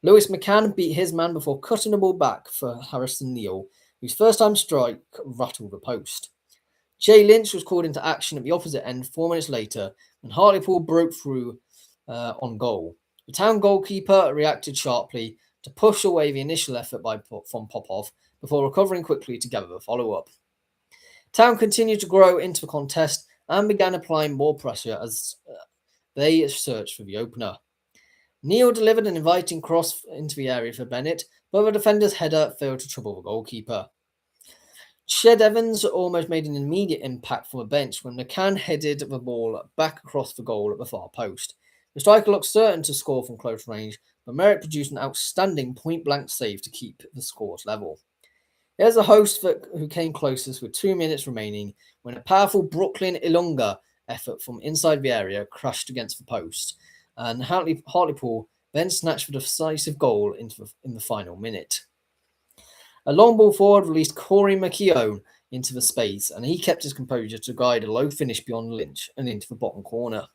Lewis McCann beat his man before cutting the ball back for Harrison Neal, whose first-time strike rattled the post. Jay Lynch was called into action at the opposite end 4 minutes later when Hartlepool broke through on goal. The Town goalkeeper reacted sharply to push away the initial effort from Popov before recovering quickly to gather the follow-up. Town continued to grow into the contest and began applying more pressure as they searched for the opener. Neal delivered an inviting cross into the area for Bennett, but the defender's header failed to trouble the goalkeeper. Shed Evans almost made an immediate impact from a bench when McCann headed the ball back across the goal at the far post. The striker looked certain to score from close range, but Merrick produced an outstanding point-blank save to keep the scores level. There's a host who came closest with 2 minutes remaining when a powerful Brooklyn Ilunga effort from inside the area crashed against the post, and Hartlepool then snatched the decisive goal in the final minute. A long ball forward released Corey McKeown into the space, and he kept his composure to guide a low finish beyond Lynch and into the bottom corner.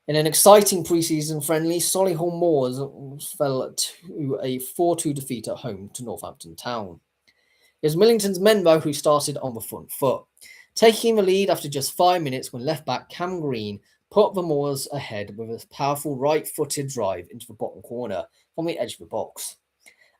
In an exciting pre-season friendly, Solihull Moors fell to a 4-2 defeat at home to Northampton Town. It was Millington's men, though, who started on the front foot, taking the lead after just 5 minutes when left-back Cam Green put the Moors ahead with a powerful right-footed drive into the bottom corner from the edge of the box.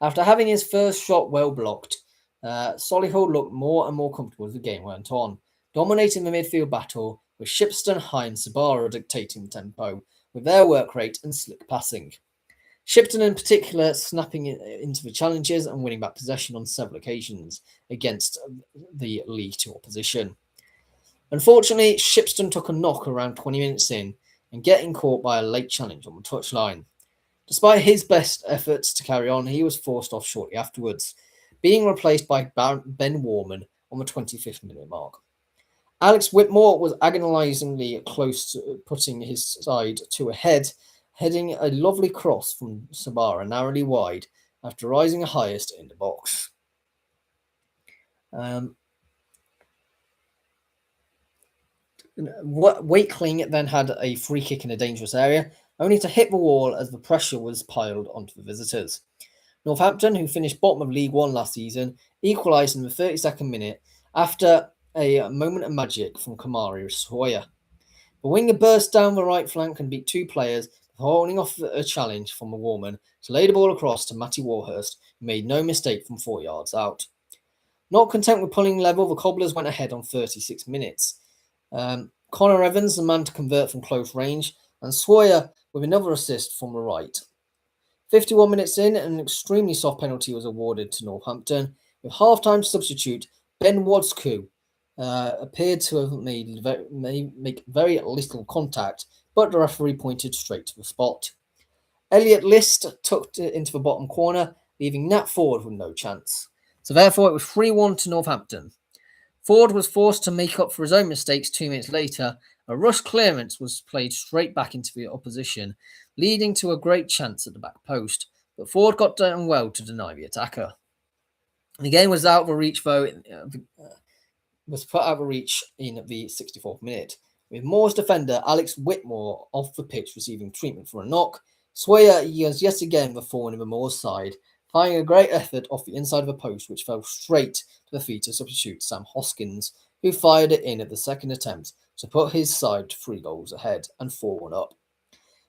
After having his first shot well blocked, Solihull looked more and more comfortable as the game went on, dominating the midfield battle with Shipston, Hines, Sabara dictating the tempo with their work rate and slick passing. Shipton in particular snapping into the challenges and winning back possession on several occasions against the League 2 opposition. Unfortunately, Shipston took a knock around 20 minutes in and getting caught by a late challenge on the touchline. Despite his best efforts to carry on, he was forced off shortly afterwards, being replaced by Ben Warman on the 25th minute mark. Alex Whitmore was agonisingly close to putting his side to a head, heading a lovely cross from Sabara narrowly wide after rising highest in the box. Wakeling then had a free kick in a dangerous area, only to hit the wall as the pressure was piled onto the visitors. Northampton, who finished bottom of League One last season, equalised in the 32nd minute after a moment of magic from Kamari Sawyer. The winger burst down the right flank and beat two players, holding off a challenge from a Warman to lay the ball across to Matty Warhurst, who made no mistake from 4 yards out. Not content with pulling level, the Cobblers went ahead on 36 minutes. Connor Evans, the man to convert from close range, and Sawyer with another assist from the right. 51 minutes in, an extremely soft penalty was awarded to Northampton, with half-time substitute Ben Wadsku appeared to have make very little contact, but the referee pointed straight to the spot. Elliot List tucked it into the bottom corner, leaving Nat Ford with no chance. So therefore it was 3-1 to Northampton. Ford was forced to make up for his own mistakes 2 minutes later. A rush clearance was played straight back into the opposition, leading to a great chance at the back post, but Ford got done well to deny the attacker. The game was out of reach, though, was put out of reach in the 64th minute, with Moore's defender Alex Whitmore off the pitch receiving treatment for a knock. Sawyer was yet again the thorn in the Moors side, firing a great effort off the inside of a post which fell straight to the feet of substitute Sam Hoskins, who fired it in at the second attempt to put his side 3 goals ahead and 4-1 up.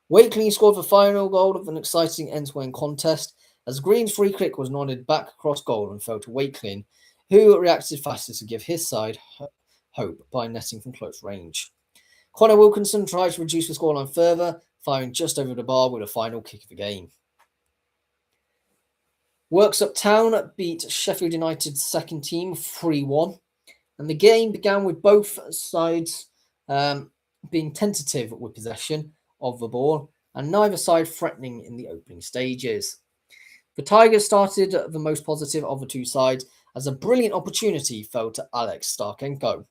Wakeling scored the final goal of an exciting end-to-end contest as Green's free kick was nodded back across goal and fell to Wakeling, who reacted fastest to give his side hope by netting from close range. Connor Wilkinson tried to reduce the scoreline further, firing just over the bar with a final kick of the game. Works Up Town beat Sheffield United's second team 3-1, and the game began with both sides being tentative with possession of the ball and neither side threatening in the opening stages. The Tigers started the most positive of the two sides as a brilliant opportunity fell to Alex Starkenko.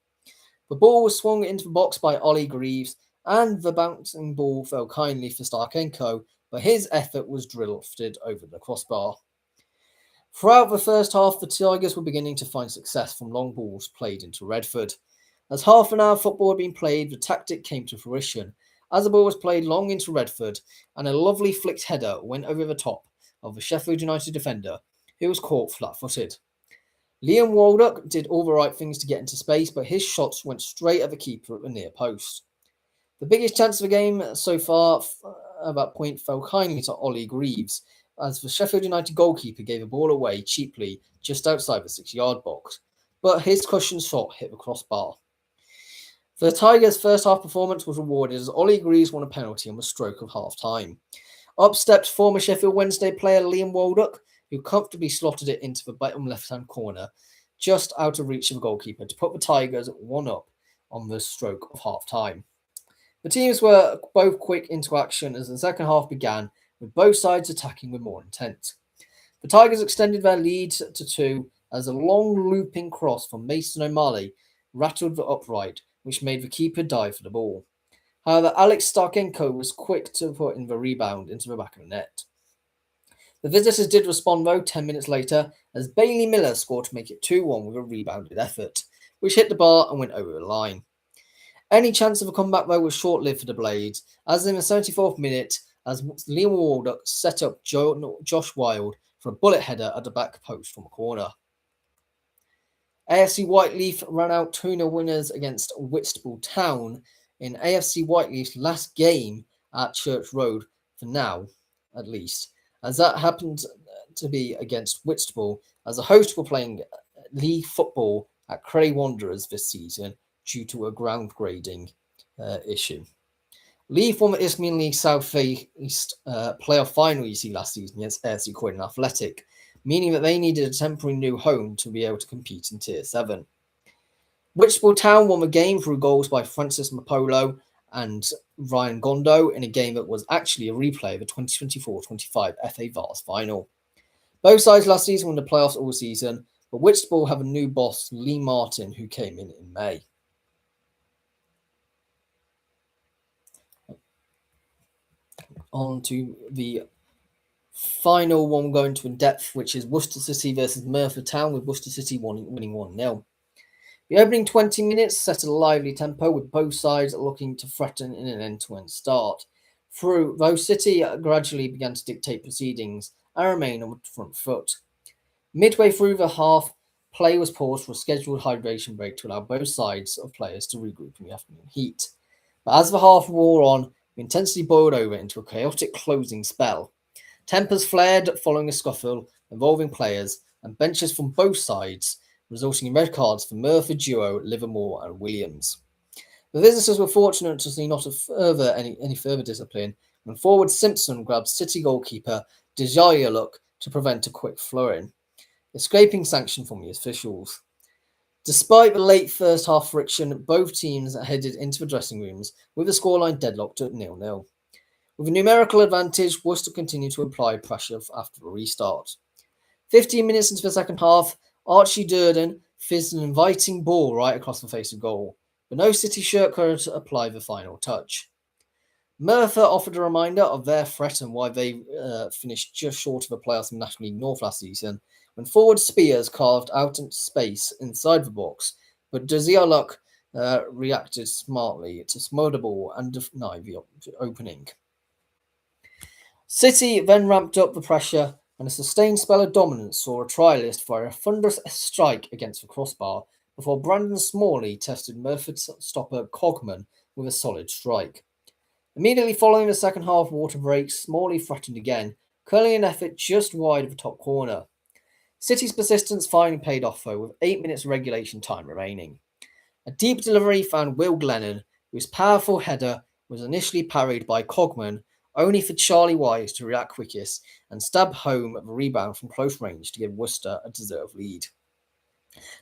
The ball was swung into the box by Ollie Greaves and the bouncing ball fell kindly for Starkenko, but his effort was drifted over the crossbar. Throughout the first half, the Tigers were beginning to find success from long balls played into Redford. As half an hour of football had been played, the tactic came to fruition, as the ball was played long into Redford and a lovely flicked header went over the top of the Sheffield United defender, who was caught flat-footed. Liam Waldock did all the right things to get into space, but his shots went straight at the keeper at the near post. The biggest chance of the game so far at that point fell kindly to Ollie Greaves, as the Sheffield United goalkeeper gave the ball away cheaply just outside the 6-yard box, but his cushioned shot hit the crossbar. The Tigers' first half performance was rewarded as Ollie Greaves won a penalty on the stroke of half-time. Up stepped former Sheffield Wednesday player Liam Waldock, who comfortably slotted it into the bottom left-hand corner, just out of reach of the goalkeeper, to put the Tigers 1-up on the stroke of half-time. The teams were both quick into action as the second half began, with both sides attacking with more intent. The Tigers extended their lead to 2 as a long looping cross from Mason O'Malley rattled the upright, which made the keeper dive for the ball. However, Alex Starkenko was quick to put in the rebound into the back of the net. The visitors did respond though 10 minutes later as Bailey Miller scored to make it 2-1 with a rebounded effort, which hit the bar and went over the line. Any chance of a comeback though was short-lived for the Blades, as in the 74th minute, as Liam Waldock set up Josh Wilde for a bullet header at the back post from a corner. AFC Whiteleaf ran out 2-0 winners against Whitstable Town in AFC Whiteleaf's last game at Church Road, for now at least, as that happened to be against Whitstable, as the hosts were playing league football at Cray Wanderers this season due to a ground grading issue. Leaf won the Isthmian League South East playoff final last season against AFC Croydon Athletic, meaning that they needed a temporary new home to be able to compete in Tier 7. Whitstable Town won the game through goals by Francis Mapolo and Ryan Gondo in a game that was actually a replay of the 2024-25 FA Vars final. Both sides last season won the playoffs all season, but Whitstable have a new boss, Lee Martin, who came in May. On to the final one we'll go into in depth, which is Worcester City versus Merthyr Town, with Worcester City winning 1-0. The opening 20 minutes set a lively tempo, with both sides looking to threaten in an end-to-end start. Though City gradually began to dictate proceedings and remain on the front foot. Midway through the half, play was paused for a scheduled hydration break to allow both sides of players to regroup in the afternoon heat. But as the half wore on, the intensity boiled over into a chaotic closing spell. Tempers flared following a scuffle involving players and benches from both sides, resulting in red cards for Merthyr duo Livermore and Williams. The visitors were fortunate to see not any further discipline when forward Simpson grabbed City goalkeeper Dejayaluk to prevent a quick florin, escaping sanction from the officials. Despite the late first half friction, both teams headed into the dressing rooms with the scoreline deadlocked at 0-0. With a numerical advantage, Worcester continued to apply pressure after the restart. 15 minutes into the second half, Archie Durden fizzed an inviting ball right across the face of goal, but no City shirt could apply the final touch. Merthyr offered a reminder of their threat and why they finished just short of the playoffs in National League North last season, when forward Spears carved out into space inside the box, but Desialuk reacted smartly to smother the ball and deny the opening. City then ramped up the pressure, and a sustained spell of dominance saw a trialist fire a thunderous strike against the crossbar before Brandon Smalley tested Merthyr stopper Cogman with a solid strike. Immediately following the second half water break, Smalley threatened again, curling an effort just wide of the top corner. City's persistence finally paid off, though, with 8 minutes regulation time remaining. A deep delivery found Will Glennon, whose powerful header was initially parried by Cogman, only for Charlie Wise to react quickest and stab home the rebound from close range to give Worcester a deserved lead.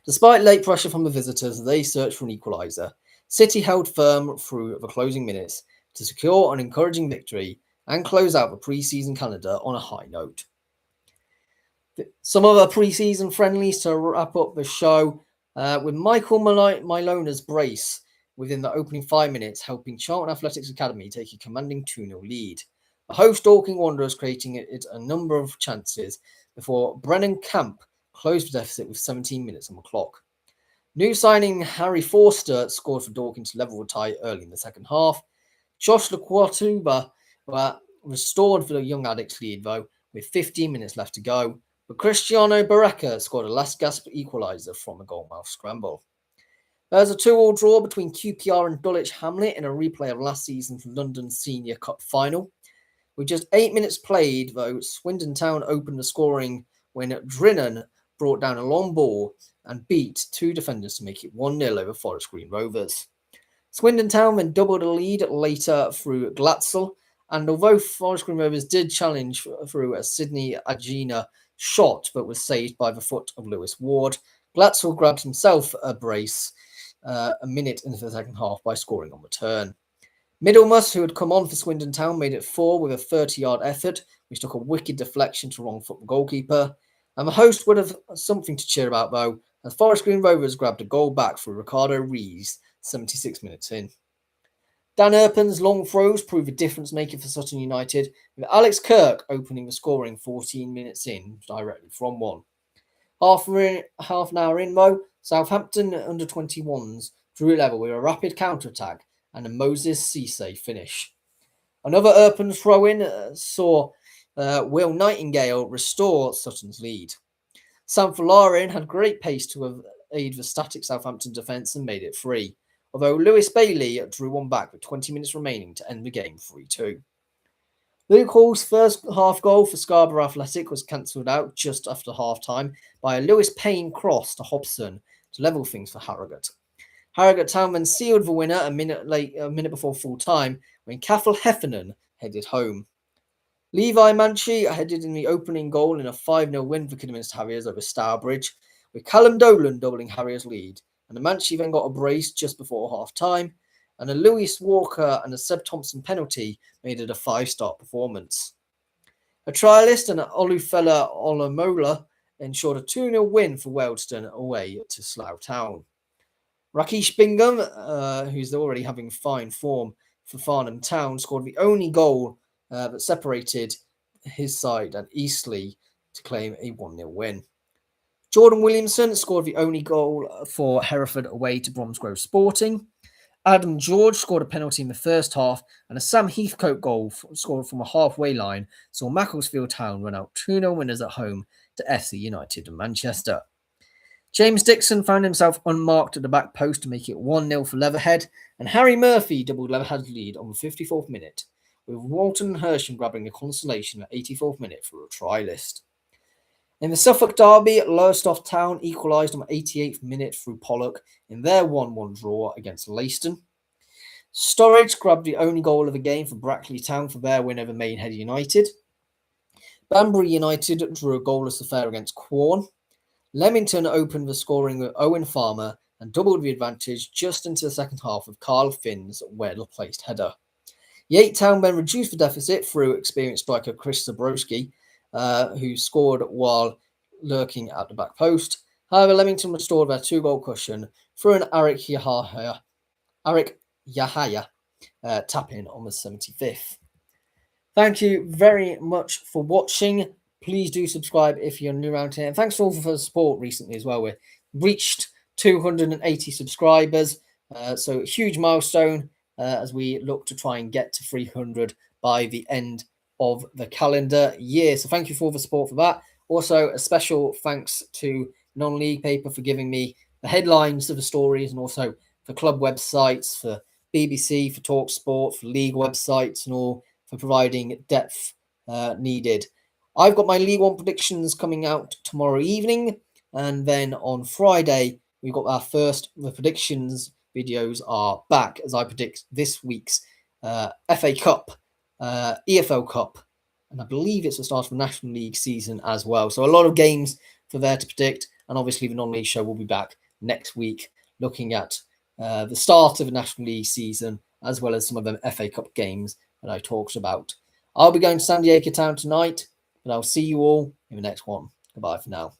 Despite late pressure from the visitors, they searched for an equaliser. City held firm through the closing minutes to secure an encouraging victory and close out the pre-season calendar on a high note. Some other pre-season friendlies to wrap up the show, with Michael Milona's brace within the opening 5 minutes, helping Charlton Athletics Academy take a commanding 2-0 lead. The host Dorking Wanderers creating it a number of chances before Brennan Camp closed the deficit with 17 minutes on the clock. New signing Harry Forster scored for Dorking to level the tie early in the second half. Josh Lequatuba restored for the Young Addicts lead, though, with 15 minutes left to go, but Cristiano Barreca scored a last-gasp equaliser from a goalmouth scramble. There's a 2-2 draw between QPR and Dulwich Hamlet in a replay of last season's London Senior Cup final. With just 8 minutes played, though, Swindon Town opened the scoring when Drinnan brought down a long ball and beat two defenders to make it 1-0 over Forest Green Rovers. Swindon Town then doubled the lead later through Glatzel, and although Forest Green Rovers did challenge through a Sydney Agina shot but was saved by the foot of Lewis Ward, Glatzel grabbed himself a brace a minute into the second half by scoring on return. Middlemas, who had come on for Swindon Town, made it 4 with a 30-yard effort, which took a wicked deflection to wrong foot goalkeeper. And the host would have something to cheer about, though, as Forest Green Rovers grabbed a goal back for Ricardo Rees 76 minutes in. Dan Erpen's long throws proved a difference maker for Sutton United, with Alex Kirk opening the scoring 14 minutes in directly from one. Half an hour in, though, Southampton under-21s drew level with a rapid counter-attack and a Moses Cisse finish. Another Erpen throw-in saw Will Nightingale restore Sutton's lead. Sam Folarin had great pace to aid the static Southampton defence and made it 3, although Lewis Bailey drew one back with 20 minutes remaining to end the game 3-2. Luke Hall's first half goal for Scarborough Athletic was cancelled out just after half-time by a Lewis Payne cross to Hobson to level things for Harrogate. Harrogate Town then sealed the winner a minute before full-time when Cathal Heffernan headed home. Levi Manchie headed in the opening goal in a 5-0 win for Kidderminster Harriers over Stourbridge, with Callum Dolan doubling Harriers' lead, and the Manchie then got a brace just before half-time, and a Lewis Walker and a Seb Thompson penalty made it a 5-star performance. A trialist and an Olufella Olamola ensured a 2-0 win for Wealdstone away to Slough Town. Rakesh Bingham, who's already having fine form for Farnham Town, scored the only goal that separated his side and Eastleigh to claim a 1-0 win. Jordan Williamson scored the only goal for Hereford away to Bromsgrove Sporting. Adam George scored a penalty in the first half, and a Sam Heathcote goal scored from a halfway line saw Macclesfield Town run out 2-0 winners at home to FC United of Manchester. James Dixon found himself unmarked at the back post to make it 1-0 for Leatherhead, and Harry Murphy doubled Leatherhead's lead on the 54th minute, with Walton Hersham grabbing a consolation at 84th minute for a try list. In the Suffolk derby, Lowestoft Town equalised on the 88th minute through Pollock in their 1-1 draw against Leiston. Storridge grabbed the only goal of the game for Brackley Town for their win over Maidenhead United. Banbury United drew a goalless affair against Quorn. Leamington opened the scoring with Owen Farmer and doubled the advantage just into the second half with Carl Finn's well-placed header. Yate Town then reduced the deficit through experienced striker Chris Zabrowski, who scored while lurking at the back post. However, Leamington restored their 2-goal cushion through an Arik Yahaya tap-in on the 75th. Thank you very much for watching. Please do subscribe if you're new around here. And thanks for all for the support recently as well. We've reached 280 subscribers, so a huge milestone as we look to try and get to 300 by the end of the calendar year. So thank you for all the support for that. Also, a special thanks to Non-League Paper for giving me the headlines of the stories, and also for club websites, for BBC, for TalkSport, for league websites, and all for providing depth needed. I've got my League One predictions coming out tomorrow evening, and then on Friday we've got our the predictions videos are back as I predict this week's FA Cup, EFL Cup, and I believe it's the start of the National League season as well. So a lot of games for there to predict, and obviously the Non-League show will be back next week looking at the start of the National League season, as well as some of the FA Cup games that I talked about. I'll be going to San Diego Town tonight, but I'll see you all in the next one. Goodbye for now.